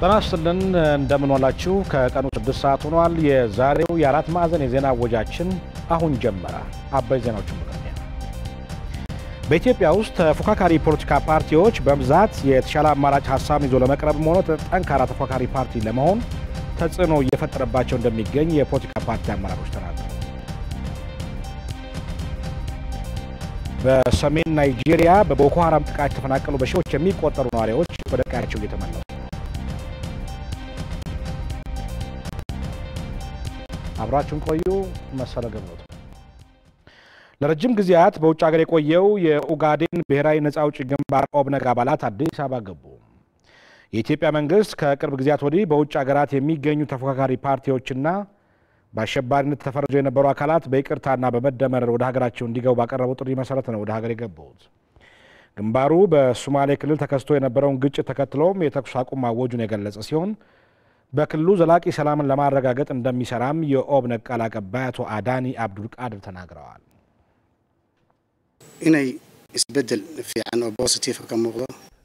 ተናስተልን እንደምን ዋላችሁ ከቀኑ 6 ሰዓት ሆኗል የዛሬው የአራት ማዕዘን የዜና ወጃችን አሁን ጀመረ አባይ ዜናዎችን በቅድሚያ በኢትዮጵያ ውስጥ ተፎካካሪ ፖለቲካ ፓርቲዎች በብዛት የተሻለ አማራጭ ሐሳብ ይዞ ለመቅረብ ሆኖ ጠንካራ ተፎካካሪ ፓርቲ ለመሆን ተጽዕኖ እየፈጠረባቸው እንደሚገኝ የፖለቲካ ፓርቲ አመራሮች ተናገሩ በሰሜን ናይጄሪያ በቦኮ ሃራም ጥቃት ተፈናቀሉ በሺዎች የሚቆጠሩ ነዋሪዎች ወደ ቀያቸው እየተመለሱ አብራችሁን ቆዩ መሰለ ገብሮት ለረጅም ጊዜያት በውጭ ሀገር የቆየው የኡጋዴን ብሔራዊ ነፃ አውጪ ግንባር ኦብነግ አባላት አዲስ አበባ ገቡ የኢትዮጵያ መንግስት ከቅርብ ጊዜያት ወዲህ በውጭ ሀገራት የሚገኙ ተፎካካሪ ፓርቲዎችና በአሸባሪነት ተፈርጀው የነበሩ አካላት በይቅርታና በመደመር ወደ ሀገራቸው እንዲገቡ ባቀረበው ጥሪ መሰረት ነው ወደ ሀገር የገቡት ግንባሩ በሶማሌ ክልል ተከስቶ የነበረውን ግጭት ተከትሎም የተኩስ አቁም ማወጁን የገለጸ ሲሆን በክልሉ ዘላቂ ሰላምን ለማረጋገጥ እንደሚሰራም የኦብነግ ቃል አቀባይ አቶ አዳኒ አብዱል ቃድር ተናግረዋል ኢነይ እስበደል ፊዓን ፖዚቲቭ ከመቆ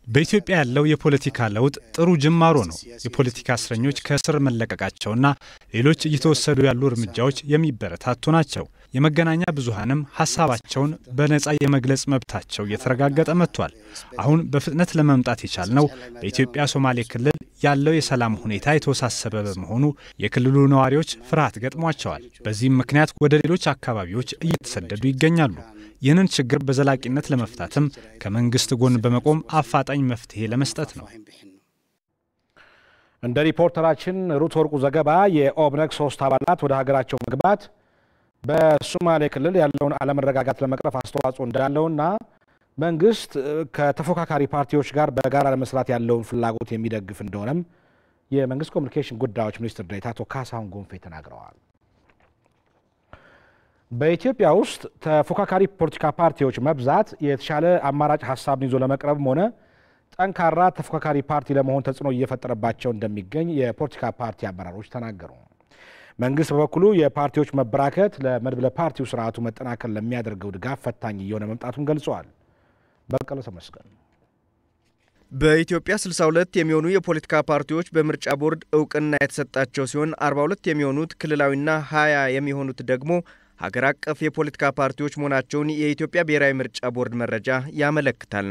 በኢትዮጵያ ያለው የፖለቲካ ለውጥ ጥሩ ጅማሮ ነው የፖለቲካ እስረኞች ከስር መለቀቃቸውና ሌሎች እየተወሰዱ ያሉ እርምጃዎች የሚበረታቱ ናቸው የመገናኛ ብዙሃንም ሐሳባቸውን በነፃ የመግለጽ መብታቸው እየተረጋገጠ መጥቷል አሁን በፍጥነት ለመምጣት የቻልነው በኢትዮጵያ ሶማሌ ክልል ያለው የሰላም ሁኔታ የተወሳሰበ በመሆኑ የክልሉ ነዋሪዎች ፍርሃት ገጥሟቸዋል በዚህም ምክንያት ወደ ሌሎች አካባቢዎች እየተሰደዱ ይገኛሉ ይህንን ችግር በዘላቂነት ለመፍታትም ከመንግስት ጎን በመቆም አፋጣኝ መፍትሄ ለመስጠት ነው እንደ ሪፖርተራችን ሩት ወርቁ ዘገባ የኦብነግ 3 አባላት ወደ ሀገራቸው መግባት በሶማሌ ክልል ያለውን አለመረጋጋት ለመቅረፍ አስተዋጽኦ እንዳለውና መንግስት ከተፎካካሪ ፓርቲዎች ጋር በጋራ ለመስራት ያለውን ፍላጎት የሚደግፍ እንደሆነም የመንግስት ኮሙኒኬሽን ጉዳዮች ሚኒስትር ዴኤታ አቶ ካሳሁን ጎንፌ ተናግረዋል በኢትዮጵያ ውስጥ ተፎካካሪ ፖለቲካ ፓርቲዎች መብዛት የተሻለ አማራጭ ሐሳብን ይዞ ለመቅረብም ሆነ ጠንካራ ተፎካካሪ ፓርቲ ለመሆን ተጽዕኖ እየፈጠረባቸው እንደሚገኝ የፖለቲካ ፓርቲ አመራሮች ተናገሩ መንግስት በበኩሉ የፓርቲዎች መበራከት ለመድብለ ፓርቲው ስርዓቱ መጠናከር ለሚያደርገው ድጋፍ ፈታኝ እየሆነ መምጣቱን ገልጸዋል በቀለ ተመስገን በኢትዮጵያ 62 የሚሆኑ የፖለቲካ ፓርቲዎች በምርጫ ቦርድ ዕውቅና የተሰጣቸው ሲሆን 42 የሚሆኑት ክልላዊና 20 የሚሆኑት ደግሞ ሀገር አቀፍ የፖለቲካ ፓርቲዎች መሆናቸውን የኢትዮጵያ ብሔራዊ ምርጫ ቦርድ መረጃ ያመለክታል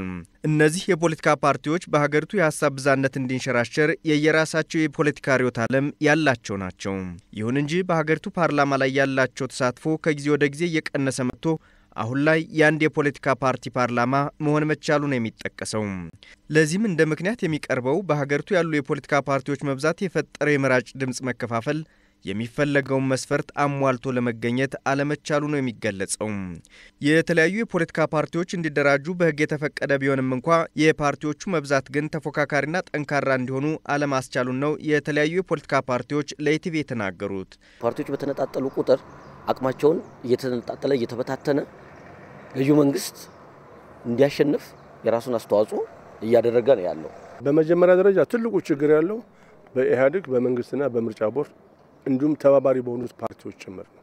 እነዚህ የፖለቲካ ፓርቲዎች በሀገሪቱ የሐሳብ ብዛነት እንዲንሸራሸር የየራሳቸው የፖለቲካ ርዕዮተ ዓለም ያላቸው ናቸው ይሁን እንጂ በሀገሪቱ ፓርላማ ላይ ያላቸው ተሳትፎ ከጊዜ ወደ ጊዜ እየቀነሰ መጥቶ አሁን ላይ ያንድ የፖለቲካ ፓርቲ ፓርላማ መሆን መቻሉ ነው የሚጠቀሰው ለዚህም እንደ ምክንያት የሚቀርበው በሀገሪቱ ያሉ የፖለቲካ ፓርቲዎች መብዛት የፈጠረው የመራጭ ድምጽ መከፋፈል የሚፈለገውን መስፈርት አሟልቶ ለመገኘት አለመቻሉ ነው የሚገለጸው የተለያዩ የፖለቲካ ፓርቲዎች እንዲደራጁ በህግ የተፈቀደ ቢሆንም እንኳን የፓርቲዎቹ መብዛት ግን ተፎካካሪና ጠንካራ እንዲሆኑ አለማስቻሉን ነው የተለያዩ የፖለቲካ ፓርቲዎች ለኢቲቪ የተናገሩት ፓርቲዎች በተነጣጠሉ ቁጥር አቅማቸውን እየተነጣጠለ እየተበታተነ ገዢው መንግስት እንዲያሸንፍ የራሱን አስተዋጽኦ እያደረገ ነው ያለው በመጀመሪያ ደረጃ ትልቁ ችግር ያለው በኢህአዴግ በመንግስትና በምርጫ ቦርድ እንዲሁም ተባባሪ በሆኑት ፓርቲዎች ጭምር ነው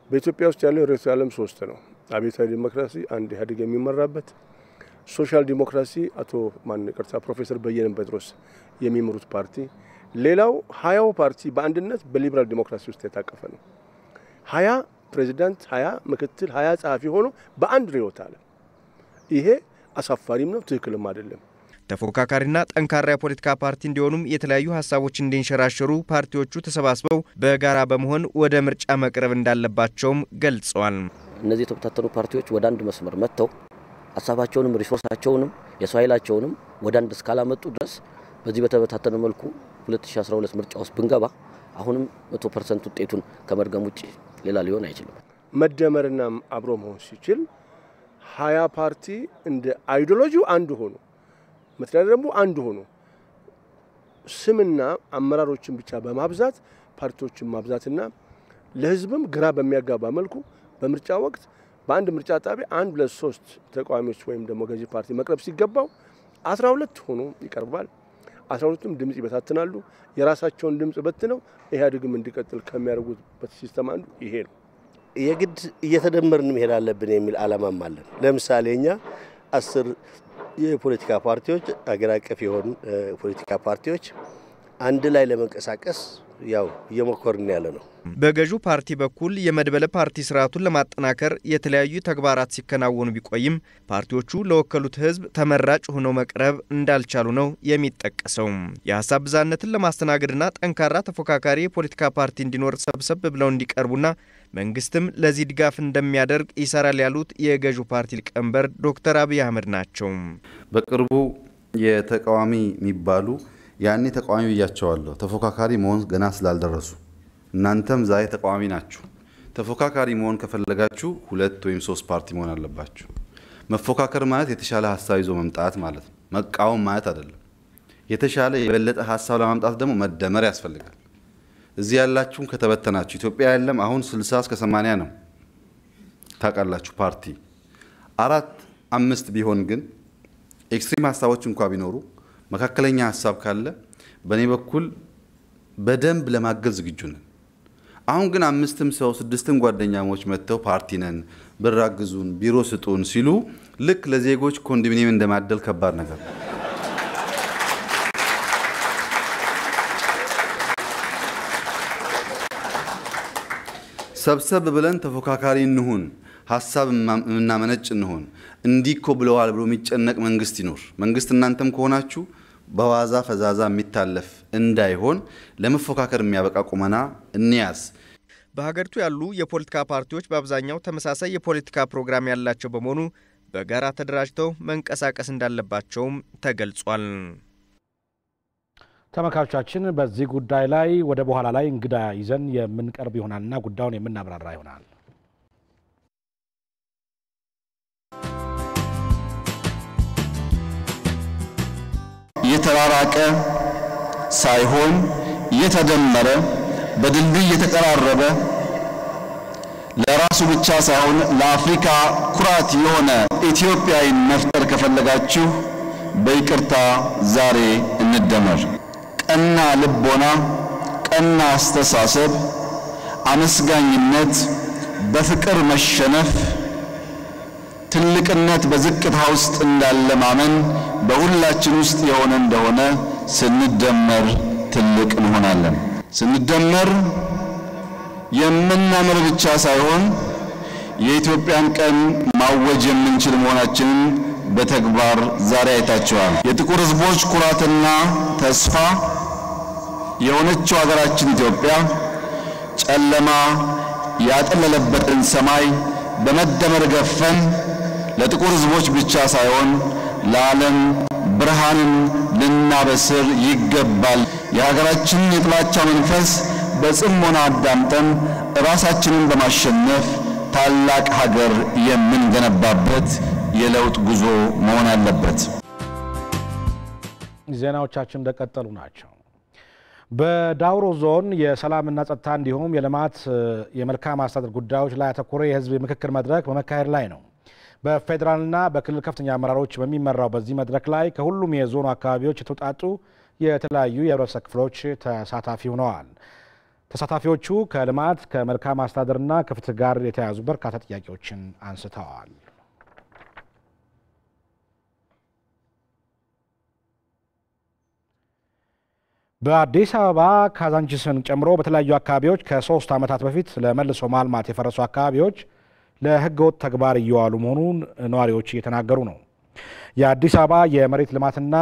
በኢትዮጵያ ውስጥ ያለው ርዕዮተ ዓለም 3 ነው አብዮታዊ ዲሞክራሲ አንድ ኢህአዴግ የሚመራበት ሶሻል ዲሞክራሲ አቶ ማንቀርታ ፕሮፌሰር በየነ ጴጥሮስ የሚመሩት ፓርቲ ሌላው 20 ፓርቲ በአንድነት በሊበራል ዲሞክራሲ ውስጥ የታቀፈ ነው 20 ፕሬዝዳንት 20 ምክትል 20 ጸሐፊ ሆኖ በአንድ ርዕዮተ ዓለም ይሄ አሳፋሪም ነው ትክክልም አይደለም ተፎካካሪና ጠንካራ የፖለቲካ ፓርቲ እንዲሆኑም የተለያዩ ሐሳቦች እንዲንሸራሸሩ ፓርቲዎቹ ተሰባስበው በጋራ በመሆን ወደ ምርጫ መቅረብ እንዳለባቸውም ገልጸዋል እነዚህ የተበታተኑ ፓርቲዎች ወደ አንድ መስመር መጥተው ሐሳባቸውንም ሪሶርሳቸውንም የሷይላቸውንም ወደ አንድ እስካላመጡ ድረስ በዚህ በተበታተነ መልኩ 2012 ምርጫ ውስጥ ብንገባ አሁንም 100% ውጤቱን ከመርገም ውጪ ሌላ ሊሆን አይችልም መደመርና አብሮ መሆን ሲችል 20 ፓርቲ እንደ አይዲዮሎጂው አንድ ሆኖ መተዳደር ደግሞ አንድ ሆኖ ስምና አመራሮችን ብቻ በማብዛት ፓርቲዎችን ማብዛትና ለህዝብም ግራ በሚያጋባ መልኩ በምርጫ ወቅት በአንድ ምርጫ ጣቢያ 1 2 3 ተቃዋሚዎች ወይም ደግሞ ገዢ ፓርቲ መቅረብ ሲገባው 12 ሆኖ ይቀርባል 12ቱም ድምጽ ይበታተናሉ የራሳቸውን ድምጽ በትነው ኢህአዴግም እንዲቀጥል ከሚያደርጉበት ሲስተም አንዱ ይሄ ነው የግድ እየተደመርን መሄድ አለብን የሚል ዓላማም አለን ለምሳሌኛ 10 የፖለቲካ ፓርቲዎች አገር አቀፍ የሆኑ ፖለቲካ ፓርቲዎች አንድ ላይ ለመንቀሳቀስ ያው እየሞከርን ያለ ነው። በገዢው ፓርቲ በኩል የመድበለ ፓርቲ ስርዓቱን ለማጠናከር የተለያዩ ተግባራት ሲከናወኑ ቢቆይም ፓርቲዎቹ ለወከሉት ህዝብ ተመራጭ ሆነው መቅረብ እንዳልቻሉ ነው የሚጠቀሰው። የሐሳብ ብዛነትን ለማስተናገድና ጠንካራ ተፎካካሪ የፖለቲካ ፓርቲ እንዲኖር ሰብሰብ ብለው እንዲቀርቡና መንግስትም ለዚህ ድጋፍ እንደሚያደርግ ይሰራል ያሉት የገዢው ፓርቲ ሊቀመንበር ዶክተር አብይ አህመድ ናቸው። በቅርቡ የተቃዋሚ የሚባሉ ያኔ ተቃዋሚ ብያቸዋለሁ ተፎካካሪ መሆን ገና ስላልደረሱ እናንተም ዛሬ ተቃዋሚ ናችሁ። ተፎካካሪ መሆን ከፈለጋችሁ 2 ወይም 3 ፓርቲ መሆን አለባችሁ። መፎካከር ማለት የተሻለ ሐሳብ ይዞ መምጣት ማለት ነው። መቃወም ማለት አይደለም። የተሻለ የበለጠ ሐሳብ ለማምጣት ደግሞ መደመር ያስፈልጋል። እዚህ ያላችሁም ከተበተናችሁ ኢትዮጵያ ያለም አሁን 60 እስከ 80 ነው ታውቃላችሁ ፓርቲ 4 5 ቢሆን ግን ኤክስትሪም ሐሳቦች እንኳን ቢኖሩ መካከለኛ ሐሳብ ካለ በኔ በኩል በደንብ ለማገዝ ዝግጁ ነን። አሁን ግን 5ም ሰው 6ም ጓደኛሞች መጥተው ፓርቲ ነን ብራግዙን ቢሮ ስጡን ሲሉ ልክ ለዜጎች ኮንዶሚኒየም እንደማደል ከባድ ነገር ነው። ሰብሰብ ብለን ተፎካካሪ እንሁን ሐሳብ እና መነጭ እንሁን እንዲኮ ብለዋል ብሎ የሚጨነቅ መንግስት ይኖር። መንግስት እናንተም ከሆናችሁ በዋዛ ፈዛዛ የሚታለፍ እንዳይሆን ለመፎካከር የሚያበቃ ቁመና እንያዝ። በሀገሪቱ ያሉ የፖለቲካ ፓርቲዎች በአብዛኛው ተመሳሳይ የፖለቲካ ፕሮግራም ያላቸው በመሆኑ በጋራ ተደራጅተው መንቀሳቀስ እንዳለባቸውም ተገልጿል። ተመልካቾቻችን በዚህ ጉዳይ ላይ ወደ በኋላ ላይ እንግዳ ይዘን የምንቀርብ ይሆናልና ጉዳዩን የምናብራራ ይሆናል። የተራራቀ ሳይሆን የተደመረ በድልድይ የተቀራረበ ለራሱ ብቻ ሳይሆን ለአፍሪካ ኩራት የሆነ ኢትዮጵያን መፍጠር ከፈለጋችሁ በይቅርታ ዛሬ እንደመር። ቀና ልቦና፣ ቀና አስተሳሰብ፣ አመስጋኝነት፣ በፍቅር መሸነፍ፣ ትልቅነት በዝቅታ ውስጥ እንዳለ ማመን በሁላችን ውስጥ የሆነ እንደሆነ ስንደመር ትልቅ እንሆናለን። ስንደመር የምናምር ብቻ ሳይሆን የኢትዮጵያን ቀን ማወጅ የምንችል መሆናችንን በተግባር ዛሬ አይታችኋል። የጥቁር ሕዝቦች ኩራትና ተስፋ የሆነችው ሀገራችን ኢትዮጵያ ጨለማ ያጠለለበትን ሰማይ በመደመር ገፈን ለጥቁር ሕዝቦች ብቻ ሳይሆን ለዓለም ብርሃንን ልናበስር ይገባል። የሀገራችንን የጥላቻ መንፈስ በጽሞና አዳምጠን ራሳችንን በማሸነፍ ታላቅ ሀገር የምንገነባበት የለውጥ ጉዞ መሆን አለበት። ዜናዎቻችን እንደቀጠሉ ናቸው። በዳውሮ ዞን የሰላምና ጸጥታ እንዲሁም የልማት የመልካም አስተዳደር ጉዳዮች ላይ ያተኮረ የህዝብ ምክክር መድረክ በመካሄድ ላይ ነው። በፌዴራልና በክልል ከፍተኛ አመራሮች በሚመራው በዚህ መድረክ ላይ ከሁሉም የዞኑ አካባቢዎች የተውጣጡ የተለያዩ የህብረተሰብ ክፍሎች ተሳታፊ ሆነዋል። ተሳታፊዎቹ ከልማት ከመልካም አስተዳደርና ከፍትህ ጋር የተያያዙ በርካታ ጥያቄዎችን አንስተዋል። በአዲስ አበባ ካዛንቺስን ጨምሮ በተለያዩ አካባቢዎች ከ3 ዓመታት በፊት ለመልሶ ማልማት የፈረሱ አካባቢዎች ለህገወጥ ተግባር እየዋሉ መሆኑን ነዋሪዎች እየተናገሩ ነው። የአዲስ አበባ የመሬት ልማትና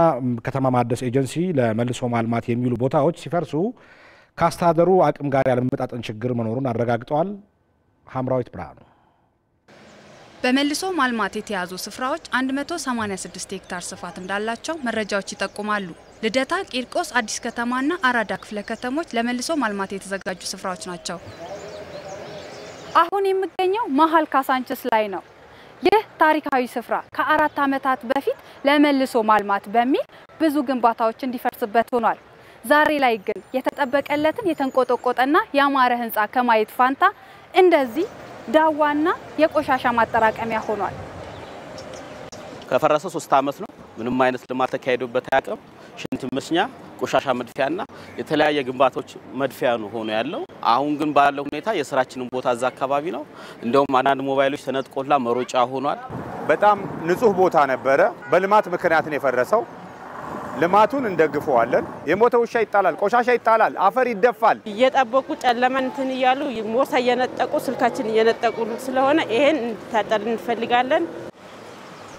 ከተማ ማደስ ኤጀንሲ ለመልሶ ማልማት የሚውሉ ቦታዎች ሲፈርሱ ከአስተዳደሩ አቅም ጋር ያለመጣጠን ችግር መኖሩን አረጋግጠዋል። ሐምራዊት ብርሃኑ በመልሶ ማልማት የተያዙ ስፍራዎች 186 ሄክታር ስፋት እንዳላቸው መረጃዎች ይጠቁማሉ። ልደታ፣ ቂርቆስ፣ አዲስ ከተማና አራዳ ክፍለ ከተሞች ለመልሶ ማልማት የተዘጋጁ ስፍራዎች ናቸው። አሁን የሚገኘው መሃል ካዛንቺስ ላይ ነው። ይህ ታሪካዊ ስፍራ ከ4 ዓመታት በፊት ለመልሶ ማልማት በሚል ብዙ ግንባታዎች እንዲፈርስበት ሆኗል። ዛሬ ላይ ግን የተጠበቀለትን የተንቆጠቆጠና ያማረ ህንጻ ከማየት ፋንታ እንደዚህ ዳዋና የቆሻሻ ማጠራቀሚያ ሆኗል። ከፈረሰ 3 ዓመት ነው። ምንም አይነት ልማት ተካሂዶበት አያውቅም። ሽንት መስኛ፣ ቆሻሻ መድፊያና የተለያየ ግንባታዎች መድፊያ ነው ሆኖ ያለው። አሁን ግን ባለው ሁኔታ የስራችንን ቦታ እዛ አካባቢ ነው። እንደውም አንዳንድ ሞባይሎች ተነጥቆላ መሮጫ ሆኗል። በጣም ንጹህ ቦታ ነበረ። በልማት ምክንያት ነው የፈረሰው። ልማቱን እንደግፈዋለን። የሞተ ውሻ ይጣላል፣ ቆሻሻ ይጣላል፣ አፈር ይደፋል። እየጠበቁ ጨለማን እንትን እያሉ ሞሳ እየነጠቁ ስልካችን እየነጠቁ ስለሆነ ይሄን እንድታጠር እንፈልጋለን።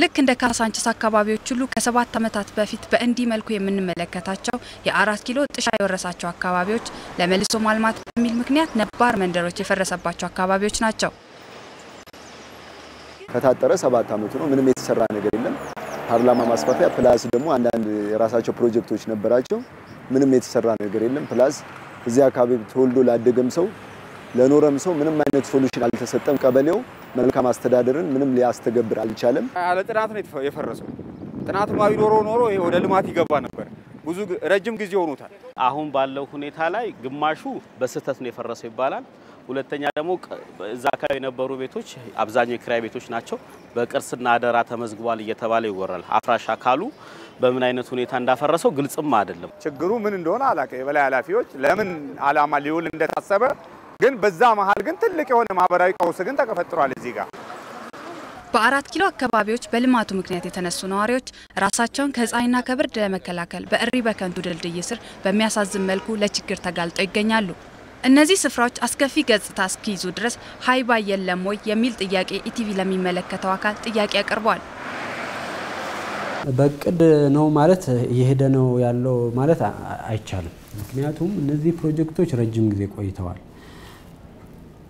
ልክ እንደ ካሳንቺስ አካባቢዎች ሁሉ ከ7 ዓመታት በፊት በእንዲህ መልኩ የምንመለከታቸው የ4 ኪሎ ጥሻ የወረሳቸው አካባቢዎች ለመልሶ ማልማት በሚል ምክንያት ነባር መንደሮች የፈረሰባቸው አካባቢዎች ናቸው። ከታጠረ 7 ዓመቱ ነው። ምንም የተሰራ ነገር የለም። ፓርላማ ማስፋፊያ ፕላስ ደግሞ አንዳንድ የራሳቸው ፕሮጀክቶች ነበራቸው። ምንም የተሰራ ነገር የለም። ፕላስ እዚህ አካባቢ ተወልዶ ላደገም ሰው ለኖረም ሰው ምንም አይነት ሶሉሽን አልተሰጠም። ቀበሌው መልካም አስተዳደርን ምንም ሊያስተገብር አልቻለም። ያለ ጥናት ነው የፈረሰው። ጥናት ማይኖር ኖሮ ይሄ ወደ ልማት ይገባ ነበር። ብዙ ረጅም ጊዜ ሆኖታል። አሁን ባለው ሁኔታ ላይ ግማሹ በስህተት ነው የፈረሰው ይባላል። ሁለተኛ ደግሞ እዛ አካባቢ የነበሩ ቤቶች አብዛኛው ክራይ ቤቶች ናቸው። በቅርስና አደራ ተመዝግቧል እየተባለ ይወራል። አፍራሽ አካሉ በምን አይነት ሁኔታ እንዳፈረሰው ግልጽም አይደለም። ችግሩ ምን እንደሆነ አላቀ የበላይ ኃላፊዎች ለምን አላማ ሊውል እንደታሰበ ግን በዛ መሃል ግን ትልቅ የሆነ ማህበራዊ ቀውስ ግን ተፈጥሯል እዚህ ጋር። በ4 ኪሎ አካባቢዎች በልማቱ ምክንያት የተነሱ ነዋሪዎች ራሳቸውን ከፀሐይና ከብርድ ለመከላከል በእሪ በከንቱ ድልድይ ስር በሚያሳዝን መልኩ ለችግር ተጋልጠው ይገኛሉ። እነዚህ ስፍራዎች አስከፊ ገጽታ እስኪይዙ ድረስ ሃይባ የለም ወይ የሚል ጥያቄ ኢቲቪ ለሚመለከተው አካል ጥያቄ ያቀርባል። በቅድ ነው ማለት እየሄደ ነው ያለው ማለት አይቻልም። ምክንያቱም እነዚህ ፕሮጀክቶች ረጅም ጊዜ ቆይተዋል።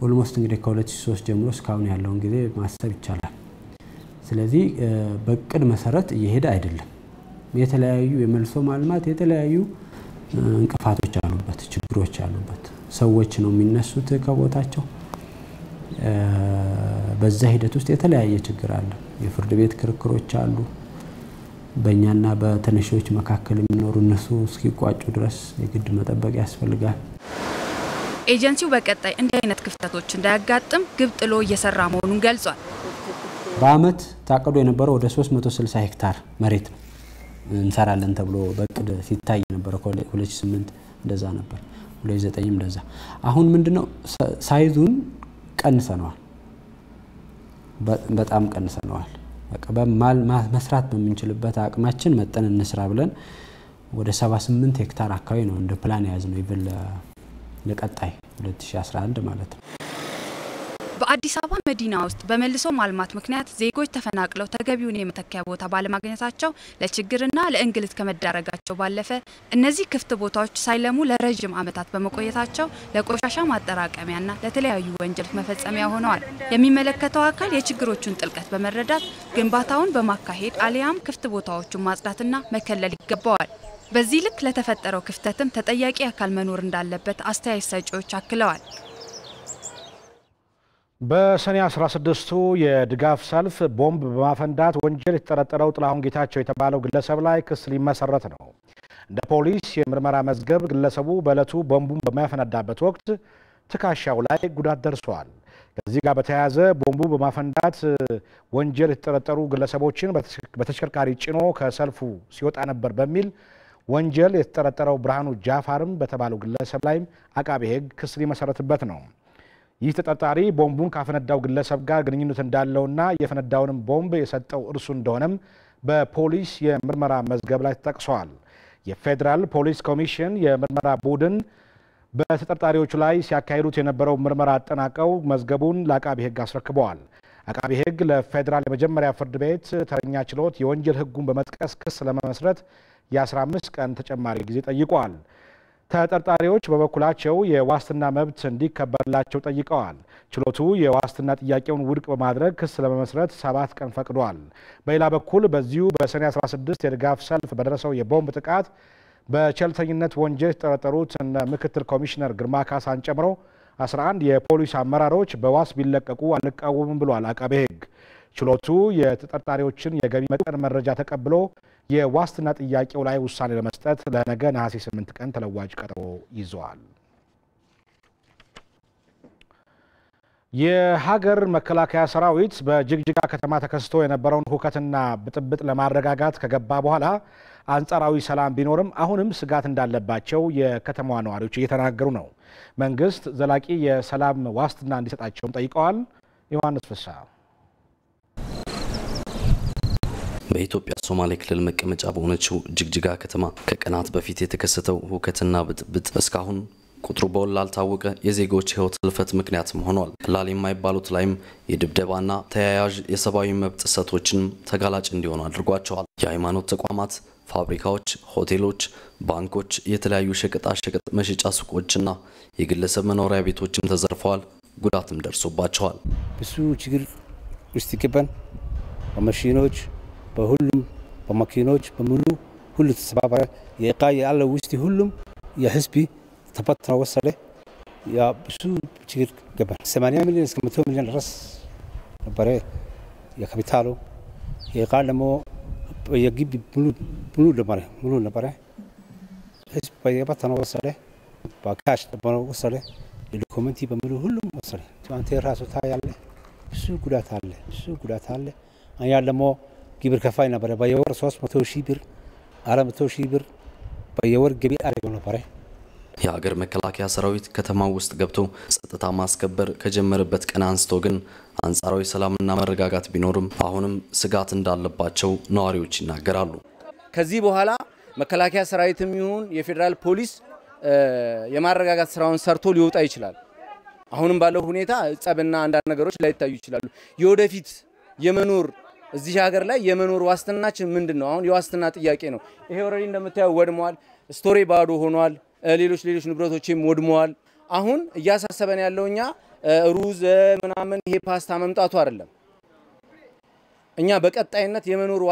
ኦልሞስት እንግዲህ ከ2003 ጀምሮ እስካሁን ያለውን ጊዜ ማሰብ ይቻላል። ስለዚህ በቅድ መሰረት እየሄደ አይደለም። የተለያዩ የመልሶ ማልማት የተለያዩ እንቅፋቶች አሉበት፣ ችግሮች አሉበት። ሰዎች ነው የሚነሱት ከቦታቸው። በዛ ሂደት ውስጥ የተለያየ ችግር አለ። የፍርድ ቤት ክርክሮች አሉ። በእኛና በተነሺዎች መካከል የሚኖሩ እነሱ እስኪቋጩ ድረስ የግድ መጠበቅ ያስፈልጋል። ኤጀንሲው በቀጣይ እንዲህ አይነት ክፍተቶች እንዳያጋጥም ግብ ጥሎ እየሰራ መሆኑን ገልጿል። በአመት ታቅዶ የነበረው ወደ 360 ሄክታር መሬት ነው እንሰራለን ተብሎ በቅድ ሲታይ ነበር። 2008 እንደዛ ነበር፣ 2009 እንደዛ። አሁን ምንድነው ሳይዙን ቀንሰነዋል፣ በጣም ቀንሰነዋል። በቃ መስራት በምንችልበት አቅማችን መጠን እንስራ ብለን ወደ 78 ሄክታር አካባቢ ነው እንደ ፕላን ያዝነው ይብል ለቀጣይ 2011 ማለት ነው። በአዲስ አበባ መዲና ውስጥ በመልሶ ማልማት ምክንያት ዜጎች ተፈናቅለው ተገቢውን የመተኪያ ቦታ ባለማግኘታቸው ለችግርና ለእንግልት ከመዳረጋቸው ባለፈ እነዚህ ክፍት ቦታዎች ሳይለሙ ለረጅም ዓመታት በመቆየታቸው ለቆሻሻ ማጠራቀሚያና ለተለያዩ ወንጀል መፈጸሚያ ሆነዋል። የሚመለከተው አካል የችግሮቹን ጥልቀት በመረዳት ግንባታውን በማካሄድ አሊያም ክፍት ቦታዎቹን ማጽዳትና መከለል ይገባዋል። በዚህ ልክ ለተፈጠረው ክፍተትም ተጠያቂ አካል መኖር እንዳለበት አስተያየት ሰጪዎች አክለዋል። በሰኔ 16ቱ የድጋፍ ሰልፍ ቦምብ በማፈንዳት ወንጀል የተጠረጠረው ጥላሁን ጌታቸው የተባለው ግለሰብ ላይ ክስ ሊመሰረት ነው። እንደ ፖሊስ የምርመራ መዝገብ ግለሰቡ በእለቱ ቦምቡን በማፈነዳበት ወቅት ትከሻው ላይ ጉዳት ደርሷል። ከዚህ ጋር በተያያዘ ቦምቡ በማፈንዳት ወንጀል የተጠረጠሩ ግለሰቦችን በተሽከርካሪ ጭኖ ከሰልፉ ሲወጣ ነበር በሚል ወንጀል የተጠረጠረው ብርሃኑ ጃፋርም በተባለው ግለሰብ ላይ አቃቤ ሕግ ክስ ሊመሰረትበት ነው። ይህ ተጠርጣሪ ቦምቡን ካፈነዳው ግለሰብ ጋር ግንኙነት እንዳለውና የፈነዳውንም ቦምብ የሰጠው እርሱ እንደሆነም በፖሊስ የምርመራ መዝገብ ላይ ተጠቅሷል። የፌዴራል ፖሊስ ኮሚሽን የምርመራ ቡድን በተጠርጣሪዎቹ ላይ ሲያካሂዱት የነበረው ምርመራ አጠናቀው መዝገቡን ለአቃቤ ሕግ አስረክበዋል። አቃቤ ሕግ ለፌዴራል የመጀመሪያ ፍርድ ቤት ተረኛ ችሎት የወንጀል ሕጉን በመጥቀስ ክስ ለመመስረት የ15 ቀን ተጨማሪ ጊዜ ጠይቀዋል። ተጠርጣሪዎች በበኩላቸው የዋስትና መብት እንዲከበርላቸው ጠይቀዋል። ችሎቱ የዋስትና ጥያቄውን ውድቅ በማድረግ ክስ ለመመስረት 7 ቀን ፈቅዷል። በሌላ በኩል በዚሁ በሰኔ 16 የድጋፍ ሰልፍ በደረሰው የቦምብ ጥቃት በቸልተኝነት ወንጀል የተጠረጠሩት እነ ምክትል ኮሚሽነር ግርማ ካሳን ጨምሮ 11 የፖሊስ አመራሮች በዋስ ቢለቀቁ አንቃወምም ብሏል አቃቤ ሕግ። ችሎቱ የተጠርጣሪዎችን የገቢ መጠን መረጃ ተቀብሎ የዋስትና ጥያቄው ላይ ውሳኔ ለመስጠት ለነገ ነሐሴ 8 ቀን ተለዋጭ ቀጠሮ ይዟል። የሀገር መከላከያ ሰራዊት በጅግጅጋ ከተማ ተከስቶ የነበረውን ሁከትና ብጥብጥ ለማረጋጋት ከገባ በኋላ አንጻራዊ ሰላም ቢኖርም አሁንም ስጋት እንዳለባቸው የከተማዋ ነዋሪዎች እየተናገሩ ነው። መንግስት ዘላቂ የሰላም ዋስትና እንዲሰጣቸውም ጠይቀዋል። ዮሐንስ ፍሳ በኢትዮጵያ ሶማሌ ክልል መቀመጫ በሆነችው ጅግጅጋ ከተማ ከቀናት በፊት የተከሰተው ሁከትና ብጥብጥ እስካሁን ቁጥሩ በውል ያልታወቀ የዜጎች ህይወት ህልፈት ምክንያትም ሆኗል። ቀላል የማይባሉት ላይም የድብደባና ተያያዥ የሰብአዊ መብት ጥሰቶችን ተጋላጭ እንዲሆኑ አድርጓቸዋል። የሃይማኖት ተቋማት፣ ፋብሪካዎች፣ ሆቴሎች፣ ባንኮች፣ የተለያዩ ሸቀጣ ሸቀጥ መሸጫ ሱቆችና የግለሰብ መኖሪያ ቤቶችም ተዘርፈዋል፣ ጉዳትም ደርሶባቸዋል። ብዙ ችግር ውስጥ ገባን። በመኪኖች በሁሉም በመኪኖች በሙሉ ሁሉ ተሰባበረ። የቃይ ያለ ውስጥ ሁሉም የህዝብ ተፈትነው ወሰደ። ያ ብዙ ችግር ገባን። 80 ሚሊዮን እስከ 100 ሚሊዮን ድረስ ነበረ የካፒታሉ። የቃል ደግሞ የግቢ ሙሉ ነበረ። ህዝብ በየበተነው ወሰደ። በካሽ ወሰደ። የዶክመንት በሙሉ ሁሉም ወሰደ። አንተ ራሱ ታያለ ብዙ ጉዳት አለ። አያ ደግሞ ግብር ከፋይ ነበረ። በየወር 300,000 ብር 400,000 ብር በየወር ገቢ አድርገው ነበረ። የሀገር መከላከያ ሰራዊት ከተማው ውስጥ ገብቶ ጸጥታ ማስከበር ከጀመረበት ቀን አንስቶ ግን አንጻራዊ ሰላምና መረጋጋት ቢኖርም አሁንም ስጋት እንዳለባቸው ነዋሪዎች ይናገራሉ። ከዚህ በኋላ መከላከያ ሰራዊትም ይሁን የፌደራል ፖሊስ የማረጋጋት ስራውን ሰርቶ ሊወጣ ይችላል። አሁንም ባለው ሁኔታ ጸብና አንዳንድ ነገሮች ላይታዩ ይችላሉ። የወደፊት የመኖር እዚህ ሀገር ላይ የመኖር ዋስትናችን ምንድነው? አሁን የዋስትና ጥያቄ ነው። ይሄ ኦሬዲ እንደምታየው ወድሟል። ስቶሪ ባዶ ሆኗል። ሌሎች ንብረቶችም ወድመዋል። አሁን እያሳሰበን ያለው እኛ ሩዝ ምናምን ይሄ ፓስታ መምጣቱ አይደለም። እኛ በቀጣይነት የመኖር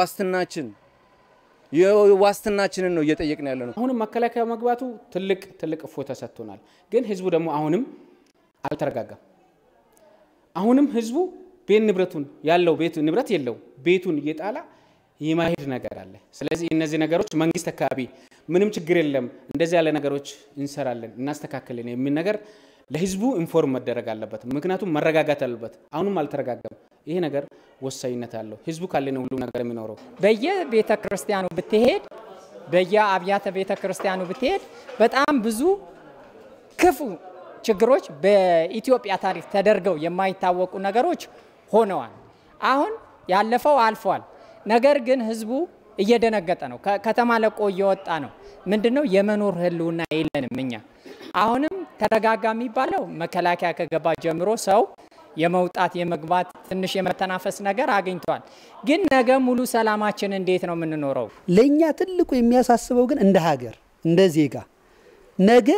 ዋስትናችንን ነው እየጠየቅን ያለ ነው። አሁንም መከላከያ መግባቱ ትልቅ እፎይታ ሰጥቶናል። ግን ህዝቡ ደግሞ አሁንም አልተረጋጋም። አሁንም ህዝቡ ቤት ንብረት የለው ቤቱን እየጣላ የማሄድ ነገር አለ። ስለዚህ እነዚህ ነገሮች መንግስት አካባቢ ምንም ችግር የለም እንደዚህ ያለ ነገሮች እንሰራለን እናስተካክለን የሚል ነገር ለህዝቡ ኢንፎርም መደረግ አለበት። ምክንያቱም መረጋጋት አለበት። አሁንም አልተረጋጋም። ይሄ ነገር ወሳኝነት አለው። ህዝቡ ካለ ነው ሁሉ ነገር የሚኖረው። በየቤተ ክርስቲያኑ ብትሄድ በየአብያተ ቤተ ክርስቲያኑ ብትሄድ በጣም ብዙ ክፉ ችግሮች በኢትዮጵያ ታሪክ ተደርገው የማይታወቁ ነገሮች ሆነዋል። አሁን ያለፈው አልፏል። ነገር ግን ህዝቡ እየደነገጠ ነው። ከተማ ለቆ እየወጣ ነው። ምንድነው የመኖር ህልውና የለንም እኛ። አሁንም ተረጋጋ የሚባለው መከላከያ ከገባ ጀምሮ ሰው የመውጣት የመግባት ትንሽ የመተናፈስ ነገር አግኝቷል። ግን ነገ ሙሉ ሰላማችን እንዴት ነው የምንኖረው? ለኛ ትልቁ የሚያሳስበው ግን እንደ ሀገር እንደ ዜጋ ነገ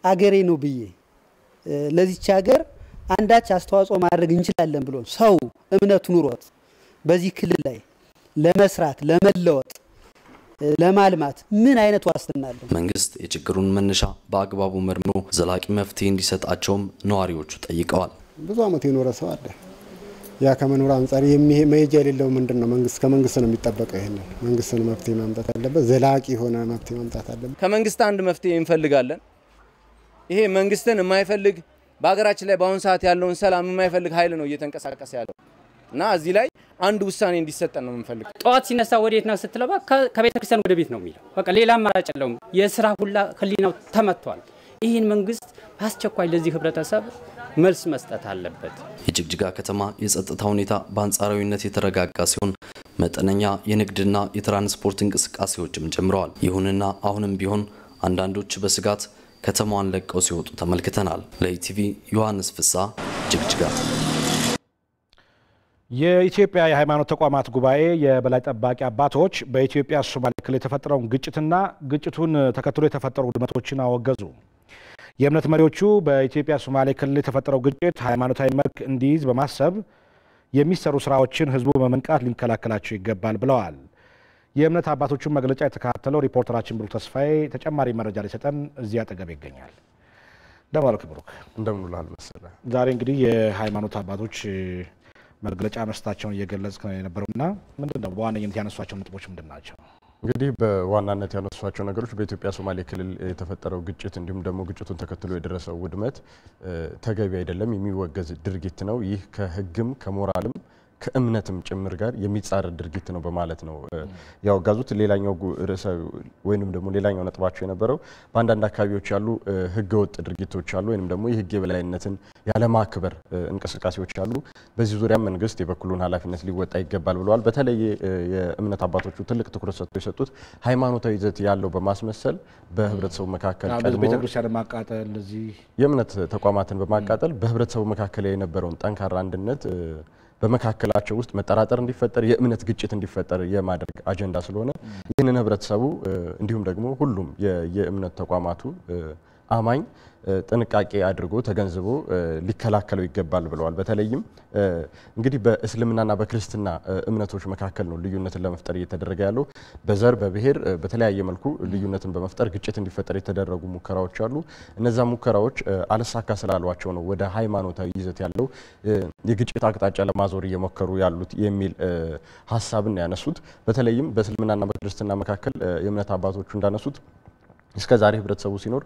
አገሬ ነው ብዬ ለዚች ሀገር አንዳች አስተዋጽኦ ማድረግ እንችላለን ብሎ ሰው እምነት ኑሮት በዚህ ክልል ላይ ለመስራት ለመለወጥ ለማልማት ምን አይነት ዋስትና አለ? መንግስት የችግሩን መነሻ በአግባቡ መርምሮ ዘላቂ መፍትሄ እንዲሰጣቸውም ነዋሪዎቹ ጠይቀዋል። ብዙ አመት የኖረ ሰው አለ። ያ ከመኖር አንጻር መሄጃ የሌለው ምንድነው? ከመንግስት ነው የሚጠበቀው። ይሄን መንግስትን መፍትሄ ማምጣት አለበት። ዘላቂ ሆነ መፍትሄ ማምጣት አለበት። ከመንግስት አንድ መፍትሄ እንፈልጋለን። ይሄ መንግስትን የማይፈልግ በአገራችን ላይ በአሁን ሰዓት ያለውን ሰላም የማይፈልግ ኃይል ነው እየተንቀሳቀሰ ያለው እና እዚህ ላይ አንድ ውሳኔ እንዲሰጠን ነው የምንፈልገው። ጧት ሲነሳ ወዴት ነው ስትለው ከቤተ ክርስቲያን ወደ ቤት ነው የሚለው። በቃ ሌላ አማራጭ የለውም። የስራ ሁላ ህሊናው ተመቷል። ይህን መንግስት አስቸኳይ ለዚህ ህብረተሰብ መልስ መስጠት አለበት። የጅግጅጋ ከተማ የጸጥታ ሁኔታ በአንጻራዊነት የተረጋጋ ሲሆን መጠነኛ የንግድና የትራንስፖርት እንቅስቃሴዎችም ጀምረዋል። ይሁንና አሁንም ቢሆን አንዳንዶች በስጋት ከተማዋን ለቀው ሲወጡ ተመልክተናል። ለኢቲቪ ዮሐንስ ፍሳ ጅግጅጋ። የኢትዮጵያ የሃይማኖት ተቋማት ጉባኤ የበላይ ጠባቂ አባቶች በኢትዮጵያ ሶማሌ ክልል የተፈጠረውን ግጭትና ግጭቱን ተከትሎ የተፈጠሩ ውድመቶችን አወገዙ። የእምነት መሪዎቹ በኢትዮጵያ ሶማሌ ክልል የተፈጠረው ግጭት ሃይማኖታዊ መልክ እንዲይዝ በማሰብ የሚሰሩ ስራዎችን ህዝቡ በመንቃት ሊከላከላቸው ይገባል ብለዋል። የእምነት አባቶቹን መግለጫ የተከታተለው ሪፖርተራችን ብሩክ ተስፋዬ ተጨማሪ መረጃ ሊሰጠን እዚህ አጠገብ ይገኛል። እንደማልክ ብሩክ እንደምንላል መሰለ። ዛሬ እንግዲህ የሃይማኖት አባቶች መግለጫ መስጠታቸውን እየገለጽ ነው የነበረውና ምንድነው በዋነኝነት ያነሷቸው ነጥቦች ምንድናቸው? እንግዲህ በዋናነት ያነሷቸው ነገሮች በኢትዮጵያ ሶማሌ ክልል የተፈጠረው ግጭት እንዲሁም ደግሞ ግጭቱን ተከትሎ የደረሰው ውድመት ተገቢ አይደለም፣ የሚወገዝ ድርጊት ነው። ይህ ከህግም ከሞራልም ከእምነትም ጭምር ጋር የሚጻረር ድርጊት ነው በማለት ነው ያወጋዙት። ሌላኛው ርዕሰ ወይንም ደግሞ ሌላኛው ነጥባቸው የነበረው በአንዳንድ አካባቢዎች ያሉ ህገወጥ ድርጊቶች አሉ ወይንም ደግሞ የህግ የበላይነትን ያለማክበር እንቅስቃሴዎች አሉ። በዚህ ዙሪያ መንግስት የበኩሉን ኃላፊነት ሊወጣ ይገባል ብለዋል። በተለይ የእምነት አባቶቹ ትልቅ ትኩረት ሰጥተው የሰጡት ሃይማኖታዊ ይዘት ያለው በማስመሰል በህብረተሰቡ መካከል ቀድሞ ቤተክርስቲያን ማቃጠል እዚህ የእምነት ተቋማትን በማቃጠል በህብረተሰቡ መካከል የነበረውን ጠንካራ አንድነት በመካከላቸው ውስጥ መጠራጠር እንዲፈጠር የእምነት ግጭት እንዲፈጠር የማድረግ አጀንዳ ስለሆነ ይህንን ህብረተሰቡ እንዲሁም ደግሞ ሁሉም የእምነት ተቋማቱ አማኝ ጥንቃቄ አድርጎ ተገንዝቦ ሊከላከለው ይገባል ብለዋል። በተለይም እንግዲህ በእስልምናና በክርስትና እምነቶች መካከል ነው ልዩነትን ለመፍጠር እየተደረገ ያለው። በዘር በብሔር በተለያየ መልኩ ልዩነትን በመፍጠር ግጭት እንዲፈጠር የተደረጉ ሙከራዎች አሉ። እነዛ ሙከራዎች አልሳካ ስላሏቸው ነው ወደ ሃይማኖታዊ ይዘት ያለው የግጭት አቅጣጫ ለማዞር እየሞከሩ ያሉት የሚል ሐሳብን ያነሱት። በተለይም በእስልምናና በክርስትና መካከል የእምነት አባቶቹ እንዳነሱት እስከዛሬ ህብረተሰቡ ሲኖር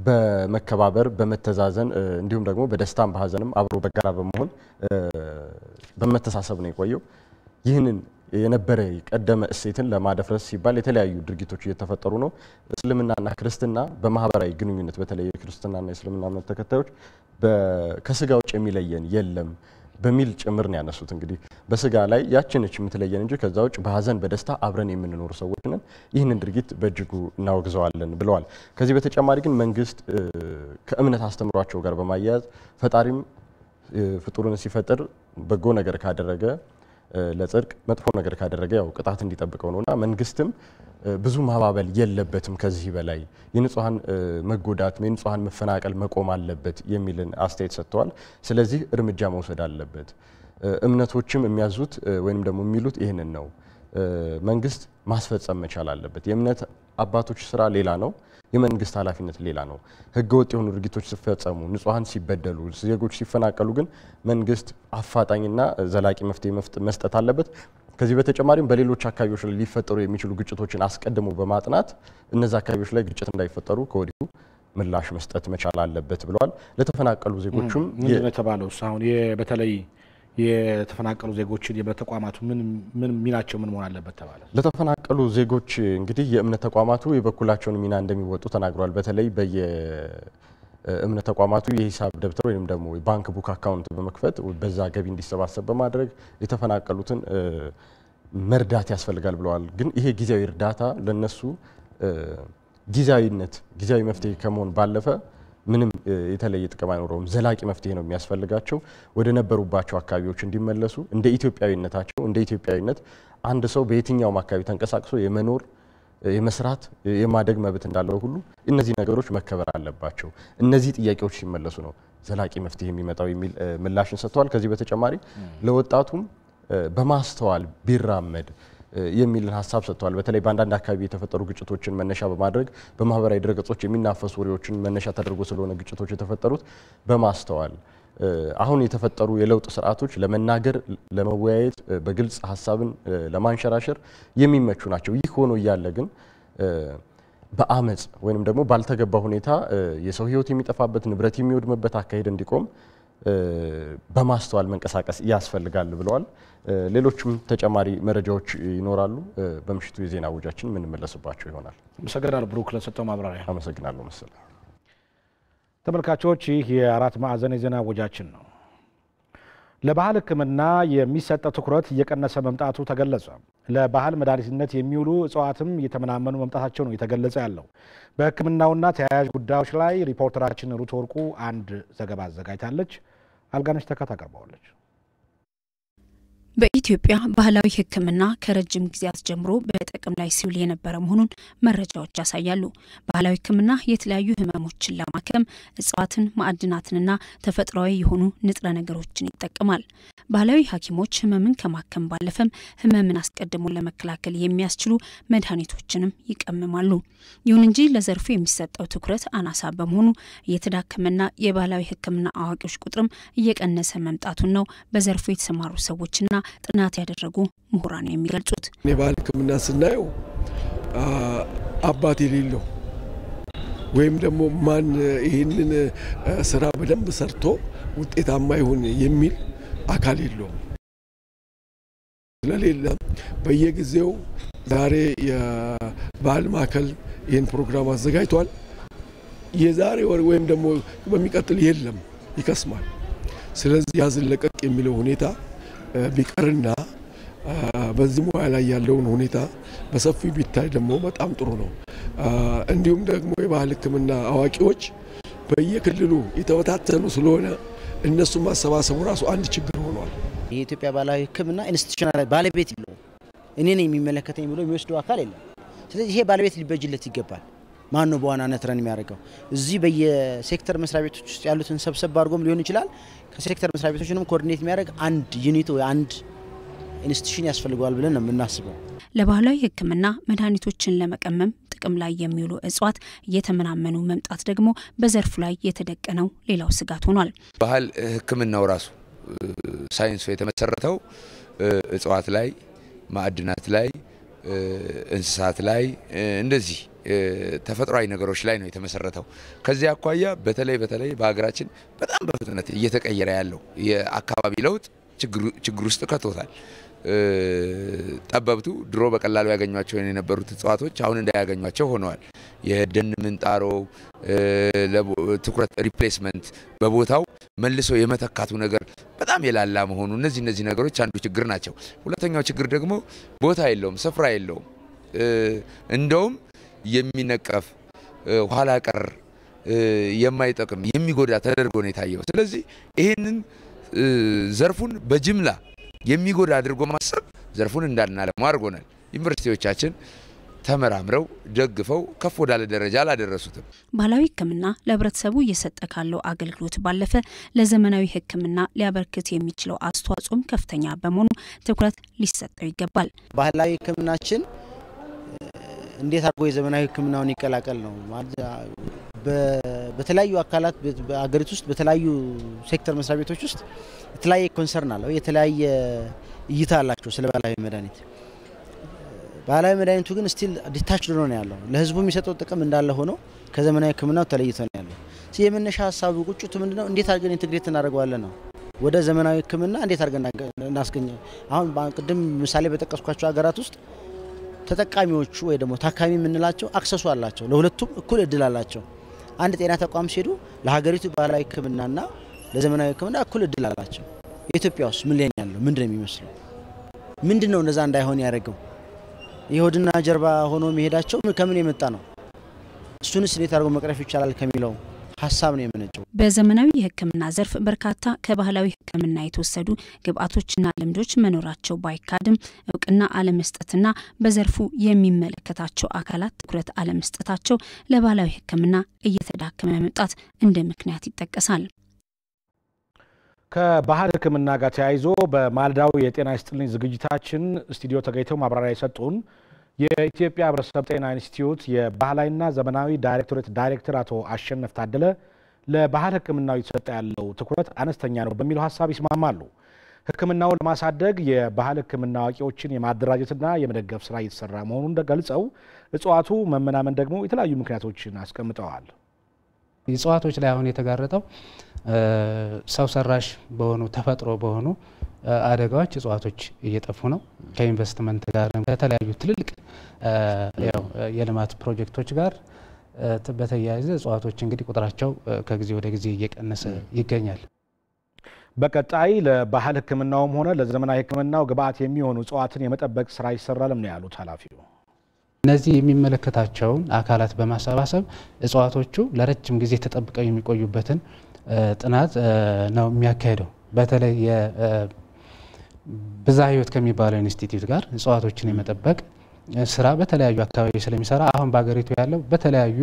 በመከባበር በመተዛዘን እንዲሁም ደግሞ በደስታም በሐዘንም አብሮ በጋራ በመሆን በመተሳሰብ ነው የቆየው። ይህንን የነበረ ቀደመ እሴትን ለማደፍረስ ሲባል የተለያዩ ድርጊቶች እየተፈጠሩ ነው። እስልምናና ክርስትና በማህበራዊ ግንኙነት በተለይ ክርስትናና እስልምና እምነት ተከታዮች ከስጋ ውጭ የሚለየን የለም በሚል ጭምር ነው ያነሱት። እንግዲህ በስጋ ላይ ያችንች የምትለየን እንጂ ከዛ ውጭ በሐዘን በደስታ አብረን የምንኖር ሰዎች ነን። ይህንን ድርጊት በእጅጉ እናወግዘዋለን ብለዋል። ከዚህ በተጨማሪ ግን መንግስት ከእምነት አስተምሯቸው ጋር በማያያዝ ፈጣሪም ፍጡርን ሲፈጥር በጎ ነገር ካደረገ ለጽድቅ መጥፎ ነገር ካደረገ ያው ቅጣት እንዲጠብቀው ነውና መንግስትም ብዙ ማባበል የለበትም ከዚህ በላይ የንጹሃን መጎዳት የንጹሃን መፈናቀል መቆም አለበት የሚልን አስተያየት ሰጥተዋል። ስለዚህ እርምጃ መውሰድ አለበት። እምነቶችም የሚያዙት ወይንም ደግሞ የሚሉት ይህንን ነው። መንግስት ማስፈጸም መቻል አለበት። የእምነት አባቶች ስራ ሌላ ነው፣ የመንግስት ኃላፊነት ሌላ ነው። ህገወጥ የሆኑ ድርጊቶች ሲፈጸሙ ንጹሃን ሲበደሉ ዜጎች ሲፈናቀሉ ግን መንግስት አፋጣኝና ዘላቂ መፍትሄ መስጠት አለበት። ከዚህ በተጨማሪም በሌሎች አካባቢዎች ላይ ሊፈጠሩ የሚችሉ ግጭቶችን አስቀድሞ በማጥናት እነዛ አካባቢዎች ላይ ግጭት እንዳይፈጠሩ ከወዲሁ ምላሽ መስጠት መቻል አለበት ብለዋል። ለተፈናቀሉ ዜጎችም ምንድነው የተባለው? አሁን በተለይ የተፈናቀሉ ዜጎችን የእምነት ተቋማቱ ምን ሚናቸው ምን መሆን አለበት ተባለ? ለተፈናቀሉ ዜጎች እንግዲህ የእምነት ተቋማቱ የበኩላቸውን ሚና እንደሚወጡ ተናግሯል። በተለይ እምነት ተቋማቱ የሂሳብ ደብተር ወይንም ደግሞ ባንክ ቡክ አካውንት በመክፈት በዛ ገቢ እንዲሰባሰብ በማድረግ የተፈናቀሉትን መርዳት ያስፈልጋል ብለዋል። ግን ይሄ ጊዜያዊ እርዳታ ለነሱ ጊዜያዊ መፍትሄ ከመሆን ባለፈ ምንም የተለየ ጥቅም አይኖረውም። ዘላቂ መፍትሄ ነው የሚያስፈልጋቸው። ወደ ነበሩባቸው አካባቢዎች እንዲመለሱ እንደ ኢትዮጵያዊነታቸው እንደ ኢትዮጵያዊነት አንድ ሰው በየትኛውም አካባቢ ተንቀሳቅሶ የመኖር የመስራት የማደግ መብት እንዳለው ሁሉ እነዚህ ነገሮች መከበር አለባቸው። እነዚህ ጥያቄዎች ሲመለሱ ነው ዘላቂ መፍትሄ የሚመጣው የሚል ምላሽን ሰጥተዋል። ከዚህ በተጨማሪ ለወጣቱም በማስተዋል ቢራመድ የሚልን ሀሳብ ሰጥተዋል። በተለይ በአንዳንድ አካባቢ የተፈጠሩ ግጭቶችን መነሻ በማድረግ በማህበራዊ ድረገጾች የሚናፈሱ ወሬዎችን መነሻ ተደርጎ ስለሆነ ግጭቶች የተፈጠሩት በማስተዋል አሁን የተፈጠሩ የለውጥ ስርዓቶች ለመናገር ለመወያየት በግልጽ ሀሳብን ለማንሸራሸር የሚመቹ ናቸው። ይህ ሆኖ እያለ ግን በአመጽ ወይንም ደግሞ ባልተገባ ሁኔታ የሰው ህይወት የሚጠፋበት ንብረት የሚወድምበት አካሄድ እንዲቆም በማስተዋል መንቀሳቀስ ያስፈልጋል ብለዋል። ሌሎችም ተጨማሪ መረጃዎች ይኖራሉ። በምሽቱ የዜና ውጃችን የምንመለስባቸው ይሆናል። አመሰግናለሁ ብሩክ ለሰጠው ማብራሪያ። አመሰግናለሁ መሰለ። ተመልካቾች ይህ የአራት ማዕዘን የዜና ውጃችን ነው። ለባህል ሕክምና የሚሰጠው ትኩረት እየቀነሰ መምጣቱ ተገለጸ። ለባህል መድኃኒትነት የሚውሉ እጽዋትም እየተመናመኑ መምጣታቸው ነው የተገለጸ ያለው። በሕክምናውና ተያያዥ ጉዳዮች ላይ ሪፖርተራችን ሩት ወርቁ አንድ ዘገባ አዘጋጅታለች። አልጋነሽ ተከታ አቀርባለች። በኢትዮጵያ ባህላዊ ሕክምና ከረጅም ጊዜያት ጀምሮ በጥቅም ላይ ሲውል የነበረ መሆኑን መረጃዎች ያሳያሉ። ባህላዊ ሕክምና የተለያዩ ህመሞችን ለማከም እጽዋትን፣ ማዕድናትንና ተፈጥሯዊ የሆኑ ንጥረ ነገሮችን ይጠቀማል። ባህላዊ ሐኪሞች ህመምን ከማከም ባለፈም ህመምን አስቀድሞ ለመከላከል የሚያስችሉ መድኃኒቶችንም ይቀምማሉ። ይሁን እንጂ ለዘርፉ የሚሰጠው ትኩረት አናሳ በመሆኑ እየተዳከመና የባህላዊ ሕክምና አዋቂዎች ቁጥርም እየቀነሰ መምጣቱን ነው በዘርፉ የተሰማሩ ሰዎችና ጥናት ያደረጉ ምሁራን የሚገልጹት። የባህል ሕክምና ስናየው አባት የሌለው ወይም ደግሞ ማን ይህንን ስራ በደንብ ሰርቶ ውጤታማ ይሁን የሚል አካል የለውም። ስለሌለ በየጊዜው ዛሬ የባህል ማዕከል ይህን ፕሮግራም አዘጋጅቷል። የዛሬ ወር ወይም ደግሞ በሚቀጥል የለም ይከስማል። ስለዚህ ያዝን ለቀቅ የሚለው ሁኔታ ቢቀርና በዚህ ሙያ ላይ ያለውን ሁኔታ በሰፊው ቢታይ ደግሞ በጣም ጥሩ ነው። እንዲሁም ደግሞ የባህል ሕክምና አዋቂዎች በየክልሉ የተበታተኑ ስለሆነ እነሱ ማሰባሰቡ ራሱ አንድ ችግር ሆኗል። የኢትዮጵያ ባህላዊ ሕክምና ኢንስቲትዩሽናል ባለቤት የለውም። እኔ ነኝ የሚመለከተኝ ብሎ የሚወስደው አካል የለም። ስለዚህ ይሄ ባለቤት ሊበጅለት ይገባል። ማን ነው በዋናነት ረን የሚያደርገው? እዚህ በየሴክተር መስሪያ ቤቶች ውስጥ ያሉትን ሰብሰብ አድርጎም ሊሆን ይችላል። ከሴክተር መስሪያ ቤቶችንም ኮኦርዲኔት የሚያደርግ አንድ ዩኒት ወይ አንድ ኢንስቲትዩሽን ያስፈልገዋል ብለን ነው የምናስበው። ለባህላዊ ሕክምና መድኃኒቶችን ለመቀመም ጥቅም ላይ የሚውሉ እጽዋት እየተመናመኑ መምጣት ደግሞ በዘርፉ ላይ የተደቀነው ሌላው ስጋት ሆኗል። ባህል ሕክምናው ራሱ ሳይንሱ የተመሰረተው እጽዋት ላይ፣ ማዕድናት ላይ፣ እንስሳት ላይ እንደዚህ ተፈጥሯዊ ነገሮች ላይ ነው የተመሰረተው። ከዚህ አኳያ በተለይ በሀገራችን በጣም በፍጥነት እየተቀየረ ያለው የአካባቢ ለውጥ ችግር ውስጥ ከቶታል። ጠበብቱ ድሮ በቀላሉ ያገኟቸው የነበሩት እጽዋቶች አሁን እንዳያገኟቸው ሆነዋል። የደን ምንጣሮ ትኩረት ሪፕሌስመንት በቦታው መልሶ የመተካቱ ነገር በጣም የላላ መሆኑ እነዚህ ነገሮች አንዱ ችግር ናቸው። ሁለተኛው ችግር ደግሞ ቦታ የለውም፣ ስፍራ የለውም። እንደውም የሚነቀፍ ኋላ ቀር የማይጠቅም የሚጎዳ ተደርጎ ነው የታየው። ስለዚህ ይሄንን ዘርፉን በጅምላ የሚጎዳ አድርጎ ማሰብ ዘርፉን እንዳናለማው አድርጎናል። ዩኒቨርሲቲዎቻችን ተመራምረው ደግፈው ከፍ ወዳለ ደረጃ አላደረሱትም። ባህላዊ ሕክምና ለህብረተሰቡ እየሰጠ ካለው አገልግሎት ባለፈ ለዘመናዊ ሕክምና ሊያበረክት የሚችለው አስተዋጽኦም ከፍተኛ በመሆኑ ትኩረት ሊሰጠው ይገባል። ባህላዊ ሕክምናችን እንዴት አድርጎ የዘመናዊ ሕክምናውን ይቀላቀል ነው። በተለያዩ አካላት በአገሪቱ ውስጥ በተለያዩ ሴክተር መስሪያ ቤቶች ውስጥ የተለያየ ኮንሰርን አለው፣ የተለያየ እይታ አላቸው ስለ ባህላዊ መድኃኒት። ባህላዊ መድኃኒቱ ግን ስቲል ዲታችድ ነው ያለው። ለህዝቡ የሚሰጠው ጥቅም እንዳለ ሆኖ ከዘመናዊ ሕክምናው ተለይቶ ነው ያለው። የመነሻ ሀሳቡ ቁጭቱ ምንድነው? እንዴት አድርገን ኢንተግሬት እናደርገዋለን ነው። ወደ ዘመናዊ ሕክምና እንዴት አድርገን እናስገኘው። አሁን ቅድም ምሳሌ በጠቀስኳቸው ሀገራት ውስጥ ተጠቃሚዎቹ ወይ ደግሞ ታካሚ የምንላቸው አክሰሱ አላቸው፣ ለሁለቱም እኩል እድል አላቸው። አንድ ጤና ተቋም ሲሄዱ ለሀገሪቱ ባህላዊ ሕክምናና ለዘመናዊ ሕክምና እኩል እድል አላቸው። ኢትዮጵያ ውስጥ ምን ላይ ያለው ምንድነው የሚመስለው? ምንድነው እንደዛ እንዳይሆን ያደረገው? የሆድና ጀርባ ሆኖ መሄዳቸው ከምን የመጣ ነው? እሱንስ እንዴት አድርጎ መቅረፍ ይቻላል ከሚለው ሀሳብ ነው የመነጨው። በዘመናዊ የሕክምና ዘርፍ በርካታ ከባህላዊ ሕክምና የተወሰዱ ግብአቶችና ልምዶች መኖራቸው ባይካድም እውቅና አለመስጠትና በዘርፉ የሚመለከታቸው አካላት ትኩረት አለመስጠታቸው ለባህላዊ ሕክምና እየተዳከመ መምጣት እንደ ምክንያት ይጠቀሳል። ከባህል ሕክምና ጋር ተያይዞ በማልዳው የጤና ይስጥልኝ ዝግጅታችን ስቱዲዮ ተገኝተው ማብራሪያ የሰጡን የኢትዮጵያ ሕብረተሰብ ጤና ኢንስቲትዩት የባህላዊና ዘመናዊ ዳይሬክቶሬት ዳይሬክተር አቶ አሸነፍ ታደለ ለባህል ሕክምናው የተሰጠ ያለው ትኩረት አነስተኛ ነው በሚለው ሐሳብ ይስማማሉ። ሕክምናውን ለማሳደግ የባህል ሕክምና አዋቂዎችን የማደራጀትና የመደገፍ ስራ እየተሰራ መሆኑን ገልጸው እጽዋቱ መመናመን ደግሞ የተለያዩ ምክንያቶችን አስቀምጠዋል። እጽዋቶች ላይ አሁን የተጋረጠው ሰው ሰራሽ በሆኑ ተፈጥሮ በሆኑ አደጋዎች እጽዋቶች እየጠፉ ነው። ከኢንቨስትመንት ጋር ከተለያዩ ትልልቅ የልማት ፕሮጀክቶች ጋር በተያያዘ እጽዋቶች እንግዲህ ቁጥራቸው ከጊዜ ወደ ጊዜ እየቀነሰ ይገኛል። በቀጣይ ለባህል ሕክምናውም ሆነ ለዘመናዊ ሕክምናው ግብአት የሚሆኑ እጽዋትን የመጠበቅ ስራ ይሰራልም ነው ያሉት ኃላፊው። እነዚህ የሚመለከታቸውን አካላት በማሰባሰብ እጽዋቶቹ ለረጅም ጊዜ ተጠብቀው የሚቆዩበትን ጥናት ነው የሚያካሄደው። በተለይ ብዛ ህይወት ከሚባለው ኢንስቲትዩት ጋር እጽዋቶችን የመጠበቅ ስራ በተለያዩ አካባቢዎች ስለሚሰራ አሁን በአገሪቱ ያለው በተለያዩ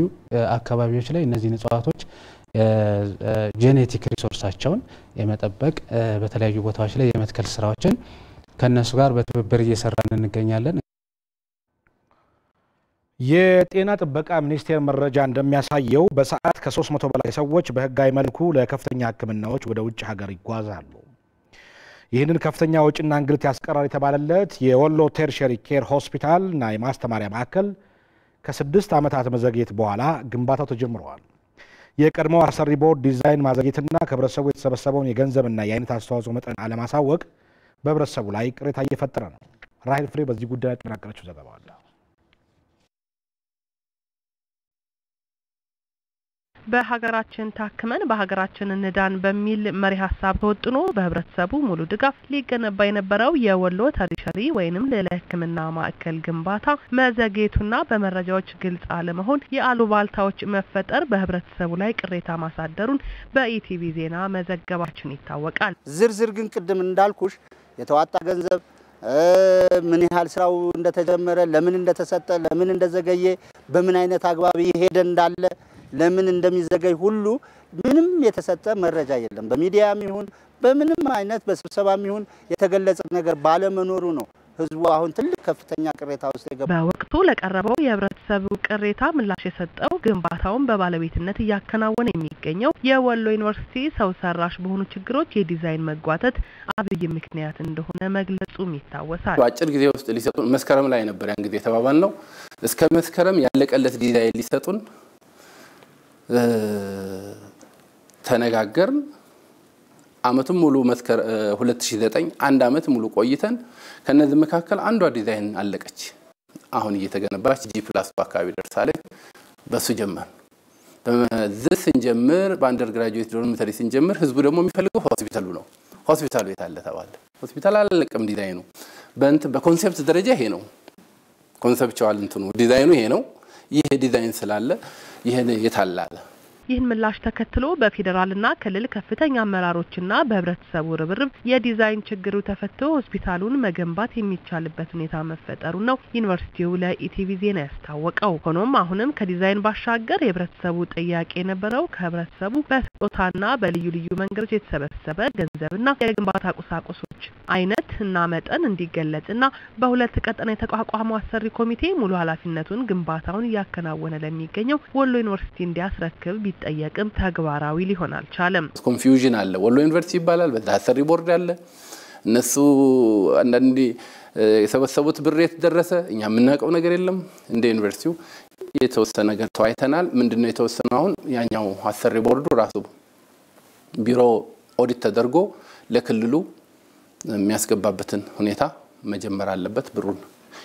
አካባቢዎች ላይ እነዚህን እጽዋቶች ጄኔቲክ ሪሶርሳቸውን የመጠበቅ በተለያዩ ቦታዎች ላይ የመትከል ስራዎችን ከነሱ ጋር በትብብር እየሰራን እንገኛለን። የጤና ጥበቃ ሚኒስቴር መረጃ እንደሚያሳየው በሰዓት ከ300 በላይ ሰዎች በህጋዊ መልኩ ለከፍተኛ ሕክምናዎች ወደ ውጭ ሀገር ይጓዛሉ። ይህንን ከፍተኛ ወጪና እንግልት ያስቀራል የተባለለት የወሎ ቴርሸሪ ኬር ሆስፒታልና የማስተማሪያ ማዕከል ከ6 ዓመታት መዘግየት በኋላ ግንባታው ተጀምሯል። የቀድሞው አሰሪ ቦርድ ዲዛይን ማዘግየትና ከህብረተሰቡ የተሰበሰበውን የገንዘብና የአይነት አስተዋጽኦ መጠን አለማሳወቅ በህብረተሰቡ ላይ ቅሬታ እየፈጠረ ነው። ራሂል ፍሬ በዚህ ጉዳይ ያጠናቀረችው ዘገባ አለ። በሀገራችን ታክመን በሀገራችን እንዳን በሚል መሪ ሐሳብ ተወጥኖ በህብረተሰቡ ሙሉ ድጋፍ ሊገነባ የነበረው የወሎ ተሪሸሪ ወይንም ለሕክምና ማዕከል ግንባታ መዘግየቱና በመረጃዎች ግልጽ አለመሆን የአሉባልታዎች መፈጠር በህብረተሰቡ ላይ ቅሬታ ማሳደሩን በኢቲቪ ዜና መዘገባችን ይታወቃል። ዝርዝር ግን ቅድም እንዳልኩሽ የተዋጣ ገንዘብ ምን ያህል ስራው እንደተጀመረ ለምን እንደተሰጠ ለምን እንደዘገየ በምን አይነት አግባብ ይሄደ እንዳለ ለምን እንደሚዘገይ ሁሉ ምንም የተሰጠ መረጃ የለም። በሚዲያም ይሁን በምንም አይነት በስብሰባም ይሁን የተገለጸ ነገር ባለመኖሩ ነው ህዝቡ አሁን ትልቅ ከፍተኛ ቅሬታ ውስጥ የገባው። በወቅቱ ለቀረበው የህብረተሰቡ ቅሬታ ምላሽ የሰጠው ግንባታውን በባለቤትነት እያከናወነ የሚገኘው የወሎ ዩኒቨርሲቲ ሰው ሰራሽ በሆኑ ችግሮች የዲዛይን መጓተት አብይ ምክንያት እንደሆነ መግለጹም ይታወሳል። በአጭር ጊዜ ውስጥ ሊሰጡን መስከረም ላይ ነበር ያን ጊዜ ተባባልነው። እስከ መስከረም ያለቀለት ዲዛይን ሊሰጡን ተነጋገርን። አመቱን ሙሉ 2009 አንድ አመት ሙሉ ቆይተን ከነዚህ መካከል አንዷ ዲዛይን አለቀች። አሁን እየተገነባች G+2 አካባቢ ደርሳለች። በሱ ጀመር በዚህ ስንጀምር በአንደርግራጁዌት ዶርሚተሪ ስንጀምር ህዝቡ ደግሞ የሚፈልገው ሆስፒታሉ ነው። ሆስፒታሉ የታለ ተባለ። ሆስፒታል አላለቀም ዲዛይኑ። በኮንሴፕት ደረጃ ይሄ ነው ኮንሴፕቹዋል እንትኑ ዲዛይኑ ይሄ ነው። ይሄ ዲዛይን ስላለ ይሄ የታላለ ይህን ምላሽ ተከትሎ በፌደራልና ክልል ከፍተኛ አመራሮችና በህብረተሰቡ ርብርብ የዲዛይን ችግሩ ተፈቶ ሆስፒታሉን መገንባት የሚቻልበት ሁኔታ መፈጠሩ ነው ዩኒቨርሲቲው ለኢቲቪ ዜና ያስታወቀው። ሆኖም አሁንም ከዲዛይን ባሻገር የህብረተሰቡ ጥያቄ የነበረው ከህብረተሰቡ በስጦታና በልዩ ልዩ መንገዶች የተሰበሰበ ገንዘብና የግንባታ ቁሳቁሶች አይነት እና መጠን እንዲገለጽና በሁለት ቀጠና የተቋቋመው አሰሪ ኮሚቴ ሙሉ ኃላፊነቱን ግንባታውን ያከናወነ ለሚገኘው ወሎ ዩኒቨርሲቲ እንዲያስረክብ ቢጠየቅም ተግባራዊ ሊሆን አልቻለም። ኮንፊውዥን አለ። ወሎ ዩኒቨርሲቲ ይባላል፣ በዛ አሰሪ ቦርድ አለ። እነሱ አንዳንዴ የሰበሰቡት ብር የተደረሰ እኛ የምናውቀው ነገር የለም። እንደ ዩኒቨርሲቲው የተወሰነ ነገር ተዋይተናል። ምንድነው የተወሰነው? አሁን ያኛው አሰሪ ቦርዱ ራሱ ቢሮ ኦዲት ተደርጎ ለክልሉ የሚያስገባበትን ሁኔታ መጀመር አለበት። ብሩን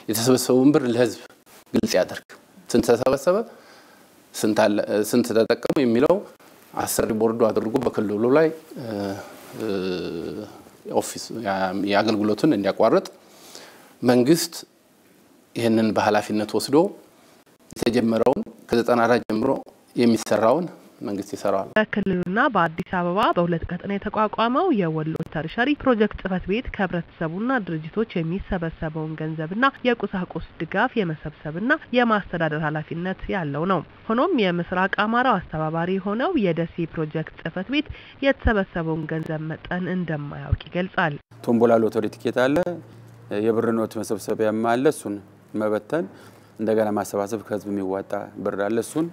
የተሰበሰበውን ብር ለህዝብ ግልጽ ያደርግ። ስንት ተሰበሰበ ስንት ተጠቀሙ የሚለው አሰሪ ቦርዱ አድርጎ በክልሉ ላይ ኦፊስ የአገልግሎቱን እንዲያቋርጥ መንግስት ይሄንን በኃላፊነት ወስዶ የተጀመረውን ከ94 ጀምሮ የሚሰራውን መንግስት ይሰራል። በክልሉና በአዲስ አበባ በሁለት ቀጠና የተቋቋመው የወሎ ተሪሸሪ ፕሮጀክት ጽፈት ቤት ከህብረተሰቡና ድርጅቶች የሚሰበሰበውን ገንዘብና የቁሳቁስ ድጋፍ የመሰብሰብና የማስተዳደር ኃላፊነት ያለው ነው። ሆኖም የምስራቅ አማራው አስተባባሪ ሆነው የደሴ ፕሮጀክት ጽፈት ቤት የተሰበሰበውን ገንዘብ መጠን እንደማያውቅ ይገልጻል። ቶምቦላ ሎተሪ ቲኬት አለ፣ የብር ኖት መሰብሰቢያም አለ። እሱን መበተን እንደገና ማሰባሰብ ከህዝብ የሚዋጣ ብር አለ። እሱን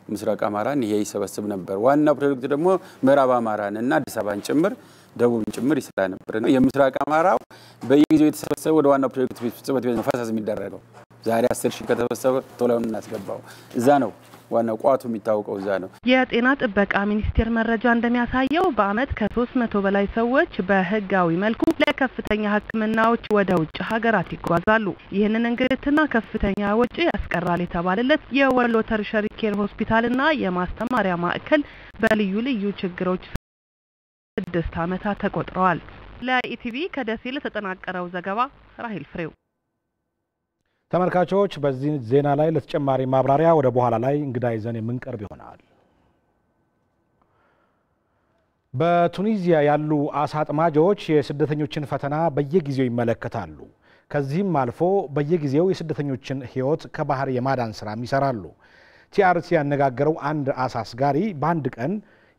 ምስራቅ አማራን ይሄ ይሰበስብ ነበር። ዋናው ፕሮጀክት ደግሞ ምዕራብ አማራን እና አዲስ አበባን ጭምር ደቡብን ጭምር ይሰራ ነበር። የምስራቅ አማራው በየጊዜው የተሰበሰበ ወደ ዋናው ፕሮጀክት ጽፈት ቤት ነው ፈሳስ የሚደረገው። ዛሬ 10,000 ከተሰበሰበ ቶሎውን እናስገባው እዛ ነው። ዋናው ቋቱ የሚታወቀው እዛ ነው። የጤና ጥበቃ ሚኒስቴር መረጃ እንደሚያሳየው በአመት ከ300 በላይ ሰዎች በህጋዊ መልኩ ለከፍተኛ ህክምናዎች ወደ ውጭ ሀገራት ይጓዛሉ። ይህንን እንግልትና ከፍተኛ ወጪ ያስቀራል የተባለለት የወሎ ተሪሸሪ ኬር ሆስፒታልና የማስተማሪያ ማዕከል በልዩ ልዩ ችግሮች 6 አመታት ተቆጥረዋል። ለኢቲቪ ከደሴ ለተጠናቀረው ዘገባ ራሂል ፍሬው። ተመልካቾች በዚህ ዜና ላይ ለተጨማሪ ማብራሪያ ወደ በኋላ ላይ እንግዳ ይዘን የምንቀርብ ይሆናል። በቱኒዚያ ያሉ አሳ አጥማጆች የስደተኞችን ፈተና በየጊዜው ይመለከታሉ። ከዚህም አልፎ በየጊዜው የስደተኞችን ህይወት ከባህር የማዳን ስራ ይሰራሉ። ቲአርቲ ያነጋገረው አንድ አሳ አስጋሪ በአንድ ቀን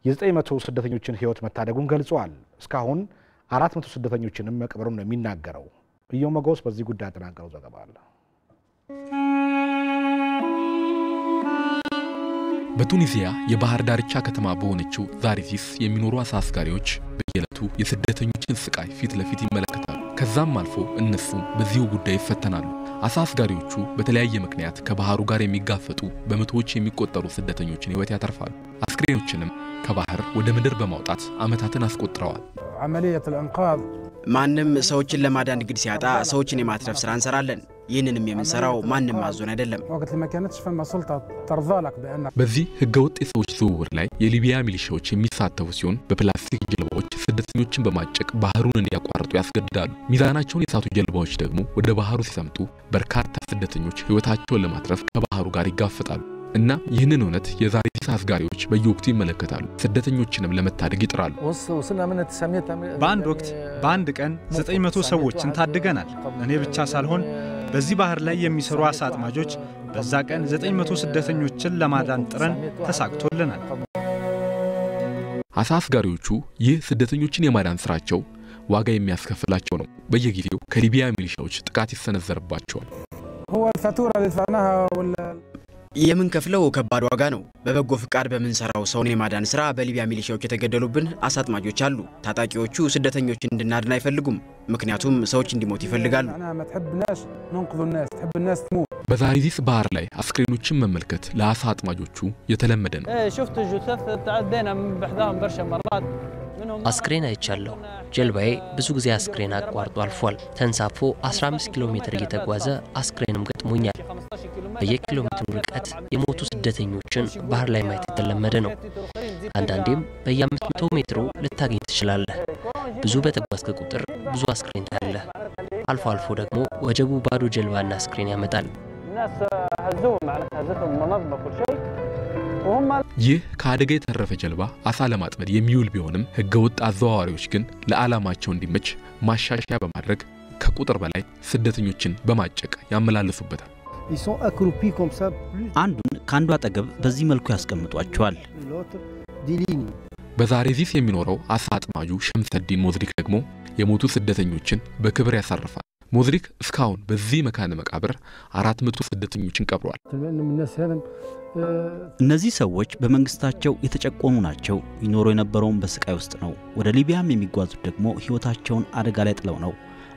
የ900 ስደተኞችን ህይወት መታደጉን ገልጿል። እስካሁን 400 ስደተኞችንም መቅበሩን ነው የሚናገረው። እየው መጎስ በዚህ ጉዳይ ያጠናቀረው ዘገባ አለ። በቱኒዚያ የባህር ዳርቻ ከተማ በሆነችው ዛሪሲስ የሚኖሩ አሳ አስጋሪዎች በየዕለቱ የስደተኞችን ስቃይ ፊት ለፊት ይመለከታሉ። ከዛም አልፎ እነሱም በዚሁ ጉዳይ ይፈተናሉ። አሳ አስጋሪዎቹ በተለያየ ምክንያት ከባህሩ ጋር የሚጋፈጡ በመቶዎች የሚቆጠሩ ስደተኞችን ህይወት ያተርፋሉ። አስክሬኖችንም ከባህር ወደ ምድር በማውጣት አመታትን አስቆጥረዋል። عملية الإنقاذ ማንም ሰዎችን ለማዳን ግድ ሲያጣ ሰዎችን የማትረፍ ስራ እንሰራለን። ይህንንም የምንሰራው ማንም አዞን አይደለም። በዚህ ህገወጥ የሰዎች ዝውውር ላይ የሊቢያ ሚሊሻዎች የሚሳተፉ ሲሆን በፕላስቲክ ጀልባዎች ስደተኞችን በማጨቅ ባህሩን እንዲያቋርጡ ያስገድዳሉ። ሚዛናቸውን የሳቱ ጀልባዎች ደግሞ ወደ ባህሩ ሲሰምጡ በርካታ ስደተኞች ህይወታቸውን ለማትረፍ ከባህሩ ጋር ይጋፈጣሉ። እና ይህንን እውነት የዛሬ አስጋሪዎች በየወቅቱ ይመለከታሉ። ስደተኞችንም ለመታደግ ይጥራሉ። በአንድ ወቅት በአንድ ቀን 900 ሰዎችን ታድገናል። እኔ ብቻ ሳልሆን በዚህ ባህር ላይ የሚሰሩ አሳ አጥማጆች በዛ ቀን 900 ስደተኞችን ለማዳን ጥረን ተሳክቶልናል። አሳ አስጋሪዎቹ ይህ ስደተኞችን የማዳን ስራቸው ዋጋ የሚያስከፍላቸው ነው። በየጊዜው ከሊቢያ ሚሊሻዎች ጥቃት ይሰነዘርባቸዋል። የምንከፍለው ከባድ ዋጋ ነው። በበጎ ፍቃድ በመንሰራው ሰውን የማዳን ስራ በሊቢያ ሚሊሻዎች የተገደሉብን አሳ አጥማጆች አሉ። ታጣቂዎቹ ስደተኞችን እንድናድን አይፈልጉም። ምክንያቱም ሰዎች እንዲሞቱ ይፈልጋሉ። በዛሪዚስ ባህር ላይ አስክሬኖችን መመልከት ለአሳ አጥማጆቹ የተለመደ ነው። አስክሬን አይቻለሁ። ጀልባዬ ብዙ ጊዜ አስክሬን አቋርጦ አልፏል። ተንሳፎ 15 ኪሎ ሜትር እየተጓዘ አስክሬንም ገጥሞኛል። በየኪሎ ሜትሩ ርቀት የሞቱ ስደተኞችን ባህር ላይ ማየት የተለመደ ነው። አንዳንዴም በየ500 ሜትሩ ልታገኝ ትችላለህ። ብዙ በተጓዝከ ቁጥር ብዙ አስክሬን ታያለህ። አልፎ አልፎ ደግሞ ወጀቡ ባዶ ጀልባና አስክሬን ያመጣል። ይህ ከአደጋ የተረፈ ጀልባ አሳ ለማጥመድ የሚውል ቢሆንም ህገወጥ አዘዋዋሪዎች ግን ለዓላማቸው እንዲመች ማሻሻያ በማድረግ ከቁጥር በላይ ስደተኞችን በማጨቅ ያመላልሱበታል። አንዱን ካንዱ አጠገብ በዚህ መልኩ ያስቀምጧቸዋል። በዛሬዚስ የሚኖረው አሳ አጥማጁ ሸምሰዲን ሞዝሪክ ደግሞ የሞቱ ስደተኞችን በክብር ያሳርፋል። ሞዝሪክ እስካሁን በዚህ መካነ መቃብር 400 ስደተኞችን ቀብሯል። እነዚህ ሰዎች በመንግስታቸው የተጨቆኑ ናቸው። ይኖሩ የነበረውን በስቃይ ውስጥ ነው። ወደ ሊቢያም የሚጓዙት ደግሞ ህይወታቸውን አደጋ ላይ ጥለው ነው።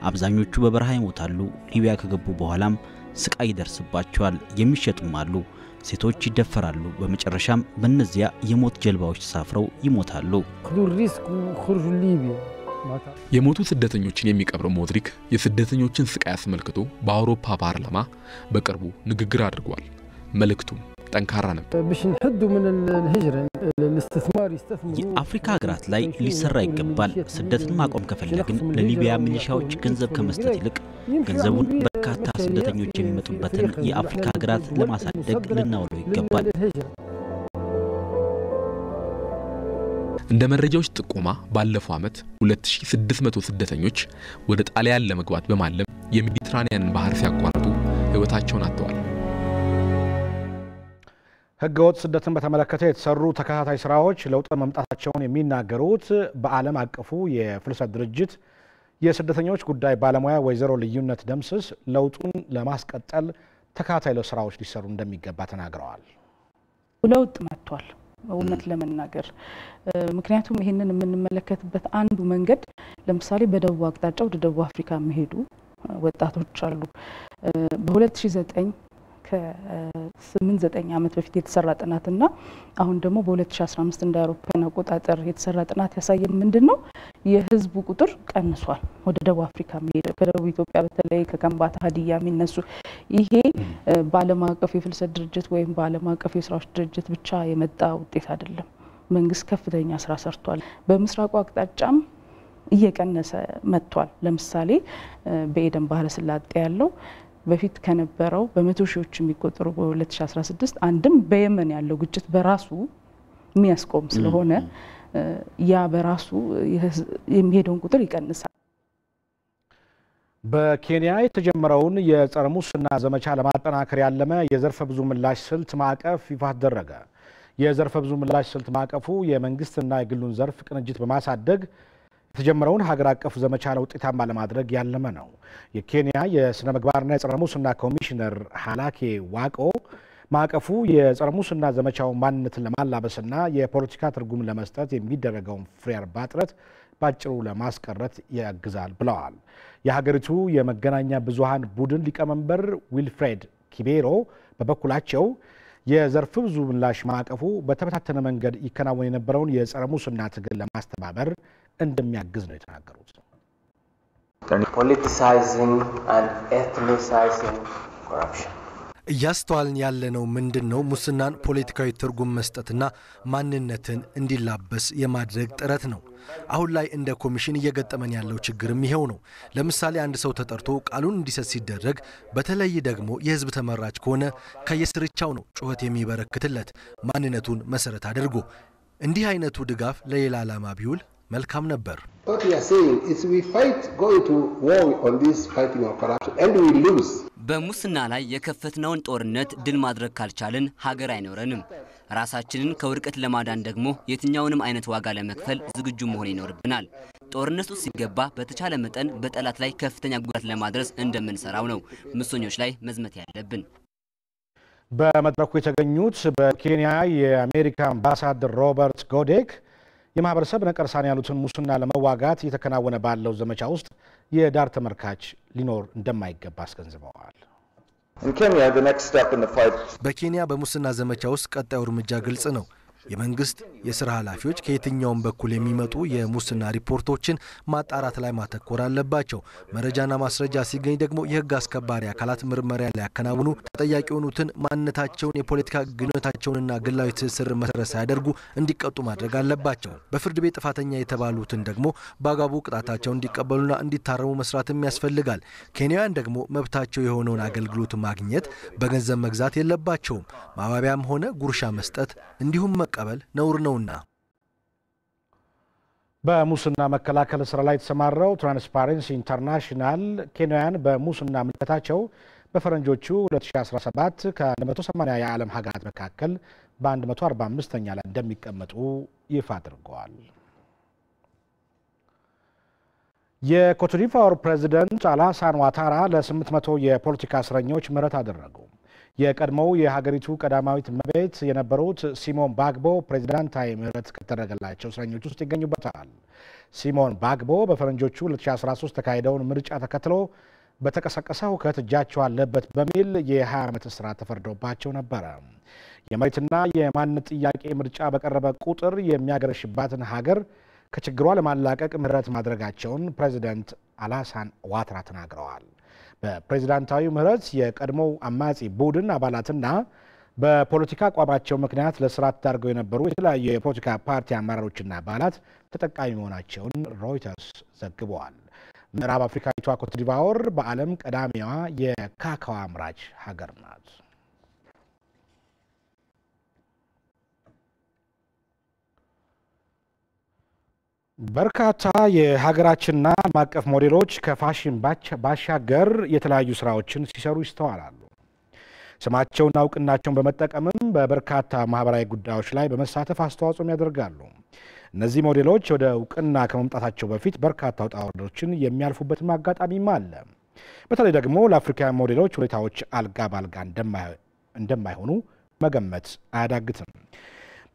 አብዛኞቹ በበረሃ ይሞታሉ። ሊቢያ ከገቡ በኋላም ስቃይ ይደርስባቸዋል። የሚሸጡም አሉ። ሴቶች ይደፈራሉ። በመጨረሻም በእነዚያ የሞት ጀልባዎች ተሳፍረው ይሞታሉ። የሞቱ ስደተኞችን የሚቀብረው ሞዝሪክ የስደተኞችን ስቃይ አስመልክቶ በአውሮፓ ፓርላማ በቅርቡ ንግግር አድርጓል። መልእክቱም ጠንካራ ነበር። የአፍሪካ ሀገራት ላይ ሊሰራ ይገባል። ስደትን ማቆም ከፈለግን ለሊቢያ ሚሊሻዎች ገንዘብ ከመስጠት ይልቅ ገንዘቡን በርካታ ስደተኞች የሚመጡበትን የአፍሪካ ሀገራት ለማሳደግ ልናውለው ይገባል። እንደ መረጃዎች ጥቆማ ባለፈው ዓመት 2600 ስደተኞች ወደ ጣሊያን ለመግባት በማለም የሜዲትራኒያንን ባህር ሲያቋርጡ ህይወታቸውን አጥተዋል። ህገወጥ ስደትን በተመለከተ የተሰሩ ተከታታይ ስራዎች ለውጥ መምጣታቸውን የሚናገሩት በዓለም አቀፉ የፍልሰት ድርጅት የስደተኞች ጉዳይ ባለሙያ ወይዘሮ ልዩነት ደምስስ ለውጡን ለማስቀጠል ተከታታይ ስራዎች ሊሰሩ እንደሚገባ ተናግረዋል። ለውጥ መጥቷል እውነት ለመናገር ምክንያቱም ይሄንን የምንመለከትበት አንዱ መንገድ ለምሳሌ በደቡብ አቅጣጫ ወደ ደቡብ አፍሪካ መሄዱ ወጣቶች አሉ። በ2009 ከ8-9 ዓመት በፊት የተሰራ ጥናትና አሁን ደግሞ በ2015 እንደ አውሮፓውያን አቆጣጠር የተሰራ ጥናት ያሳየን ምንድነው የህዝቡ ቁጥር ቀንሷል። ወደ ደቡብ አፍሪካ መሄድ ከደቡብ ኢትዮጵያ በተለይ ከከምባታ ሀዲያ የሚነሱ ይሄ በዓለም አቀፍ የፍልሰት ድርጅት ወይም በዓለም አቀፍ የስራዎች ድርጅት ብቻ የመጣ ውጤት አይደለም። መንግስት ከፍተኛ ስራ ሰርቷል። በምስራቁ አቅጣጫም እየቀነሰ መጥቷል። ለምሳሌ በኤደን ባህረ ሰላጤ ያለው በፊት ከነበረው በመቶ ሺዎች የሚቆጠሩ በ2016 አንድም በየመን ያለው ግጭት በራሱ የሚያስቆም ስለሆነ ያ በራሱ የሚሄደውን ቁጥር ይቀንሳል። በኬንያ የተጀመረውን የጸረ ሙስና ዘመቻ ለማጠናከር ያለመ የዘርፈ ብዙ ምላሽ ስልት ማዕቀፍ ይፋ ተደረገ። የዘርፈ ብዙ ምላሽ ስልት ማዕቀፉ የመንግስትና የግሉን ዘርፍ ቅንጅት በማሳደግ የተጀመረውን ሀገር አቀፍ ዘመቻ ለውጤታማ ለማድረግ ያለመ ነው። የኬንያ የስነ ምግባርና የጸረ ሙስና ኮሚሽነር ሀላኬ ዋቆ ማዕቀፉ የጸረ ሙስና ዘመቻው ማንነትን ለማላበስና የፖለቲካ ትርጉም ለመስጠት የሚደረገውን ፍሬ አልባ ጥረት ባጭሩ ለማስቀረት ያግዛል ብለዋል። የሀገሪቱ የመገናኛ ብዙሃን ቡድን ሊቀመንበር ዊልፍሬድ ኪቤሮ በበኩላቸው የዘርፍ ብዙ ምላሽ ማዕቀፉ በተበታተነ መንገድ ይከናወን የነበረውን የጸረ ሙስና ትግል ለማስተባበር እንደሚያግዝ ነው የተናገሩት። Politicizing and ethnicizing corruption. እያስተዋልን ያለነው ምንድነው? ሙስናን ፖለቲካዊ ትርጉም መስጠትና ማንነትን እንዲላበስ የማድረግ ጥረት ነው። አሁን ላይ እንደ ኮሚሽን እየገጠመን ያለው ችግርም ይሄው ነው። ለምሳሌ አንድ ሰው ተጠርቶ ቃሉን እንዲሰጥ ሲደረግ፣ በተለይ ደግሞ የህዝብ ተመራጭ ከሆነ ከየስርቻው ነው ጩኸት የሚበረክትለት ማንነቱን መሰረት አድርጎ። እንዲህ አይነቱ ድጋፍ ለሌላ ዓላማ ቢውል መልካም ነበር። What we are saying is we fight going to war on this fighting of corruption and we lose. በሙስና ላይ የከፈትነውን ጦርነት ድል ማድረግ ካልቻልን ሀገር አይኖረንም። ራሳችንን ከውድቀት ለማዳን ደግሞ የትኛውንም አይነት ዋጋ ለመክፈል ዝግጁ መሆን ይኖርብናል። ጦርነቱ ሲገባ በተቻለ መጠን በጠላት ላይ ከፍተኛ ጉዳት ለማድረስ እንደምንሰራው ነው ሙሰኞች ላይ መዝመት ያለብን። በመድረኩ የተገኙት በኬንያ የአሜሪካ አምባሳደር ሮበርት ጎዴክ የማህበረሰብ ነቀርሳን ያሉትን ሙስና ለመዋጋት እየተከናወነ ባለው ዘመቻ ውስጥ የዳር ተመልካች ሊኖር እንደማይገባ አስገንዝበዋል። በኬንያ በሙስና ዘመቻ ውስጥ ቀጣዩ እርምጃ ግልጽ ነው። የመንግስት የሥራ ኃላፊዎች ከየትኛውም በኩል የሚመጡ የሙስና ሪፖርቶችን ማጣራት ላይ ማተኮር አለባቸው። መረጃና ማስረጃ ሲገኝ ደግሞ የህግ አስከባሪ አካላት ምርመራ ሊያከናውኑ፣ ተጠያቂ የሆኑትን ማንነታቸውን፣ የፖለቲካ ግንኙነታቸውንና ግላዊ ትስስር መሰረት ሳያደርጉ እንዲቀጡ ማድረግ አለባቸው። በፍርድ ቤት ጥፋተኛ የተባሉትን ደግሞ በአግባቡ ቅጣታቸውን እንዲቀበሉና እንዲታረሙ መስራትም ያስፈልጋል። ኬንያውያን ደግሞ መብታቸው የሆነውን አገልግሎት ማግኘት በገንዘብ መግዛት የለባቸውም። ማባቢያም ሆነ ጉርሻ መስጠት እንዲሁም መቀበል ነውር ነውና። በሙስና መከላከል ስራ ላይ የተሰማራው ትራንስፓረንሲ ኢንተርናሽናል ኬንያውያን በሙስና ምልከታቸው በፈረንጆቹ 2017 ከ180 የዓለም ሀገራት መካከል በ145ኛ ላይ እንደሚቀመጡ ይፋ አድርገዋል። የኮትዲቫር ፕሬዝዳንት አላሳን ዋታራ ለ800 የፖለቲካ እስረኞች ምህረት አደረጉ። የቀድሞው የሀገሪቱ ቀዳማዊት እመቤት የነበሩት ሲሞን ባግቦ ፕሬዝዳንታዊ ምህረት ከተደረገላቸው እስረኞች ውስጥ ይገኙበታል። ሲሞን ባግቦ በፈረንጆቹ 2013 ተካሄደውን ምርጫ ተከትሎ በተቀሰቀሰው ሁከት እጃቸው አለበት በሚል የ20 ዓመት እስራት ተፈርዶባቸው ነበረ። የመሬትና የማንነት ጥያቄ ምርጫ በቀረበ ቁጥር የሚያገረሽባትን ሀገር ከችግሯ ለማላቀቅ ምህረት ማድረጋቸውን ፕሬዝዳንት አላሳን ዋታራ ተናግረዋል። በፕሬዝዳንታዊ ምህረት የቀድሞው አማጺ ቡድን አባላትና በፖለቲካ አቋማቸው ምክንያት ለስራት ተዳርገው የነበሩ የተለያዩ የፖለቲካ ፓርቲ አመራሮችና አባላት ተጠቃሚ መሆናቸውን ሮይተርስ ዘግበዋል። ምዕራብ አፍሪካዊቷ ኮትዲቫር በዓለም ቀዳሚዋ የካካዋ አምራች ሀገር ናት። በርካታ የሀገራችንና ዓለም አቀፍ ሞዴሎች ከፋሽን ባሻገር የተለያዩ ስራዎችን ሲሰሩ ይስተዋላሉ። ስማቸውና እውቅናቸውን በመጠቀምም በበርካታ ማህበራዊ ጉዳዮች ላይ በመሳተፍ አስተዋጽኦ ያደርጋሉ። እነዚህ ሞዴሎች ወደ እውቅና ከመምጣታቸው በፊት በርካታ ውጣ ውረዶችን የሚያልፉበት አጋጣሚም አለ። በተለይ ደግሞ ለአፍሪካውያን ሞዴሎች ሁኔታዎች አልጋ ባልጋ እንደማይሆኑ መገመት አያዳግትም።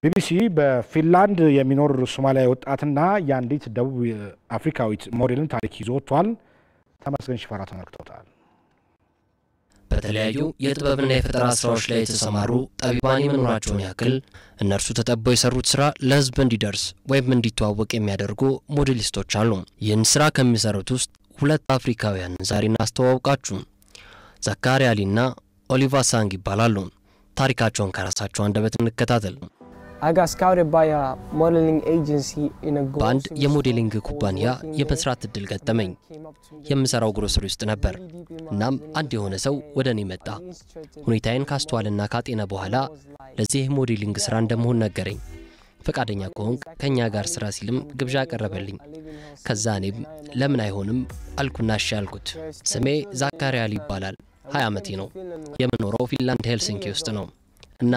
ቢቢሲ በፊንላንድ የሚኖር ሶማሊያዊ ወጣትና የአንዲት ደቡብ አፍሪካዊት ሞዴልን ታሪክ ይዞ ወጥቷል። ተመስገን ሽፈራ ተመልክቶታል። በተለያዩ የጥበብና የፈጠራ ስራዎች ላይ የተሰማሩ ጠቢባን የመኖራቸውን ያክል እነርሱ ተጠበው የሰሩት ስራ ለህዝብ እንዲደርስ ወይም እንዲተዋወቅ የሚያደርጉ ሞዴሊስቶች አሉ። ይህን ስራ ከሚሰሩት ውስጥ ሁለት አፍሪካውያን ዛሬ እናስተዋውቃችሁ። ዛካሪያ አሊና ኦሊቫ ሳንግ ይባላሉ። ታሪካቸውን ከራሳቸው አንደበት እንከታተል። በአንድ የሞዴሊንግ ኩባንያ የመስራት እድል ገጠመኝ። የምሰራው ግሮሰሪ ውስጥ ነበር። እናም አንድ የሆነ ሰው ወደ እኔ መጣ። ሁኔታዬን ካስተዋልና ካጤነ በኋላ ለዚህ ሞዴሊንግ ስራ እንደመሆን ነገረኝ። ፈቃደኛ ከሆንክ ከኛ ጋር ስራ ሲልም ግብዣ አቀረበልኝ። ከዛ እኔም ለምን አይሆንም አልኩና እሺ አልኩት። ስሜ ዛካሪያ አሊ ይባላል። 20 ዓመቴ ነው። የምኖረው ፊንላንድ ሄልሲንኪ ውስጥ ነው እና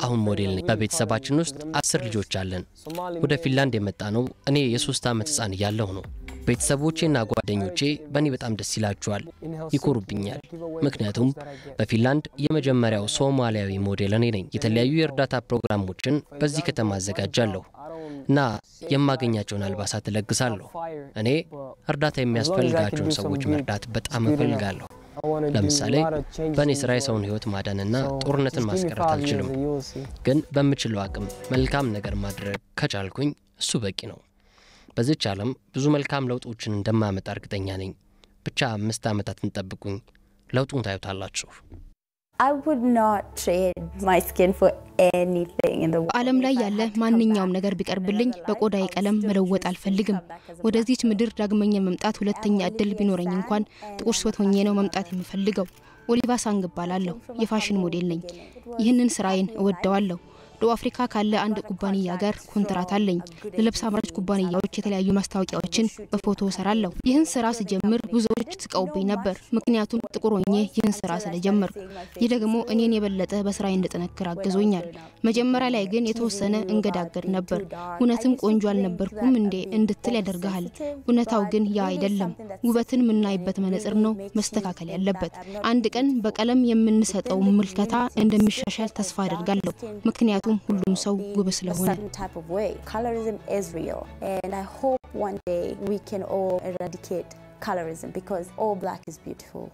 አሁን ሞዴል ነኝ። በቤተሰባችን ውስጥ 10 ልጆች አለን። ወደ ፊንላንድ የመጣ ነው እኔ የ3 ዓመት ህፃን እያለሁ ነው። ቤተሰቦቼና ጓደኞቼ በእኔ በጣም ደስ ይላቸዋል፣ ይኮሩብኛል። ምክንያቱም በፊንላንድ የመጀመሪያው ሶማሊያዊ ሞዴል እኔ ነኝ። የተለያዩ የእርዳታ ፕሮግራሞችን በዚህ ከተማ አዘጋጃለሁ እና የማገኛቸውን አልባሳት እለግሳለሁ። እኔ እርዳታ የሚያስፈልጋቸውን ሰዎች መርዳት በጣም እፈልጋለሁ። ለምሳሌ በእኔ ስራ የሰውን ህይወት ማዳንና ጦርነትን ማስቀረት አልችልም፣ ግን በምችለው አቅም መልካም ነገር ማድረግ ከቻልኩኝ እሱ በቂ ነው። በዚህች ዓለም ብዙ መልካም ለውጦችን እንደማመጣ እርግጠኛ ነኝ። ብቻ 5 ዓመታትን ጠብቁኝ፣ ለውጡን ታዩታላችሁ። I would not trade my skin for anything in the world. ዓለም ላይ ያለ ማንኛውም ነገር ቢቀርብልኝ በቆዳዬ ቀለም መለወጥ አልፈልግም። ወደዚህች ምድር ዳግመኛ መምጣት ሁለተኛ እድል ቢኖረኝ እንኳን ጥቁር ሰው ሆኜ ነው መምጣት የምፈልገው። ኦሊቫ ሳንግ እባላለሁ። የፋሽን ሞዴል ነኝ። ይህንን ስራዬን እወደዋለሁ። ደቡብ አፍሪካ ካለ አንድ ኩባንያ ጋር ኮንትራት አለኝ። ለልብስ አምራች ኩባንያዎች የተለያዩ ማስታወቂያዎችን በፎቶ ሰራለሁ። ይህን ስራ ስጀምር ብዙዎች ተቃውበኝ ነበር፣ ምክንያቱም ጥቁር ሆኜ ይህን ስራ ስለጀመርኩ። ይህ ደግሞ እኔን የበለጠ በስራዬ እንድጠነክር አግዞኛል። መጀመሪያ ላይ ግን የተወሰነ እንገዳገድ ነበር። እውነትም ቆንጆ አልነበርኩም እንዴ እንድትል ያደርጋል። እውነታው ግን ያ አይደለም። ውበትን ምናይበት መነጽር ነው መስተካከል ያለበት። አንድ ቀን በቀለም የምንሰጠው ምልከታ እንደሚሻሻል ተስፋ አደርጋለሁ፣ ምክንያቱም ሁሉም ሰው ውብ ስለሆነ። Colorism is real and I hope one day we can all eradicate colorism because all black is beautiful.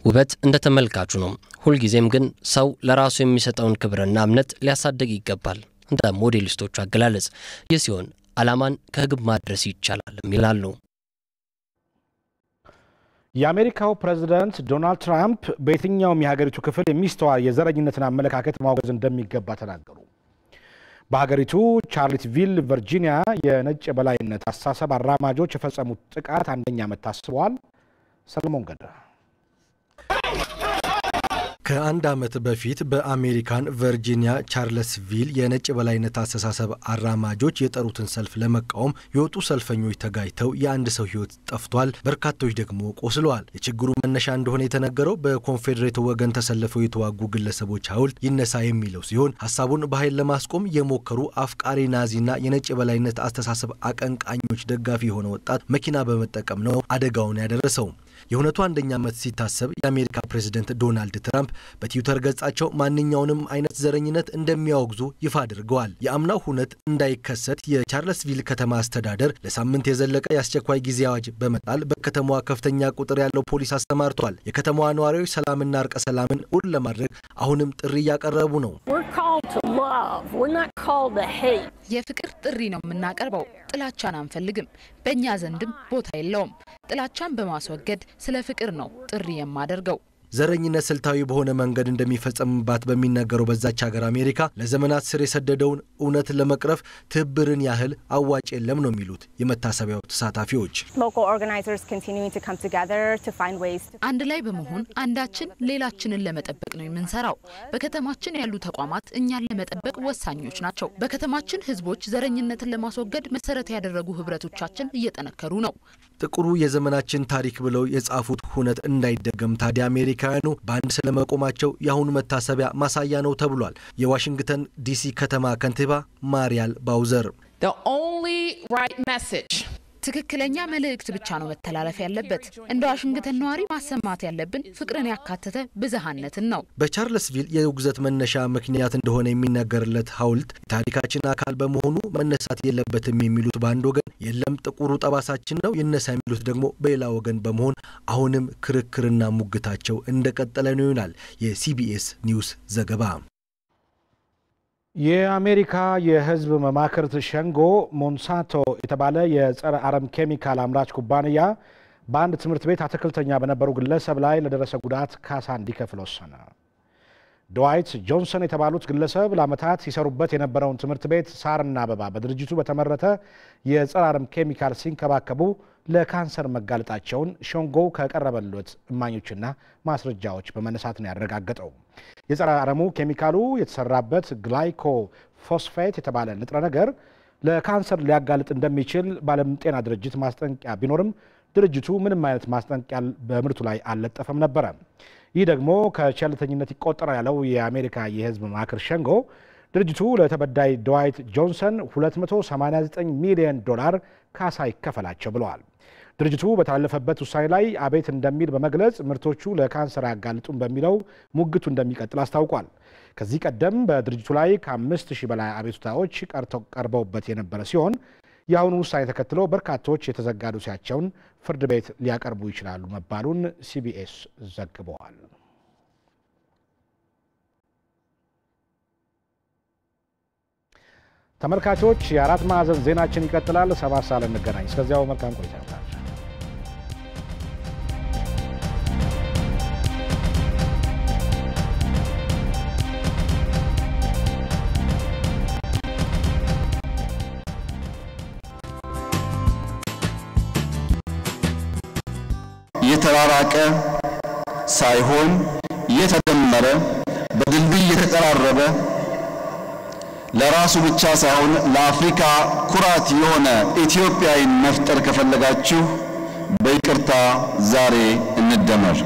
ውበት እንደ ተመልካቹ ነው። ሁሉ ጊዜም ግን ሰው ለራሱ የሚሰጠውን ክብርና እምነት ሊያሳድግ ይገባል እንደ ሞዴሊስቶቹ አገላለጽ። ይህ ሲሆን ዓላማን ከግብ ማድረስ ይቻላል ይላሉ። የአሜሪካው ፕሬዝዳንት ዶናልድ ትራምፕ በየትኛውም የሀገሪቱ ክፍል የሚስተዋል የዘረኝነትን አመለካከት ማውገዝ እንደሚገባ ተናገሩ። በሀገሪቱ ቻርልስቪል ቨርጂኒያ የነጭ የበላይነት አስተሳሰብ አራማጆች የፈጸሙት ጥቃት አንደኛ ዓመት ታስቧል። ሰለሞን ገዳ ከአንድ ዓመት በፊት በአሜሪካን ቨርጂኒያ ቻርልስቪል የነጭ በላይነት አስተሳሰብ አራማጆች የጠሩትን ሰልፍ ለመቃወም የወጡ ሰልፈኞች ተጋይተው የአንድ ሰው ሕይወት ጠፍቷል፣ በርካቶች ደግሞ ቆስለዋል። የችግሩ መነሻ እንደሆነ የተነገረው በኮንፌዴሬት ወገን ተሰልፈው የተዋጉ ግለሰቦች ሐውልት ይነሳ የሚለው ሲሆን ሐሳቡን በኃይል ለማስቆም የሞከሩ አፍቃሪ ናዚና የነጭ በላይነት አስተሳሰብ አቀንቃኞች ደጋፊ የሆነ ወጣት መኪና በመጠቀም ነው አደጋውን ያደረሰው። የሁነቱ አንደኛ ዓመት ሲታሰብ የአሜሪካ ፕሬዝዳንት ዶናልድ ትራምፕ በትዊተር ገጻቸው ማንኛውንም አይነት ዘረኝነት እንደሚያወግዙ ይፋ አድርገዋል። የአምናው ሁነት እንዳይከሰት የቻርልስቪል ከተማ አስተዳደር ለሳምንት የዘለቀ የአስቸኳይ ጊዜ አዋጅ በመጣል በከተማዋ ከፍተኛ ቁጥር ያለው ፖሊስ አስተማርቷል። የከተማዋ ነዋሪዎች ሰላምና እርቀ ሰላምን እውን ለማድረግ አሁንም ጥሪ እያቀረቡ ነው። የፍቅር ጥሪ ነው የምናቀርበው። ጥላቻን አንፈልግም። በእኛ ዘንድም ቦታ የለውም። ጥላቻን በማስወገድ ስለ ፍቅር ነው ጥሪ የማደርገው። ዘረኝነት ስልታዊ በሆነ መንገድ እንደሚፈጸምባት በሚነገረው በዛች ሀገር አሜሪካ ለዘመናት ስር የሰደደውን እውነት ለመቅረፍ ትብብርን ያህል አዋጭ የለም ነው የሚሉት የመታሰቢያው ተሳታፊዎች። አንድ ላይ በመሆን አንዳችን ሌላችንን ለመጠበቅ ነው የምንሰራው። በከተማችን ያሉ ተቋማት እኛን ለመጠበቅ ወሳኞች ናቸው። በከተማችን ህዝቦች ዘረኝነትን ለማስወገድ መሰረት ያደረጉ ህብረቶቻችን እየጠነከሩ ነው። ጥቁሩ የዘመናችን ታሪክ ብለው የጻፉት ሁነት እንዳይደገም ታዲያ አሜሪካውያኑ በአንድ ስለመቆማቸው የአሁኑ መታሰቢያ ማሳያ ነው ተብሏል። የዋሽንግተን ዲሲ ከተማ ከንቲባ ማሪያል ባውዘር ትክክለኛ መልእክት ብቻ ነው መተላለፍ ያለበት። እንደ ዋሽንግተን ነዋሪ ማሰማት ያለብን ፍቅርን ያካተተ ብዝሃነትን ነው። በቻርልስቪል የውግዘት መነሻ ምክንያት እንደሆነ የሚነገርለት ሐውልት ታሪካችን አካል በመሆኑ መነሳት የለበትም የሚሉት በአንድ ወገን፣ የለም ጥቁሩ ጠባሳችን ነው ይነሳ የሚሉት ደግሞ በሌላ ወገን በመሆን አሁንም ክርክርና ሙግታቸው እንደቀጠለ ነው ይሆናል። የሲቢኤስ ኒውስ ዘገባ። የአሜሪካ የህዝብ መማክርት ሸንጎ ሞንሳንቶ የተባለ የጸረ አረም ኬሚካል አምራች ኩባንያ በአንድ ትምህርት ቤት አትክልተኛ በነበሩ ግለሰብ ላይ ለደረሰ ጉዳት ካሳ እንዲከፍል ወሰነ። ድዋይት ጆንሰን የተባሉት ግለሰብ ለዓመታት ሲሰሩበት የነበረውን ትምህርት ቤት ሳርና አበባ በድርጅቱ በተመረተ የጸረ አረም ኬሚካል ሲንከባከቡ ለካንሰር መጋለጣቸውን ሸንጎው ከቀረበለት እማኞችና ማስረጃዎች በመነሳት ነው ያረጋገጠው። የጸረ አረሙ ኬሚካሉ የተሰራበት ግላይኮፎስፌት የተባለ ንጥረ ነገር ለካንሰር ሊያጋልጥ እንደሚችል በዓለም ጤና ድርጅት ማስጠንቀቂያ ቢኖርም ድርጅቱ ምንም አይነት ማስጠንቀቂያ በምርቱ ላይ አልለጠፈም ነበር። ይህ ደግሞ ከቸልተኝነት ይቆጠራል ያለው የአሜሪካ የህዝብ መማክር ሸንጎ ድርጅቱ ለተበዳይ ድዋይት ጆንሰን $289 ሚሊዮን ካሳ ይከፈላቸው ብለዋል። ድርጅቱ በተላለፈበት ውሳኔ ላይ አቤት እንደሚል በመግለጽ ምርቶቹ ለካንሰር ያጋልጡን በሚለው ሙግቱ እንደሚቀጥል አስታውቋል። ከዚህ ቀደም በድርጅቱ ላይ ከ5000 በላይ አቤቱታዎች ቀርበውበት የነበረ ሲሆን የአሁኑ ውሳኔ ተከትሎ በርካቶች የተዘጋ ዶሴያቸውን ፍርድ ቤት ሊያቀርቡ ይችላሉ መባሉን ሲቢኤስ ዘግቧል። ተመልካቾች የአራት ማዕዘን ዜናችን ይቀጥላል። 7 ሰዓት እንገናኝ። እስከዚያው መልካም ቆይታ ይሁንላችሁ። የተራራቀ ሳይሆን የተደመረ በድልድይ የተቀራረበ ለራሱ ብቻ ሳይሆን ለአፍሪካ ኩራት የሆነ ኢትዮጵያዊን መፍጠር ከፈለጋችሁ በይቅርታ ዛሬ እንደመር።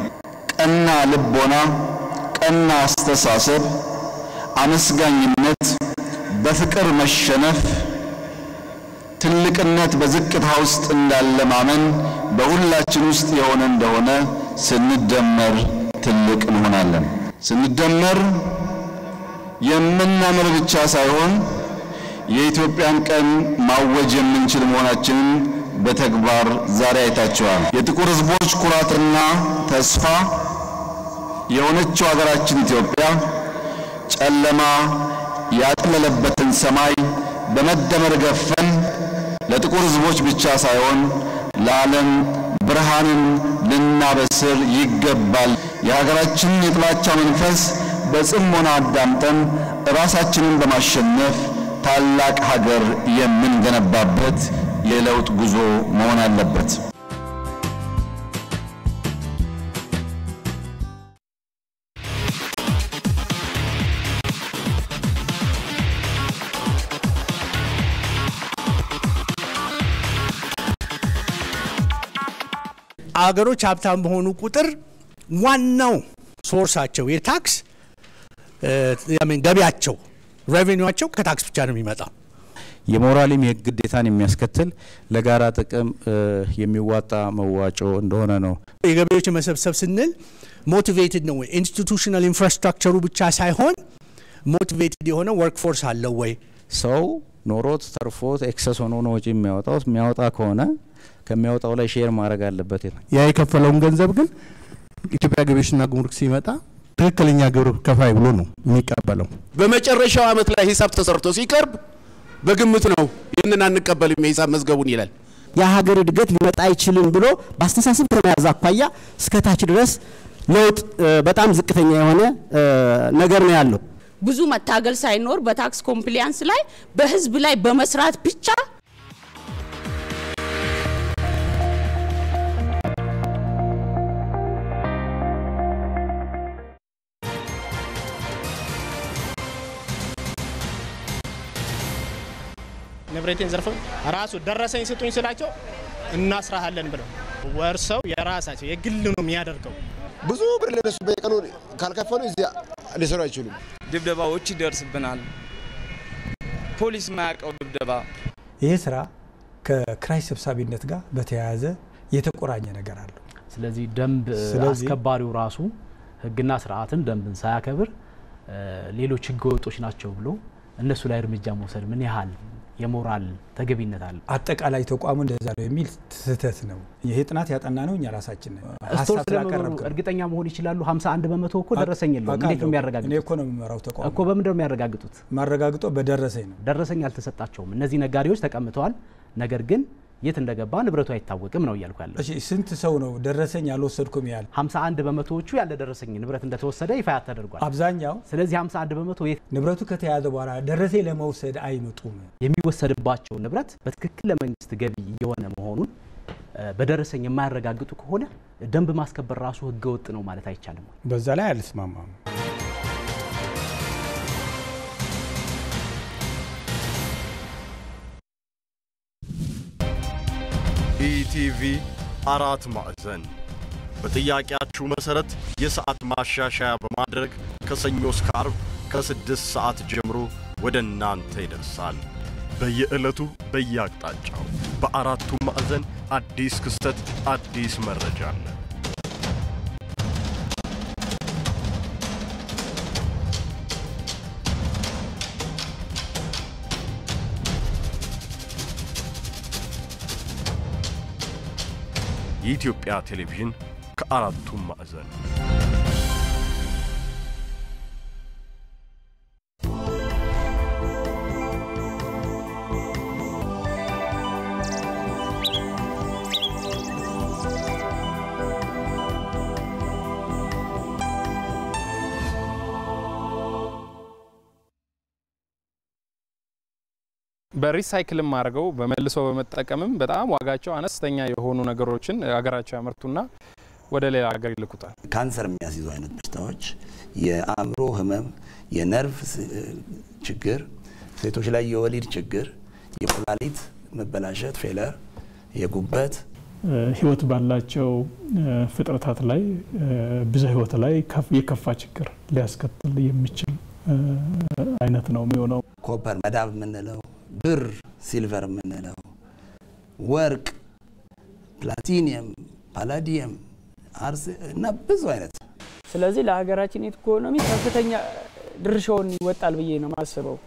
ቀና ልቦና፣ ቀና አስተሳሰብ፣ አመስጋኝነት፣ በፍቅር መሸነፍ፣ ትልቅነት በዝቅታ ውስጥ እንዳለ ማመን በሁላችን ውስጥ የሆነ እንደሆነ ስንደመር ትልቅ እንሆናለን። ስንደመር የምናምር ብቻ ሳይሆን የኢትዮጵያን ቀን ማወጅ የምንችል መሆናችንን በተግባር ዛሬ አይታችኋል። የጥቁር ሕዝቦች ኩራትና ተስፋ የሆነችው ሀገራችን ኢትዮጵያ ጨለማ ያጠለለበትን ሰማይ በመደመር ገፈን ለጥቁር ሕዝቦች ብቻ ሳይሆን ለዓለም ብርሃንን ልናበስር ይገባል። የሀገራችንን የጥላቻ መንፈስ በጽሞና አዳምጠን ራሳችንን በማሸነፍ ታላቅ ሀገር የምንገነባበት የለውጥ ጉዞ መሆን አለበት። አገሮች ሀብታም በሆኑ ቁጥር ዋናው ሶርሳቸው የታክስ ገቢያቸው ሬቨኒውአቸው ከታክስ ብቻ ነው የሚመጣው። የሞራልም የግዴታን የሚያስከትል ለጋራ ጥቅም የሚዋጣ መዋጮ እንደሆነ ነው። የገቢዎች መሰብሰብ ስንል ሞቲቬትድ ነው ወይ ኢንስቲቱሽናል ኢንፍራስትራክቸሩ ብቻ ሳይሆን ሞቲቬትድ የሆነ ወርክ ፎርስ አለው ወይ? ሰው ኖሮት ተርፎት ኤክሰስ ሆኖ ነው ወጪ የሚያወጣ ከሆነ ከሚያወጣው ላይ ሼር ማድረግ አለበት። ያ የከፈለውን ገንዘብ ግን ኢትዮጵያ ገቢዎችና ጉምሩክ ሲመጣ ትክክለኛ ግብር ከፋይ ብሎ ነው የሚቀበለው። በመጨረሻው አመት ላይ ሂሳብ ተሰርቶ ሲቀርብ በግምት ነው ይህንን አንቀበልም የሂሳብ መዝገቡን ይላል። የሀገር እድገት ሊመጣ አይችልም ብሎ በአስተሳሰብ ከመያዝ አኳያ እስከታች ድረስ ለውጥ በጣም ዝቅተኛ የሆነ ነገር ነው ያለው። ብዙ መታገል ሳይኖር በታክስ ኮምፕሊያንስ ላይ በህዝብ ላይ በመስራት ብቻ ንብረቴን ዘርፈው ራሱ ደረሰኝ ስጡኝ ስላቸው እናስራሃለን ብለው ወርሰው የራሳቸው የግል ነው የሚያደርገው። ብዙ ብር ለነሱ በየቀኑ ካልከፈሉ እዚያ ሊሰሩ አይችሉም። ድብደባዎች ይደርስብናል። ፖሊስ ማያውቀው ድብደባ። ይሄ ስራ ከክራይ ሰብሳቢነት ጋር በተያያዘ የተቆራኘ ነገር አለው። ስለዚህ ደንብ አስከባሪው ራሱ ህግና ስርዓትን ደንብን ሳያከብር ሌሎች ህገወጦች ናቸው ብሎ እነሱ ላይ እርምጃ መውሰድ ምን ያህል የሞራል ተገቢነት አለ? አጠቃላይ ተቋሙ እንደዛ ነው የሚል ስህተት ነው። ይሄ ጥናት ያጠና ነው እኛ ራሳችን ነው። ሀሳብ ስለቀረብኩ እርግጠኛ መሆን ይችላሉ። 51 በመቶ እኮ ደረሰኝ የለውም። እንዴት ነው የሚያረጋግጡት? እኔ እኮ ነው የምመራው ተቋሙ እኮ በምንድን ነው የሚያረጋግጡት? ማረጋግጦ በደረሰኝ ነው። ደረሰኝ አልተሰጣቸውም። እነዚህ ነጋዴዎች ተቀምጠዋል። ነገር ግን የት እንደገባ ንብረቱ አይታወቅም ነው እያልኩ ያለው። እሺ ስንት ሰው ነው ደረሰኝ ያልወሰድኩም ያለ? 51 በመቶዎቹ ያለ ደረሰኝ ንብረት እንደተወሰደ ይፋ ተደርጓል አብዛኛው። ስለዚህ 51 በመቶ ንብረቱ ከተያዘ በኋላ ደረሰኝ ለመውሰድ አይመጡም። የሚወሰድባቸው ንብረት በትክክል ለመንግስት ገቢ የሆነ መሆኑን በደረሰኝ የማያረጋግጡ ከሆነ ደንብ ማስከበር ራሱ ህገወጥ ነው ማለት አይቻልም። በዛ ላይ አልስማማም። ኢቲቪ አራት ማዕዘን በጥያቄያችሁ መሰረት የሰዓት ማሻሻያ በማድረግ ከሰኞ እስከ ዓርብ ከ6 ሰዓት ጀምሮ ወደ እናንተ ይደርሳል። በየዕለቱ በየአቅጣጫው በአራቱ ማዕዘን አዲስ ክስተት፣ አዲስ መረጃ አለ። የኢትዮጵያ ቴሌቪዥን ከአራቱም ማዕዘን በሪሳይክልም አድርገው በመልሶ በመጠቀምም በጣም ዋጋቸው አነስተኛ የሆኑ ነገሮችን ሀገራቸው ያመርቱና ወደ ሌላ ሀገር ይልኩታል። ካንሰር የሚያስይዙ አይነት በሽታዎች፣ የአእምሮ ህመም፣ የነርቭ ችግር፣ ሴቶች ላይ የወሊድ ችግር፣ የኩላሊት መበላሸት ፌለር፣ የጉበት ህይወት ባላቸው ፍጥረታት ላይ ብዙ ህይወት ላይ የከፋ ችግር ሊያስከትል የሚችል አይነት ነው የሚሆነው። ኮፐር መዳብ የምንለው፣ ብር ሲልቨር የምንለው፣ ወርቅ፣ ፕላቲኒየም፣ ፓላዲየም እና ብዙ አይነት። ስለዚህ ለሀገራችን ኢኮኖሚ ከፍተኛ ድርሻውን ይወጣል ብዬ ነው ማስበው።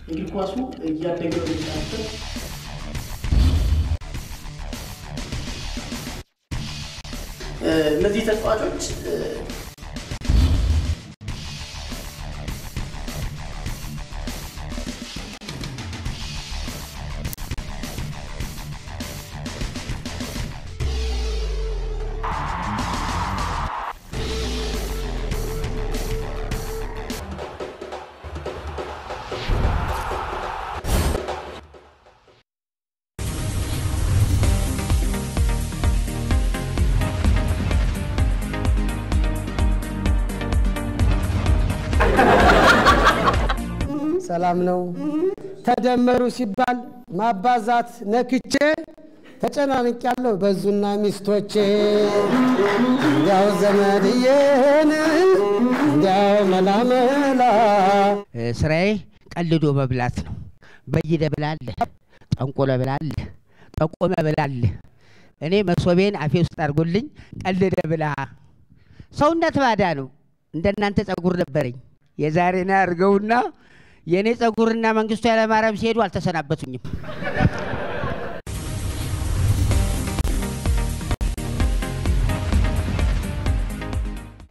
እግር ኳሱ እያደገ ነው። እነዚህ ተጫዋቾች ሰላም ነው ተደመሩ ሲባል ማባዛት ነክቼ ተጨናንቅ ያለው በዙና ሚስቶቼ ያው ዘመድዬን ያው መላመላ ስራዬ ቀልዶ መብላት ነው። በይደ ብላል፣ ጠንቆለ ብላል፣ ጠቆመ ብላል። እኔ መሶቤን አፌ ውስጥ አድርጎልኝ ቀልደ ብላ። ሰውነት ባዳ ነው። እንደናንተ ጸጉር ነበረኝ የዛሬና አርገውና የኔ ጸጉርና መንግስቱ ያለማርያም ሲሄዱ አልተሰናበቱኝም።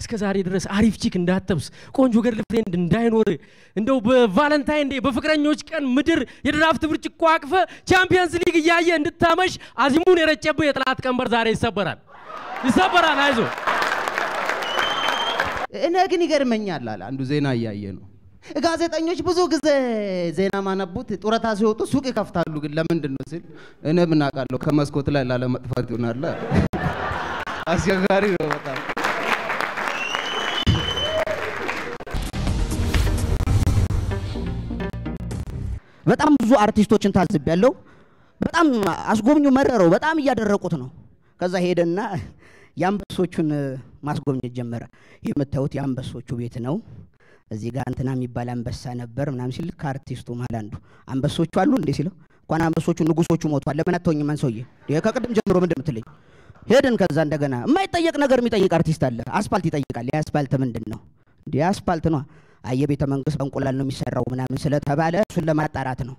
እስከ ዛሬ ድረስ አሪፍ ቺክ እንዳትጠብስ ቆንጆ ገርል ፍሬንድ እንዳይኖር እንደው በቫለንታይን ዴይ በፍቅረኞች ቀን ምድር የድራፍት ብርጭቆ አቅፈ ቻምፒየንስ ሊግ እያየ እንድታመሽ አዚሙን የረጨብህ የጥላት ቀንበር ዛሬ ይሰበራል። አይዞ። እኔ ግን ይገርመኛል አለ አንዱ ዜና እያየ ነው። ጋዜጠኞች ብዙ ጊዜ ዜና ማነቡት ጡረታ ሲወጡ ሱቅ ይከፍታሉ። ግን ለምንድን ነው ሲል እኔ ምን አውቃለሁ ከመስኮት ላይ ላለመጥፋት ይሆናል። አስቸጋሪ ነው በጣም። በጣም ብዙ አርቲስቶችን ታዝቤያለሁ። በጣም አስጎብኙ መረረው በጣም እያደረቁት ነው። ከዛ ሄደና ያንበሶቹን ማስጎብኘት ጀመረ። የምታዩት ያንበሶቹ ቤት ነው። እዚህ ጋር እንትና የሚባል አንበሳ ነበር ምናምን ሲል ከአርቲስቱ ማለት አንዱ አንበሶቹ አሉ እንዴ ሲለው እንኳን አንበሶቹ ንጉሶቹ ሞቷል ለምን አትሆኝም አንሶዬ ከቅድም ጀምሮ ምንድን የምትለኝ ሄድን። ከዛ እንደገና የማይጠየቅ ነገር የሚጠይቅ አርቲስት አለ። አስፋልት ይጠይቃል። የአስፋልት ምንድን ነው እንዴ? አስፋልት ነው አየቤተ መንግስት በእንቁላል ነው የሚሰራው ምናምን ስለተባለ እሱን ለማጣራት ነው።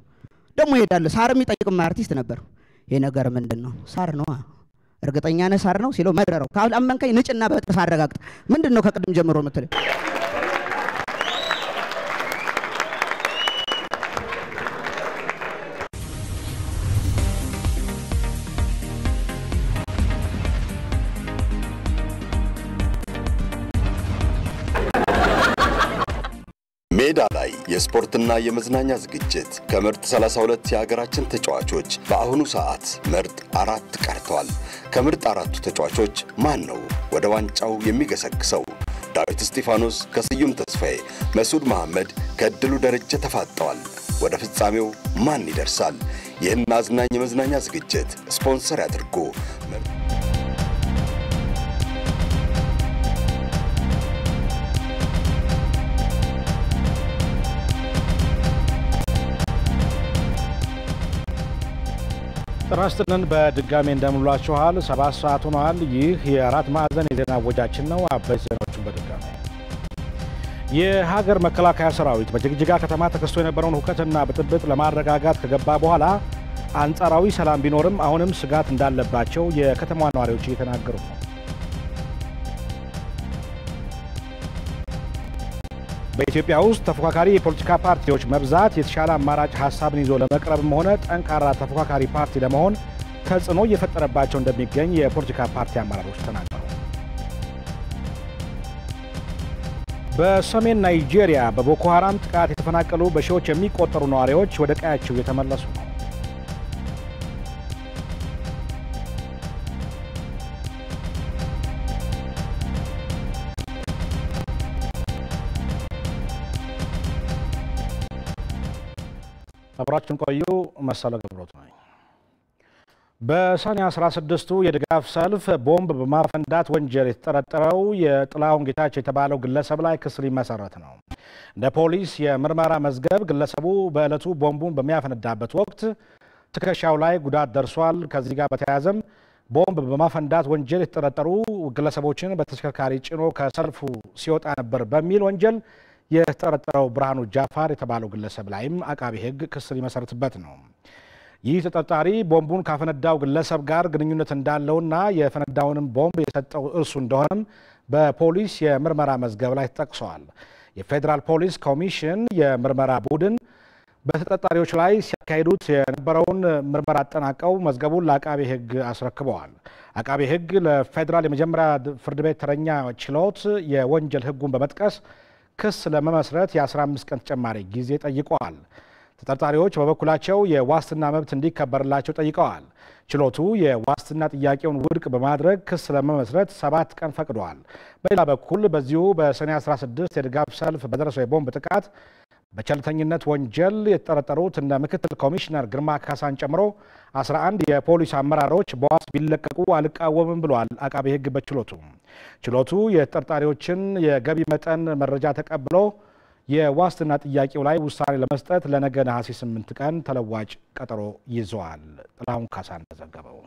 ደግሞ ሄዳለ። ሳር የሚጠይቅም አርቲስት ነበር። ይሄ ነገር ምንድን ነው? ሳር ነው። እርግጠኛ ነህ ሳር ነው ሲለው መረረው። ካላመንከኝ ንጭና በጥፍ አረጋግጥ። ምንድን ነው ከቅድም ጀምሮ የምትለኝ? ሜዳ ላይ ላይ የስፖርትና የመዝናኛ ዝግጅት ከምርጥ 32 የሀገራችን ተጫዋቾች በአሁኑ ሰዓት ምርጥ 4 ቀርተዋል። ከምርጥ 4ቱ ተጫዋቾች ማን ነው ወደ ዋንጫው የሚገሰግሰው? ዳዊት እስጢፋኖስ ከስዩም ተስፋዬ፣ መስዑድ መሐመድ ከድሉ ደረጀ ተፋጠዋል። ወደ ፍጻሜው ማን ይደርሳል? ይህን አዝናኝ የመዝናኛ ዝግጅት ስፖንሰር ያድርጉ። ጥራስትንን በድጋሚ እንደምሏችኋል 7 ሰዓት ሆኗል። ይህ የአራት ማዕዘን የዜና ወጃችን ነው። አበይት ዜናዎችን በድጋሚ የሀገር መከላከያ ሰራዊት በጅግጅጋ ከተማ ተከስቶ የነበረውን ሁከትና ብጥብጥ ለማረጋጋት ከገባ በኋላ አንጻራዊ ሰላም ቢኖርም አሁንም ስጋት እንዳለባቸው የከተማዋ ነዋሪዎች እየተናገሩ ነው። በኢትዮጵያ ውስጥ ተፎካካሪ የፖለቲካ ፓርቲዎች መብዛት የተሻለ አማራጭ ሐሳብን ይዞ ለመቅረብም ሆነ ጠንካራ ተፎካካሪ ፓርቲ ለመሆን ተጽዕኖ እየፈጠረባቸው እንደሚገኝ የፖለቲካ ፓርቲ አመራሮች ተናገሩ። በሰሜን ናይጄሪያ በቦኮ ሐራም ጥቃት የተፈናቀሉ በሺዎች የሚቆጠሩ ነዋሪዎች ወደ ቀያቸው እየተመለሱ ነው። አብራችን ቆዩ። መሰለ ገብሮት ነኝ። በሰኔ 16ቱ የድጋፍ ሰልፍ ቦምብ በማፈንዳት ወንጀል የተጠረጠረው የጥላሁን ጌታቸው የተባለው ግለሰብ ላይ ክስ ሊመሰረት ነው። እንደ ፖሊስ የምርመራ መዝገብ ግለሰቡ በዕለቱ ቦምቡን በሚያፈነዳበት ወቅት ትከሻው ላይ ጉዳት ደርሷል። ከዚህ ጋር በተያያዘም ቦምብ በማፈንዳት ወንጀል የተጠረጠሩ ግለሰቦችን በተሽከርካሪ ጭኖ ከሰልፉ ሲወጣ ነበር በሚል ወንጀል የተጠረጠረው ብርሃኑ ጃፋር የተባለው ግለሰብ ላይም አቃቤ ሕግ ክስ ሊመሰርትበት ነው። ይህ ተጠርጣሪ ቦምቡን ካፈነዳው ግለሰብ ጋር ግንኙነት እንዳለውና የፈነዳውንም ቦምብ የሰጠው እርሱ እንደሆነም በፖሊስ የምርመራ መዝገብ ላይ ተጠቅሷል። የፌዴራል ፖሊስ ኮሚሽን የምርመራ ቡድን በተጠርጣሪዎች ላይ ሲያካሂዱት የነበረውን ምርመራ አጠናቀው መዝገቡን ለአቃቤ ሕግ አስረክበዋል። አቃቤ ሕግ ለፌዴራል የመጀመሪያ ፍርድ ቤት ተረኛ ችሎት የወንጀል ሕጉን በመጥቀስ ክስ ለመመስረት የ15 ቀን ተጨማሪ ጊዜ ጠይቀዋል። ተጠርጣሪዎች በበኩላቸው የዋስትና መብት እንዲከበርላቸው ጠይቀዋል። ችሎቱ የዋስትና ጥያቄውን ውድቅ በማድረግ ክስ ለመመስረት 7 ቀን ፈቅዷል። በሌላ በኩል በዚሁ በሰኔ 16 የድጋፍ ሰልፍ በደረሰው የቦምብ ጥቃት በቸልተኝነት ወንጀል የተጠረጠሩት እንደ ምክትል ኮሚሽነር ግርማ ካሳን ጨምሮ 11 የፖሊስ አመራሮች በዋስ ቢለቀቁ አልቃወምም ብሏል አቃቤ ሕግ በችሎቱ። ችሎቱ የተጠርጣሪዎችን የገቢ መጠን መረጃ ተቀብሎ የዋስትና ጥያቄው ላይ ውሳኔ ለመስጠት ለነገ ነሐሴ 8 ቀን ተለዋጭ ቀጠሮ ይዟል። ጥላሁን ካሳን ተዘገበው።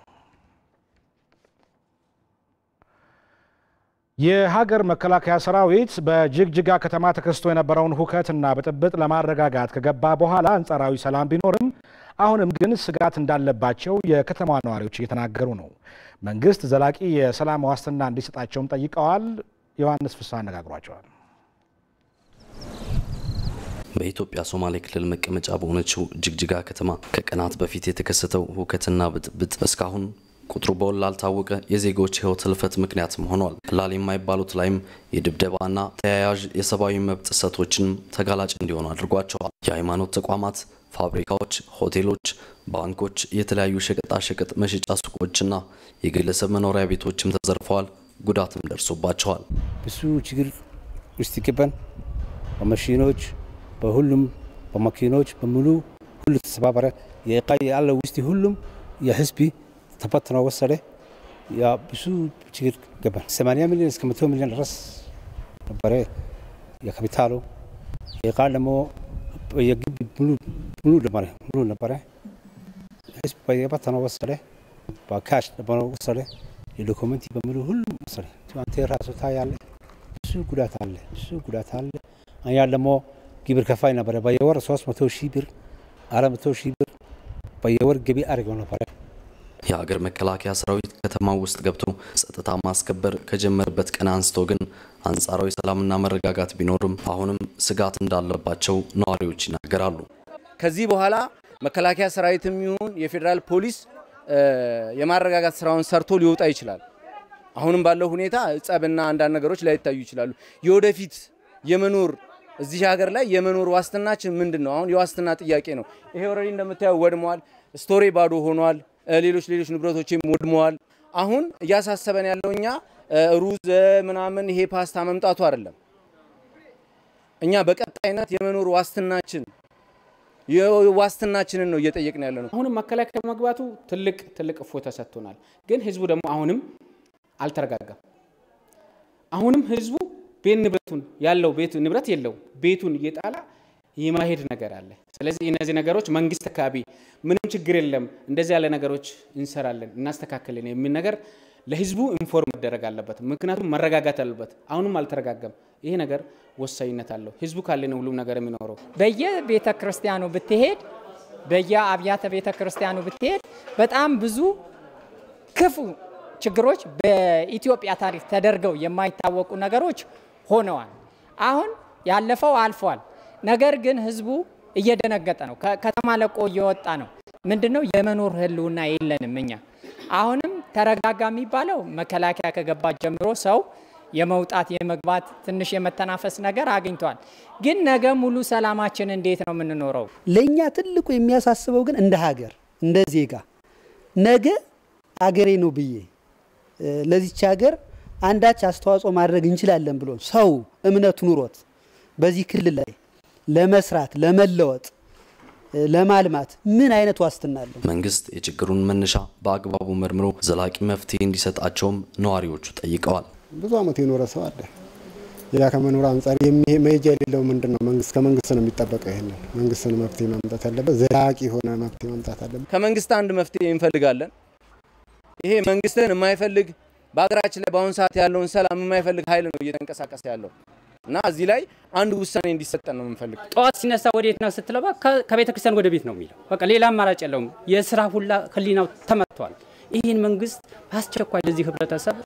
የሀገር መከላከያ ሰራዊት በጅግጅጋ ከተማ ተከስቶ የነበረውን ሁከትና ብጥብጥ ለማረጋጋት ከገባ በኋላ አንጻራዊ ሰላም ቢኖርም አሁንም ግን ስጋት እንዳለባቸው የከተማ ነዋሪዎች እየተናገሩ ነው። መንግስት ዘላቂ የሰላም ዋስትና እንዲሰጣቸውም ጠይቀዋል። ዮሐንስ ፍሳ አነጋግሯቸዋል። በኢትዮጵያ ሶማሌ ክልል መቀመጫ በሆነችው ጅግጅጋ ከተማ ከቀናት በፊት የተከሰተው ሁከትና ብጥብጥ እስካሁን ቁጥሩ በውል ላልታወቀ የዜጎች ህይወት ህልፈት ምክንያትም ሆኗል። ቀላል የማይባሉት ላይም የድብደባና ተያያዥ የሰብአዊ መብት ጥሰቶችን ተጋላጭ እንዲሆኑ አድርጓቸዋል። የሃይማኖት ተቋማት፣ ፋብሪካዎች፣ ሆቴሎች፣ ባንኮች፣ የተለያዩ ሸቀጣ ሸቀጥ መሸጫ ሱቆችና የግለሰብ መኖሪያ ቤቶችም ተዘርፈዋል። ጉዳትም ደርሶባቸዋል። ብዙ ችግር ውስጥ ገባን። በመኪኖች በሁሉም በመኪኖች በሙሉ ሁሉ ተሰባበረ። የቃይ ያለ ውስጥ ሁሉም የህዝብ ተፈትነው ወሰደ። ያ ብዙ ችግር ገባን። 80 ሚሊዮን እስከ 100 ሚሊዮን ድረስ ነበረ የካፒታሉ። የቃል ደግሞ የግቢ ሙሉ ነበረ። ህዝብ በየተፈትነው ወሰደ። በካሽ ደግሞ ወሰደ። የዶክመንት በሙሉ ሁሉም ወሰደ። አንተ ራስህ ታያለህ። ብዙ ጉዳት አለ። አያ ደግሞ ግብር ከፋይ ነበረ። በየወር 300 ሺህ ብር 400 ሺህ ብር በየወር ገቢ አድርገው ነበረ። የሀገር መከላከያ ሰራዊት ከተማው ውስጥ ገብቶ ጸጥታ ማስከበር ከጀመረበት ቀን አንስቶ ግን አንጻራዊ ሰላምና መረጋጋት ቢኖርም አሁንም ስጋት እንዳለባቸው ነዋሪዎች ይናገራሉ። ከዚህ በኋላ መከላከያ ሰራዊትም ይሁን የፌዴራል ፖሊስ የማረጋጋት ስራውን ሰርቶ ሊወጣ ይችላል። አሁንም ባለው ሁኔታ ጸብና አንዳንድ ነገሮች ላይታዩ ይችላሉ። የወደፊት የመኖር እዚህ ሀገር ላይ የመኖር ዋስትናችን ምንድነው? አሁን የዋስትና ጥያቄ ነው። ይሄ ኦሬዲ እንደምታየው ወድሟል፣ ስቶሪ ባዶ ሆኗል፣ ሌሎች ወድሞቶችም ወድመዋል። አሁን እያሳሰበን ያለው እኛ ሩዝ ምናምን ይሄ ፓስታ መምጣቱ አይደለም። እኛ በቀጣይነት የመኖር ዋስትናችንን ነው እየጠየቅን ያለነው። አሁንም መከላከያ መግባቱ ትልቅ እፎይታ ሰጥቶናል። ግን ህዝቡ ደግሞ አሁንም አልተረጋጋም። አሁንም ህዝቡ ቤት ንብረቱን ያለው ቤት ንብረት የለው ቤቱን እየጣላ የማሄድ ነገር አለ። ስለዚህ እነዚህ ነገሮች መንግስት አካባቢ ምንም ችግር የለም እንደዚህ ያለ ነገሮች እንሰራለን እናስተካክለን የሚል ነገር ለህዝቡ ኢንፎርም መደረግ አለበት። ምክንያቱም መረጋጋት አለበት። አሁንም አልተረጋጋም። ይሄ ነገር ወሳኝነት አለው። ህዝቡ ካለ ነው ሁሉም ነገር የሚኖረው። በየቤተ ክርስቲያኑ ብትሄድ በየአብያተ ቤተ ክርስቲያኑ ብትሄድ በጣም ብዙ ክፉ ችግሮች በኢትዮጵያ ታሪክ ተደርገው የማይታወቁ ነገሮች ሆነዋል። አሁን ያለፈው አልፏል። ነገር ግን ህዝቡ እየደነገጠ ነው። ከተማ ለቆ እየወጣ ነው። ምንድነው የመኖር ህልውና የለንም እኛ። አሁንም ተረጋጋ የሚባለው መከላከያ ከገባ ጀምሮ ሰው የመውጣት የመግባት ትንሽ የመተናፈስ ነገር አግኝቷል። ግን ነገ ሙሉ ሰላማችን እንዴት ነው የምንኖረው? ለኛ ትልቁ የሚያሳስበው ግን እንደ ሀገር እንደ ዜጋ ነገ አገሬ ነው ብዬ ለዚች ሀገር አንዳች አስተዋጽኦ ማድረግ እንችላለን ብሎ ሰው እምነት ኑሮት በዚህ ክልል ላይ ለመስራት ለመለወጥ ለማልማት ምን አይነት ዋስትና አለው? መንግስት የችግሩን መነሻ በአግባቡ መርምሮ ዘላቂ መፍትሄ እንዲሰጣቸውም ነዋሪዎቹ ጠይቀዋል። ብዙ አመት የኖረ ሰው አለ። ያ ከመኖር አንፃር መሄጃ የሌለው ምንድነው? ከመንግስት ነው የሚጠበቀው። ይሄን መንግስት ነው መፍትሄ ማምጣት ያለበት። ዘላቂ ሆነ መፍትሄ ማምጣት አለበት። ከመንግስት አንድ መፍትሄ እንፈልጋለን። ይሄ መንግስትን የማይፈልግ በአገራችን ላይ በአሁን ሰዓት ያለውን ሰላም የማይፈልግ ኃይል ነው እየተንቀሳቀሰ ያለው እና እዚህ ላይ አንድ ውሳኔ እንዲሰጠን ነው የምንፈልግ። ጧት ሲነሳ ወዴት ነው ስትለው ከቤተ ክርስቲያን ወደ ቤት ነው የሚለው። በቃ ሌላ አማራጭ የለውም። የስራ ሁላ ህሊናው ተመቷል። ይህን መንግስት አስቸኳይ ለዚህ ህብረተሰብ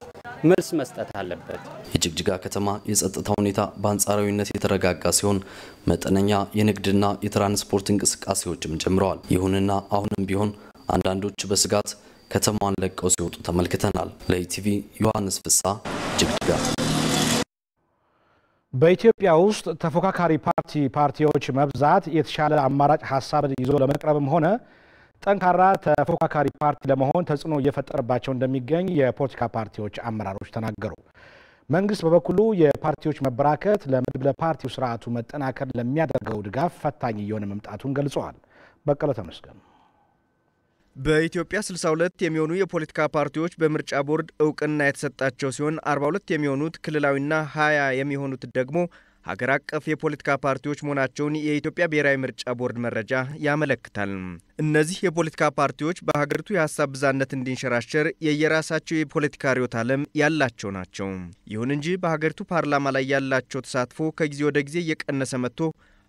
መልስ መስጠት አለበት። የጅግጅጋ ከተማ የጸጥታ ሁኔታ በአንጻራዊነት የተረጋጋ ሲሆን መጠነኛ የንግድና የትራንስፖርት እንቅስቃሴዎችም ጀምረዋል። ይሁንና አሁንም ቢሆን አንዳንዶች በስጋት ከተማን ለቀው ሲወጡ ተመልክተናል። ለኢቲቪ ዮሐንስ ፍሳ ጅግጅጋ። በኢትዮጵያ ውስጥ ተፎካካሪ ፓርቲዎች መብዛት የተሻለ አማራጭ ሐሳብን ይዞ ለመቅረብም ሆነ ጠንካራ ተፎካካሪ ፓርቲ ለመሆን ተጽዕኖ እየፈጠረባቸው እንደሚገኝ የፖለቲካ ፓርቲዎች አመራሮች ተናገሩ። መንግስት በበኩሉ የፓርቲዎች መበራከት ለመድብለ ፓርቲው ስርዓቱ መጠናከር ለሚያደርገው ድጋፍ ፈታኝ እየሆነ መምጣቱን ገልጸዋል። በቀለ ተመስገን። በኢትዮጵያ 62 የሚሆኑ የፖለቲካ ፓርቲዎች በምርጫ ቦርድ እውቅና የተሰጣቸው ሲሆን 42 የሚሆኑት ክልላዊና 20 የሚሆኑት ደግሞ ሀገር አቀፍ የፖለቲካ ፓርቲዎች መሆናቸውን የኢትዮጵያ ብሔራዊ ምርጫ ቦርድ መረጃ ያመለክታል። እነዚህ የፖለቲካ ፓርቲዎች በሀገሪቱ የሀሳብ ብዛነት እንዲንሸራሸር የየራሳቸው የፖለቲካ ርዕዮተ ዓለም ያላቸው ናቸው። ይሁን እንጂ በሀገሪቱ ፓርላማ ላይ ያላቸው ተሳትፎ ከጊዜ ወደ ጊዜ እየቀነሰ መጥቶ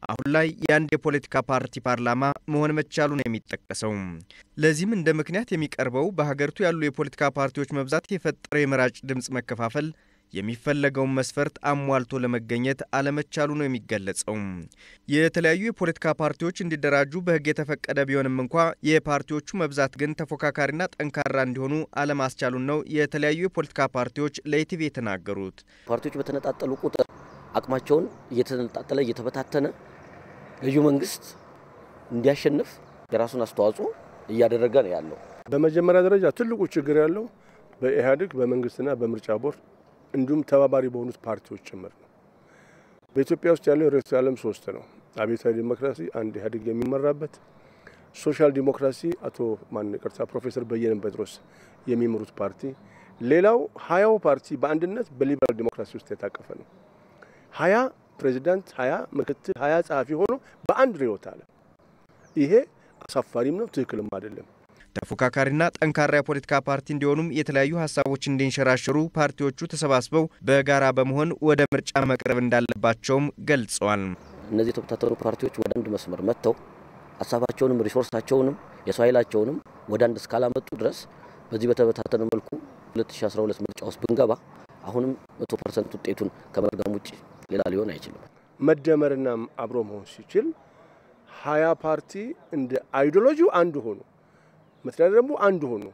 አሁን ላይ የአንድ የፖለቲካ ፓርቲ ፓርላማ መሆን መቻሉ ነው የሚጠቀሰው። ለዚህም እንደ ምክንያት የሚቀርበው በሀገሪቱ ያሉ የፖለቲካ ፓርቲዎች መብዛት የፈጠረው የመራጭ ድምጽ መከፋፈል የሚፈለገውን መስፈርት አሟልቶ ለመገኘት አለመቻሉ ነው የሚገለጸው። የተለያዩ የፖለቲካ ፓርቲዎች እንዲደራጁ በሕግ የተፈቀደ ቢሆንም እንኳ የፓርቲዎቹ መብዛት ግን ተፎካካሪና ጠንካራ እንዲሆኑ አለማስቻሉን ነው የተለያዩ የፖለቲካ ፓርቲዎች ለኢቲቪ የተናገሩት። ፓርቲዎች በተነጣጠሉ ቁጥር አቅማቸውን እየተነጣጠለ እየተበታተነ ገዢው መንግስት እንዲያሸንፍ የራሱን አስተዋጽኦ እያደረገ ነው ያለው። በመጀመሪያ ደረጃ ትልቁ ችግር ያለው በኢህአዴግ በመንግስትና በምርጫ ቦርድ እንዲሁም ተባባሪ በሆኑት ፓርቲዎች ጭምር ነው። በኢትዮጵያ ውስጥ ያለው ርዕዮተ ዓለም 3 ነው። አብዮታዊ ዲሞክራሲ አንድ ኢህአዴግ የሚመራበት፣ ሶሻል ዲሞክራሲ አቶ ፕሮፌሰር በየነ ጴጥሮስ የሚመሩት ፓርቲ፣ ሌላው 20 ፓርቲ በአንድነት በሊበራል ዲሞክራሲ ውስጥ የታቀፈ ነው። 20 ፕሬዝዳንት 20 ምክትል 20 ጸሐፊ ሆኖ በአንድ ርዕዮተ ዓለም ይሄ አሳፋሪም ነው ትክክልም አይደለም። ተፎካካሪና ጠንካራ የፖለቲካ ፓርቲ እንዲሆኑም የተለያዩ ሀሳቦች እንዲንሸራሸሩ ፓርቲዎቹ ተሰባስበው በጋራ በመሆን ወደ ምርጫ መቅረብ እንዳለባቸውም ገልጸዋል። እነዚህ የተበታተኑ ፓርቲዎች ወደ አንድ መስመር መጥተው ሀሳባቸውንም ሪሶርሳቸውንም የሰው ኃይላቸውንም ወደ አንድ እስካላመጡ ድረስ በዚህ በተበታተነ መልኩ 2012 ምርጫ ውስጥ ብንገባ አሁንም 100% ውጤቱን ከመርገም ውጪ ሌላ ሊሆን አይችልም። መደመርና አብሮ መሆን ሲችል 20 ፓርቲ እንደ አይዲዮሎጂው አንድ ሆኖ መተዳደር ደግሞ አንድ ሆኖ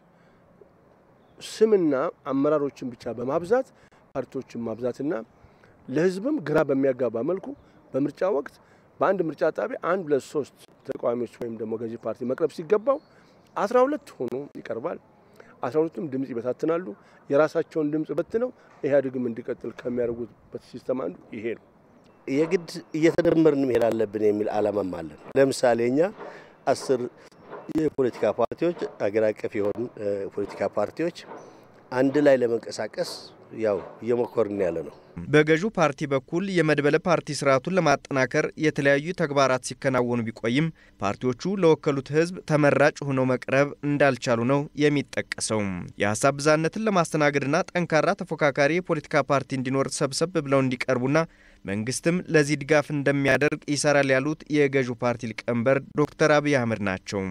ስምና አመራሮችን ብቻ በማብዛት ፓርቲዎችን ማብዛትና ለህዝብም ግራ በሚያጋባ መልኩ በምርጫ ወቅት በአንድ ምርጫ ጣቢያ 1 2 3 ተቃዋሚዎች ወይም ደግሞ ገዢ ፓርቲ መቅረብ ሲገባው 12 ሆኖ ይቀርባል። 12ቱም ድምጽ ይበታትናሉ። የራሳቸውን ድምጽ በትነው ኢህአዴግም እንዲቀጥል ከሚያደርጉበት ሲስተም አንዱ ይሄ ነው። የግድ እየተደመርን መሄድ አለብን የሚል ዓላማም አለን። ለምሳሌ እኛ 10 የፖለቲካ ፓርቲዎች አገር አቀፍ የሆኑ ፖለቲካ ፓርቲዎች አንድ ላይ ለመንቀሳቀስ ያው እየሞከርን ያለ ነው። በገዢው ፓርቲ በኩል የመድበለ ፓርቲ ስርዓቱን ለማጠናከር የተለያዩ ተግባራት ሲከናወኑ ቢቆይም ፓርቲዎቹ ለወከሉት ህዝብ ተመራጭ ሆነው መቅረብ እንዳልቻሉ ነው የሚጠቀሰው። የሐሳብ ብዛነትን ለማስተናገድና ጠንካራ ተፎካካሪ የፖለቲካ ፓርቲ እንዲኖር ሰብሰብ ብለው እንዲቀርቡና መንግስትም ለዚህ ድጋፍ እንደሚያደርግ ይሰራል ያሉት የገዢው ፓርቲ ሊቀመንበር ዶክተር አብይ አህመድ ናቸው።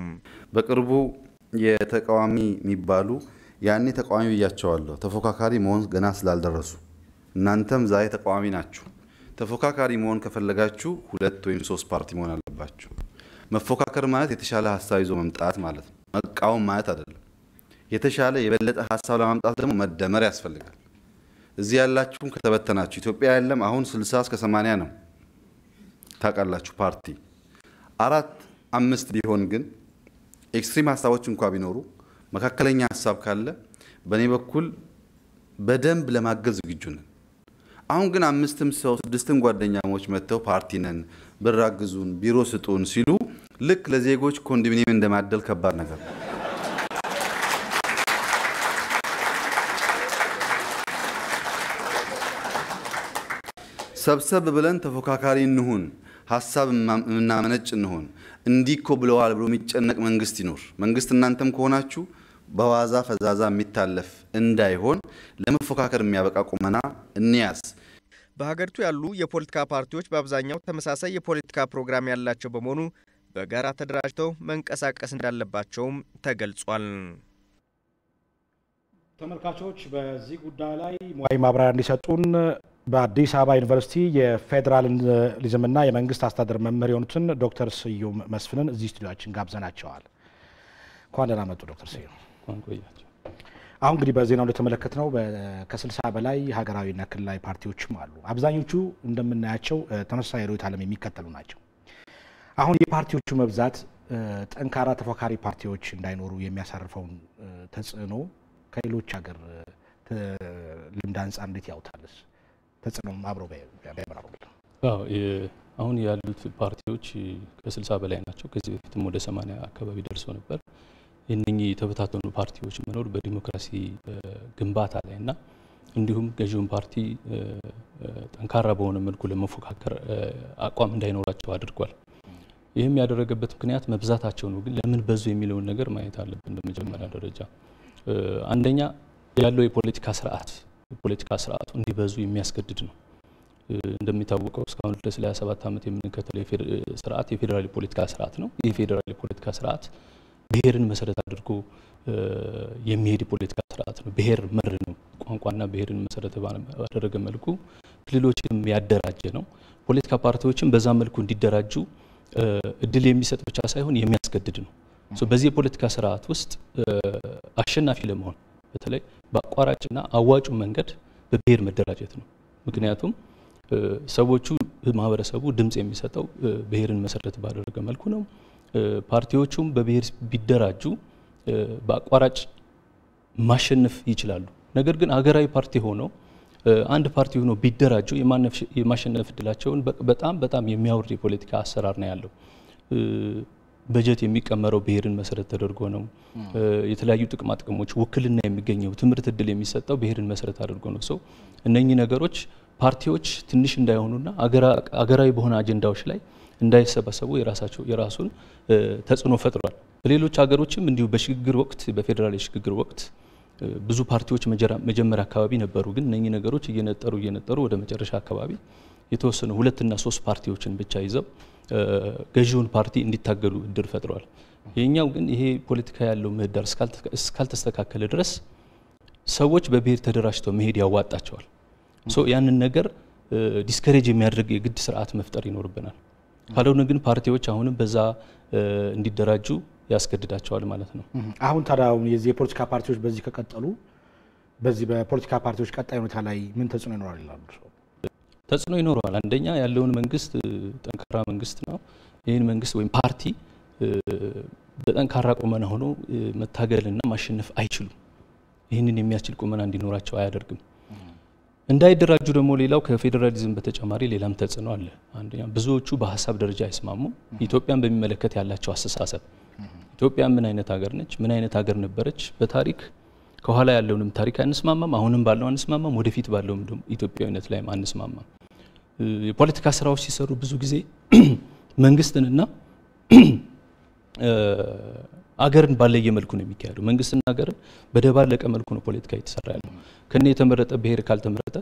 በቅርቡ የተቃዋሚ የሚባሉ ያኔ ተቃዋሚ ብያቸዋለሁ ተፎካካሪ መሆን ገና ስላልደረሱ እናንተም ዛሬ ተቃዋሚ ናችሁ። ተፎካካሪ መሆን ከፈለጋችሁ 2 ወይም 3 ፓርቲ መሆን አለባችሁ። መፎካከር ማለት የተሻለ ሐሳብ ይዞ መምጣት ማለት ነው። መቃወም ማለት አይደለም። የተሻለ የበለጠ ሐሳብ ለማምጣት ደግሞ መደመር ያስፈልጋል። እዚህ ያላችሁም ከተበተናችሁ ኢትዮጵያ ያለም አሁን 60 እስከ 80 ነው ታውቃላችሁ ፓርቲ 4 5 ቢሆን ግን ኤክስትሪም ሐሳቦች እንኳን ቢኖሩ መካከለኛ ሐሳብ ካለ በኔ በኩል በደንብ ለማገዝ ዝግጁ ነን። አሁን ግን 5ም ሰው 6ም ጓደኛሞች መተው ፓርቲ ነን ብራግዙን ቢሮ ስጡን ሲሉ ልክ ለዜጎች ኮንዶሚኒየም እንደማደል ከባድ ነገር ነው። ሰብሰብ ብለን ተፎካካሪ እንሁን ሐሳብ እናመነጭ እንሁን እንዲኮ ብለዋል ብሎ የሚጨነቅ መንግስት ይኖር። መንግስት እናንተም ከሆናችሁ በዋዛ ፈዛዛ የሚታለፍ እንዳይሆን ለመፎካከር የሚያበቃ ቁመና እንያዝ። በሀገሪቱ ያሉ የፖለቲካ ፓርቲዎች በአብዛኛው ተመሳሳይ የፖለቲካ ፕሮግራም ያላቸው በመሆኑ በጋራ ተደራጅተው መንቀሳቀስ እንዳለባቸውም ተገልጿል። ተመልካቾች በዚህ ጉዳይ ላይ ሙያዊ ማብራሪያ እንዲሰጡን በአዲስ አበባ ዩኒቨርሲቲ የፌዴራሊዝምና የመንግስት አስተዳደር መምህር የሆኑትን ዶክተር ስዩም መስፍንን እዚህ ስቱዲዮአችን ጋብዘናቸዋል። እንኳን ደህና መጡ ዶክተር ስዩም። አሁን እንግዲህ በዜናው እንደተመለከትነው ከ60 በላይ ሀገራዊና ክልላዊ ፓርቲዎችም አሉ። አብዛኞቹ እንደምናያቸው ተመሳሳይ ርዕዮተ ዓለም የሚከተሉ ናቸው። አሁን የፓርቲዎቹ መብዛት ጠንካራ ተፎካካሪ ፓርቲዎች እንዳይኖሩ የሚያሳርፈውን ተጽዕኖ ከሌሎች ሀገር ልምድ አንጻር እንዴት ያውታልስ? ተጽዕኖም አብሮ ቢያብራሩልን። አሁን ያሉት ፓርቲዎች ከ60 በላይ ናቸው። ከዚህ በፊትም ወደ 80 አካባቢ ደርሶ ነበር። እነኚህ የተበታተኑ ፓርቲዎች መኖር በዲሞክራሲ ግንባታ ላይና እንዲሁም ገዢውን ፓርቲ ጠንካራ በሆነ መልኩ ለመፎካከር አቋም እንዳይኖራቸው አድርጓል። ይህም ያደረገበት ምክንያት መብዛታቸው ነው። ግን ለምን በዙ የሚለውን ነገር ማየት አለብን። በመጀመሪያ ደረጃ አንደኛ ያለው የፖለቲካ ስርዓቱ እንዲበዙ የሚያስገድድ ነው። እንደሚታወቀው እስካሁን ድረስ ለ27 ዓመት የምንከተለው ስርዓት የፌዴራል ፖለቲካ ስርዓት ነው። ይህ ፌዴራል ፖለቲካ ስርዓት ብሔርን መሰረት አድርጎ የሚሄድ ፖለቲካ ስርዓት ነው። ብሔር መር ነው። ቋንቋና ብሔርን መሰረት ባደረገ መልኩ ክልሎችን ያደራጀ ነው። ፖለቲካ ፓርቲዎችን በዛ መልኩ እንዲደራጁ እድል የሚሰጥ ብቻ ሳይሆን የሚያስገድድ ነው። በዚህ የፖለቲካ ስርዓት ውስጥ አሸናፊ ለመሆን በተለይ በአቋራጭና አዋጩ መንገድ በብሔር መደራጀት ነው። ምክንያቱም ሰዎቹ ማህበረሰቡ ድምጽ የሚሰጠው ብሔርን መሰረት ባደረገ መልኩ ነው። ፓርቲዎቹም በብሔር ቢደራጁ በአቋራጭ ማሸነፍ ይችላሉ። ነገር ግን ሀገራዊ ፓርቲ ሆኖ አንድ ፓርቲ ሆኖ ቢደራጁ የማሸነፍ እድላቸውን በጣም የሚያወርድ የፖለቲካ አሰራር ነው ያለው። በጀት የሚቀመረው ብሔርን መሰረት ተደርጎ ነው። የተለያዩ ጥቅማ ጥቅሞች ውክልና የሚገኘው ትምህርት እድል የሚሰጠው ብሔርን መሰረት አድርጎ ነው። እነኚህ ነገሮች ፓርቲዎች ትንሽ እንዳይሆኑና አገራዊ በሆነ አጀንዳዎች ላይ እንዳይሰበሰቡ የራሱን ተጽዕኖ ፈጥሯል። በሌሎች ሀገሮችም እንዲሁ በሽግግር ወቅት በፌዴራል የሽግግር ወቅት ብዙ ፓርቲዎች መጀመሪያ አካባቢ ነበሩ። ግን እነኚህ ነገሮች እየነጠሩ ወደ መጨረሻ አካባቢ የተወሰኑ 2 እና 3 ፓርቲዎችን ብቻ ይዘው ገዢውን ፓርቲ እንዲታገሉ እድል ፈጥሯል። የኛው ግን ይሄ ፖለቲካ ያለው ምህዳር እስካልተስተካከለ ድረስ ሰዎች በብሔር ተደራጅተው መሄድ ያዋጣቸዋል። ያንን ነገር ዲስከሬጅ የሚያደርግ የግድ ስርዓት መፍጠር ይኖርብናል። ካልሆነ ግን ፓርቲዎች አሁንም በዛ እንዲደራጁ ያስገድዳቸዋል ማለት ነው። አሁን ታዲያ የዚህ የፖለቲካ ፓርቲዎች በዚህ ከቀጠሉ በዚህ በፖለቲካ ፓርቲዎች ቀጣይ ሁኔታ ላይ ምን ተጽዕኖ ይኖራል ይላሉ? ተጽዕኖ ይኖረዋል። አንደኛ ያለውን መንግስት ጠንካራ መንግስት ነው። ይህን መንግስት ወይም ፓርቲ በጠንካራ ቁመና ሆኖ መታገልና ማሸነፍ አይችሉም። ይህንን የሚያስችል ቁመና እንዲኖራቸው አያደርግም። እንዳይደራጁ ደግሞ ሌላው ከፌዴራሊዝም በተጨማሪ ሌላም ተጽዕኖ አለ። አንደኛ ብዙዎቹ በሀሳብ ደረጃ አይስማሙም። ኢትዮጵያን በሚመለከት ያላቸው አስተሳሰብ ኢትዮጵያ ምን አይነት ሀገር ነች፣ ምን አይነት ሀገር ነበረች፣ በታሪክ ከኋላ ያለውንም ታሪክ አንስማማም፣ አሁንም ባለው አንስማማም፣ ወደፊት ባለውም ደግሞ ኢትዮጵያዊነት ላይ አንስማማም። የፖለቲካ ስራዎች ሲሰሩ ብዙ ጊዜ መንግስትንና አገርን ባለየ መልኩ ነው የሚካሄደው። መንግስትና አገርን በደባለቀ መልኩ ነው ፖለቲካ እየተሰራ ያለው። ከኔ የተመረጠ ብሔር ካልተመረጠ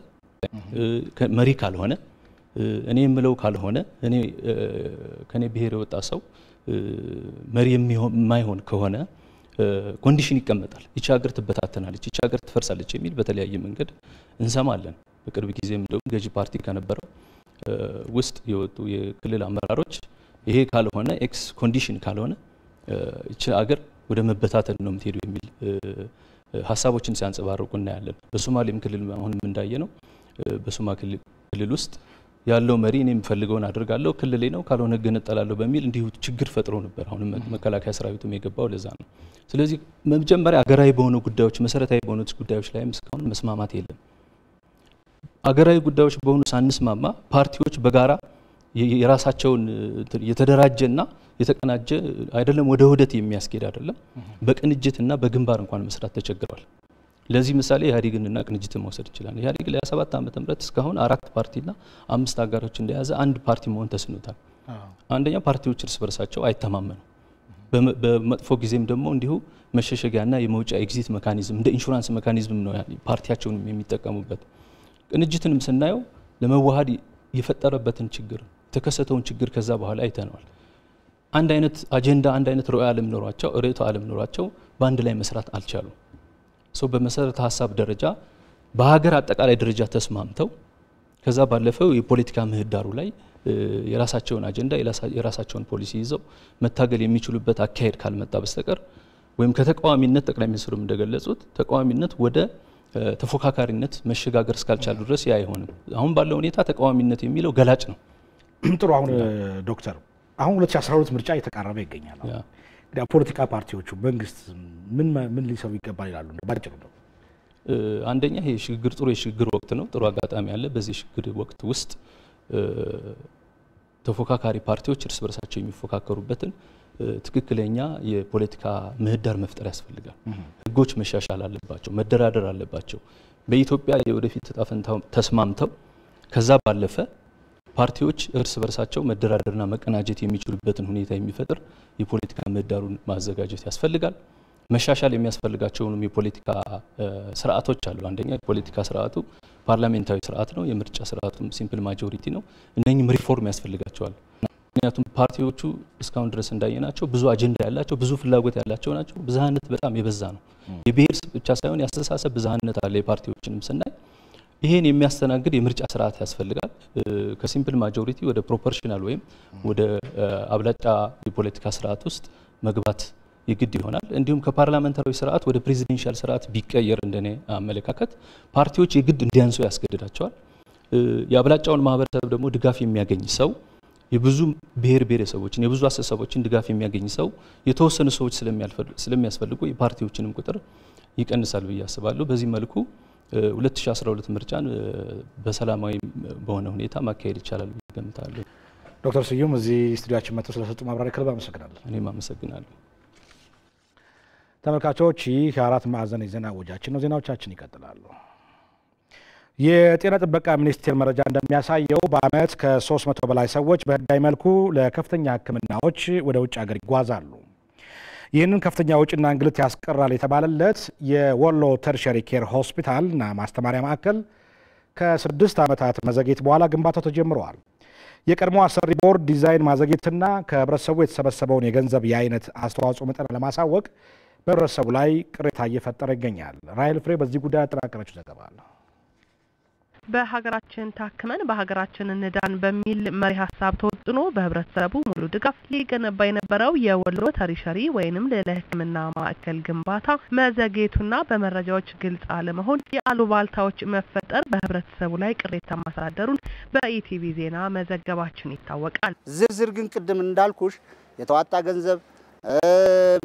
መሪ ካልሆነ እኔ የምለው ካልሆነ እኔ ከኔ ብሔር የወጣ ሰው መሪ የማይሆን ከሆነ ኮንዲሽን ይቀመጣል። ይቺ ሀገር ትበታተናለች፣ ይቺ ሀገር ትፈርሳለች የሚል በተለያየ መንገድ እንሰማለን። በቅርብ ጊዜም እንደውም ገዢ ፓርቲ ከነበረው ውስጥ የወጡ የክልል አመራሮች ይሄ ካልሆነ ኤክስ ኮንዲሽን ካልሆነ ይቺ ሀገር ወደ መበታተን ነው የምትሄዱ የሚል ሀሳቦችን ሲያንጸባርቁ እናያለን። በሶማሌም ክልል አሁንም እንዳየ ነው። በሶማሌ ክልል ውስጥ ያለው መሪ እኔ የምፈልገውን አድርጋለሁ፣ ክልሌ ነው ካልሆነ እገነጠላለሁ በሚል እንዲሁ ችግር ፈጥሮ ነበር። አሁንም መከላከያ ሰራዊቱም የገባው ለዛ ነው። ስለዚህ መጀመሪያ አገራዊ በሆኑ ጉዳዮች መሰረታዊ በሆኑ ጉዳዮች ላይ እስካሁን መስማማት የለም። አገራዊ ጉዳዮች በሆኑ ሳንስማማ ፓርቲዎች በጋራ የራሳቸውን የተደራጀና የተቀናጀ አይደለም ወደ ውህደት የሚያስኬድ አይደለም። በቅንጅትና በግንባር እንኳን መስራት ተቸግረዋል። ለዚህ ምሳሌ ኢህአዴግንና ቅንጅትን መውሰድ ይችላል። ኢህአዴግ ለ27 ዓመተ ምህረት እስካሁን 4 ፓርቲና 5 አጋሮች እንደያዘ አንድ ፓርቲ መሆን ተስኖታል። አንደኛ ፓርቲዎች እርስ በርሳቸው አይተማመኑ። በመጥፎ ጊዜም ደግሞ እንዲሁ መሸሸጊያና የመውጫ ኤግዚት ሜካኒዝም እንደ ኢንሹራንስ ሜካኒዝም ነው ፓርቲያቸውን የሚጠቀሙበት። ቅንጅትንም ስናየው ለመዋሃድ የፈጠረበትን ችግር የተከሰተውን ችግር ከዛ በኋላ አይተነዋል። አንድ አይነት አጀንዳ አንድ አይነት ርዕዮተ ዓለም ኖሯቸው በአንድ ላይ መስራት አልቻሉም። ሰው በመሰረተ ሀሳብ ደረጃ በሀገር አጠቃላይ ደረጃ ተስማምተው ከዛ ባለፈው የፖለቲካ ምህዳሩ ላይ የራሳቸውን አጀንዳ የራሳቸውን ፖሊሲ ይዘው መታገል የሚችሉበት አካሄድ ካልመጣ በስተቀር ወይም ከተቃዋሚነት ጠቅላይ ሚኒስትሩም እንደገለጹት ተቃዋሚነት ወደ ተፎካካሪነት መሸጋገር እስካልቻሉ ድረስ ያ አይሆንም። አሁን ባለው ሁኔታ ተቃዋሚነት የሚለው ገላጭ ነው። ጥሩ። አሁን ዶክተር አሁን 2012 ምርጫ እየተቃረበ ይገኛል። እንግዲህ ፖለቲካ ፓርቲዎቹ መንግስት ምን ሊሰሩ ይገባል ይላሉ? ባጭሩ ነው። አንደኛ ይሄ ሽግግር ጥሩ የሽግግር ወቅት ነው። ጥሩ አጋጣሚ አለ። በዚህ ሽግግር ወቅት ውስጥ ተፎካካሪ ፓርቲዎች እርስ በርሳቸው የሚፎካከሩበትን ትክክለኛ የፖለቲካ ምህዳር መፍጠር ያስፈልጋል። ህጎች መሻሻል አለባቸው፣ መደራደር አለባቸው። በኢትዮጵያ የወደፊት ዕጣ ፈንታው ተስማምተው ከዛ ባለፈ ፓርቲዎች እርስ በርሳቸው መደራደርና መቀናጀት የሚችሉበትን ሁኔታ የሚፈጥር የፖለቲካ ምህዳሩን ማዘጋጀት ያስፈልጋል። መሻሻል የሚያስፈልጋቸውንም የፖለቲካ ስርዓቶች አሉ። አንደኛ የፖለቲካ ስርዓቱ ፓርላሜንታዊ ስርዓት ነው። የምርጫ ስርዓቱም ሲምፕል ማጆሪቲ ነው። እነኚህም ሪፎርም ያስፈልጋቸዋል። ምክንያቱም ፓርቲዎቹ እስካሁን ድረስ እንዳየናቸው ብዙ አጀንዳ ያላቸው ብዙ ፍላጎት ያላቸው ናቸው። ብዝሃነት በጣም የበዛ ነው። የብሔር ብቻ ሳይሆን ያስተሳሰብ ብዝሃነት አለ። የፓርቲዎችንም ስናይ ይሄን የሚያስተናግድ የምርጫ ስርዓት ያስፈልጋል። ከሲምፕል ማጆሪቲ ወደ ፕሮፖርሽናል ወይም ወደ አብላጫ የፖለቲካ ስርዓት ውስጥ መግባት የግድ ይሆናል። እንዲሁም ከፓርላሜንታሪ ስርዓት ወደ ፕሬዚደንሻል ስርዓት ቢቀየር እንደኔ አመለካከት ፓርቲዎች የግድ እንዲያንሱ ያስገድዳቸዋል። የአብላጫውን ማህበረሰብ ደግሞ ድጋፍ የሚያገኝ ሰው የብዙ ብሔር ብሔረሰቦችን የብዙ አስተሳሰቦችን ድጋፍ የሚያገኝ ሰው የተወሰኑ ሰዎች ስለሚያስፈልጉ የፓርቲዎችንም ቁጥር ይቀንሳል ብዬ አስባለሁ። በዚህ መልኩ 2012 ምርጫን በሰላማዊ በሆነ ሁኔታ ማካሄድ ይቻላል ብዬ ገምታለሁ። ዶክተር ስዩም እዚህ ስቱዲዮአችን መጥተው ስለሰጡ ማብራሪያ ከልብ አመሰግናለሁ። እኔም አመሰግናለሁ። ተመልካቾች ይህ አራት ማዕዘን የዜና ወጃችን ነው። ዜናዎቻችን ይቀጥላሉ። የጤና ጥበቃ ሚኒስቴር መረጃ እንደሚያሳየው በአመት ከ300 በላይ ሰዎች በህጋዊ መልኩ ለከፍተኛ ሕክምናዎች ወደ ውጭ ሀገር ይጓዛሉ። ይህንን ከፍተኛ ወጪና እንግልት ያስቀራል የተባለለት የወሎ ተርሸሪ ኬር ሆስፒታልና ማስተማሪያ ማዕከል ከ6 ዓመታት መዘግየት በኋላ ግንባታው ተጀምረዋል። የቀድሞ አሰሪ ቦርድ ዲዛይን ማዘግየትና ከህብረተሰቡ የተሰበሰበውን የገንዘብ የአይነት አስተዋጽኦ መጠን ለማሳወቅ በህብረተሰቡ ላይ ቅሬታ እየፈጠረ ይገኛል። ራይል ፍሬ በዚህ ጉዳይ አጠናቀረችው ዘገባ አለ። በሀገራችን ታክመን በሀገራችን እንዳን በሚል መሪ ሀሳብ ተወጥኖ በህብረተሰቡ ሙሉ ድጋፍ ሊገነባ የነበረው የወሎ ተሪሸሪ ወይንም ለሕክምና ማዕከል ግንባታ መዘግየቱና በመረጃዎች ግልጽ አለመሆን የአሉባልታዎች መፈጠር በህብረተሰቡ ላይ ቅሬታ ማሳደሩን በኢቲቪ ዜና መዘገባችን ይታወቃል። ዝርዝር ግን ቅድም እንዳልኩሽ የተዋጣ ገንዘብ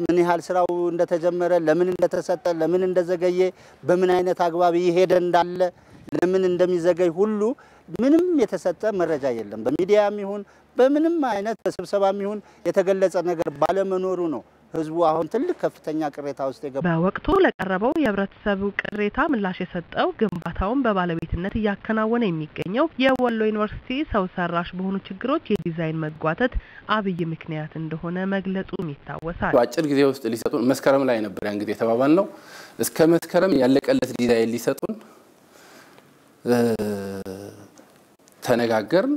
ምን ያህል ስራው እንደተጀመረ ለምን እንደተሰጠ ለምን እንደዘገየ በምን አይነት አግባብ ይሄደ እንዳለ ለምን እንደሚዘገይ ሁሉ ምንም የተሰጠ መረጃ የለም። በሚዲያም ይሁን በምንም አይነት በስብሰባም ይሁን የተገለጸ ነገር ባለመኖሩ ነው ህዝቡ አሁን ትልቅ ከፍተኛ ቅሬታ ውስጥ የገባው። በወቅቱ ለቀረበው የህብረተሰቡ ቅሬታ ምላሽ የሰጠው ግንባታውን በባለቤትነት እያከናወነ የሚገኘው የወሎ ዩኒቨርሲቲ ሰው ሰራሽ በሆኑ ችግሮች የዲዛይን መጓተት አብይ ምክንያት እንደሆነ መግለጹም ይታወሳል። በአጭር ጊዜ ውስጥ ሊሰጡን መስከረም ላይ ነበር ያን ጊዜ ተባባልነው። እስከ መስከረም ያለቀለት ዲዛይን ሊሰጡን ተነጋገርን።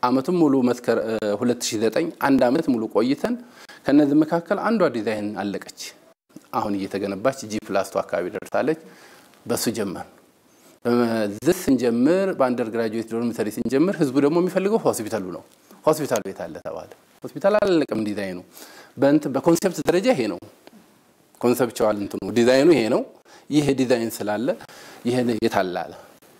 አመቱን ሙሉ 2009 አንድ አመት ሙሉ ቆይተን ከነዚህ መካከል አንዷ ዲዛይን አለቀች። አሁን እየተገነባች G+2 አካባቢ ደርሳለች። በሱ ጀመር በዚህ ስንጀምር በአንደር ግራጁዌት ዶርሚተሪ ስንጀምር ህዝቡ ደግሞ የሚፈልገው ሆስፒታሉ ነው። ሆስፒታሉ የት አለ ተባለ። ሆስፒታል አላለቀም ዲዛይኑ። በኮንሴፕት ደረጃ ይሄ ነው። ኮንሴፕቹዋል እንትኑ ዲዛይኑ ይሄ ነው። ይሄ ዲዛይን ስላለ ይሄ የታላለ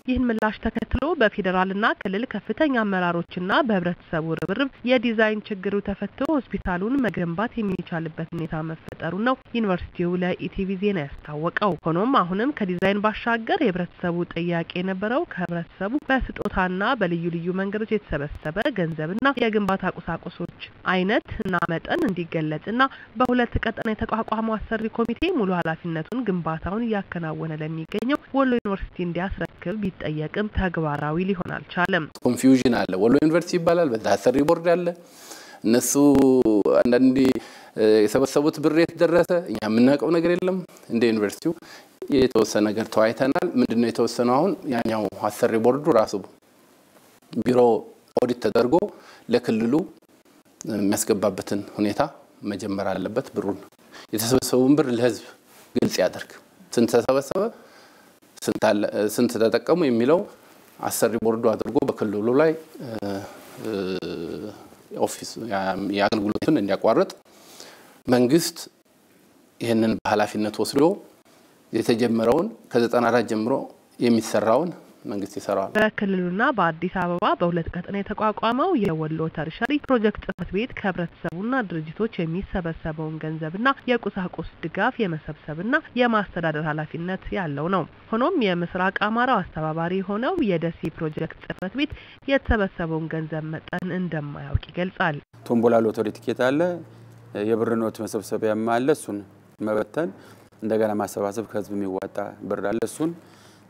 ይህን ምላሽ ተከትሎ በፌደራልና ክልል ከፍተኛ አመራሮችና በህብረተሰቡ ርብርብ የዲዛይን ችግሩ ተፈቶ ሆስፒታሉን መገንባት የሚቻልበት ሁኔታ መፈጠሩ ነው ዩኒቨርሲቲው ለኢቲቪ ዜና ያስታወቀው። ሆኖም አሁንም ከዲዛይን ባሻገር የህብረተሰቡ ጥያቄ የነበረው ከህብረተሰቡ በስጦታና በልዩ ልዩ መንገዶች የተሰበሰበ ገንዘብና የግንባታ ቁሳቁሶች አይነትና መጠን እንዲገለጽና በሁለት ቀጠና የተቋቋመው አሰሪ ኮሚቴ ሙሉ ኃላፊነቱን ግንባታውን እያከናወነ ለሚገኘው ወሎ ዩኒቨርሲቲ እንዲያስረክብ ቢጠየቅም ተግባራዊ ሊሆን አልቻለም። ኮንፊውዥን አለ። ወሎ ዩኒቨርሲቲ ይባላል፣ በዛ አሰሪ ቦርድ አለ። እነሱ አንዳንዴ የሰበሰቡት ብር የተደረሰ እኛ የምናውቀው ነገር የለም። እንደ ዩኒቨርሲቲው የተወሰነ ነገር ተዋይተናል። ምንድነው የተወሰነው? አሁን ያኛው አሰሪ ቦርዱ ራሱ ቢሮ ኦዲት ተደርጎ ለክልሉ የሚያስገባበትን ሁኔታ መጀመር አለበት። ብሩን የተሰበሰቡን ብር ለህዝብ ግልጽ ያደርግ። ስንት ተሰበሰበ ስንት ተጠቀሙ የሚለው አሰሪ ቦርዱ አድርጎ በክልሉ ላይ ኦፊስ ያገልግሎቱን እንዲያቋርጥ መንግስት ይሄንን በኃላፊነት ወስዶ የተጀመረውን ከ94 ጀምሮ የሚሰራውን መንግስት ይሰራል። በክልሉና በአዲስ አበባ በሁለት ቀጠና የተቋቋመው የወሎ ተርሸሪ ፕሮጀክት ጽሕፈት ቤት ከህብረተሰቡና ድርጅቶች የሚሰበሰበውን ገንዘብና የቁሳቁስ ድጋፍ የመሰብሰብና የማስተዳደር ኃላፊነት ያለው ነው። ሆኖም የምስራቅ አማራው አስተባባሪ ሆነው የደሴ ፕሮጀክት ጽሕፈት ቤት የተሰበሰበውን ገንዘብ መጠን እንደማያውቅ ይገልጻል። ቶምቦላ ሎተሪ ቲኬት አለ፣ የብር ኖት መሰብሰቢያም አለ። እሱን መበተን እንደገና ማሰባሰብ ከህዝብ የሚዋጣ ብር አለ። እሱን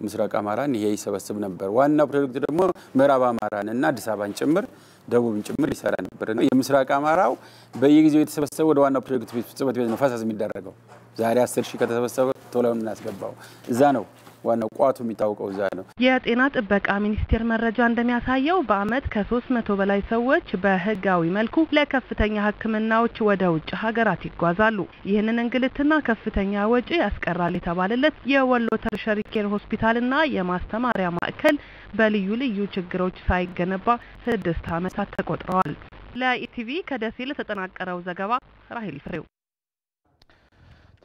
ምስራቅ አማራን ይሄ ይሰበስብ ነበር። ዋናው ፕሮጀክት ደግሞ ምዕራብ አማራን እና አዲስ አበባን ጭምር ደቡብን ጭምር ይሰራ ነበር። የምስራቅ አማራው በየጊዜው የተሰበሰበ ወደ ዋናው ፕሮጀክት ጽሕፈት ቤት ነው ፈሳስ የሚደረገው። ዛሬ 10,000 ከተሰበሰበ ቶሎ እናስገባው እዛ ነው። ዋናው ቋቱ የሚታወቀው እዛ ነው። የጤና ጥበቃ ሚኒስቴር መረጃ እንደሚያሳየው በአመት ከ300 በላይ ሰዎች በህጋዊ መልኩ ለከፍተኛ ህክምናዎች ወደ ውጭ ሀገራት ይጓዛሉ። ይህንን እንግልትና ከፍተኛ ወጪ ያስቀራል የተባለለት የወሎ ተርሸሪ ኬር ሆስፒታልና የማስተማሪያ ማዕከል በልዩ ልዩ ችግሮች ሳይገነባ 6 አመታት ተቆጥረዋል። ለኢቲቪ ከደሴ ለተጠናቀረው ዘገባ ራሄል ፍሬው።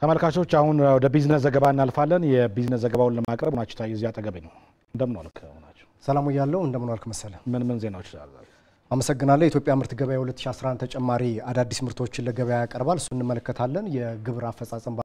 ተመልካቾች አሁን ወደ ቢዝነስ ዘገባ እናልፋለን። የቢዝነስ ዘገባውን ለማቅረብ ናችሁ ታየ እዚያ አጠገቤ ነው። እንደምን ዋልክ ናችሁ? ሰላም ያለው እንደምን ዋልክ መሰለ። ምን ዜናዎች አሉ? አመሰግናለሁ። የኢትዮጵያ ምርት ገበያ 2011 ተጨማሪ አዳዲስ ምርቶችን ለገበያ ያቀርባል። እሱን እንመለከታለን። የግብር አፈጻጸም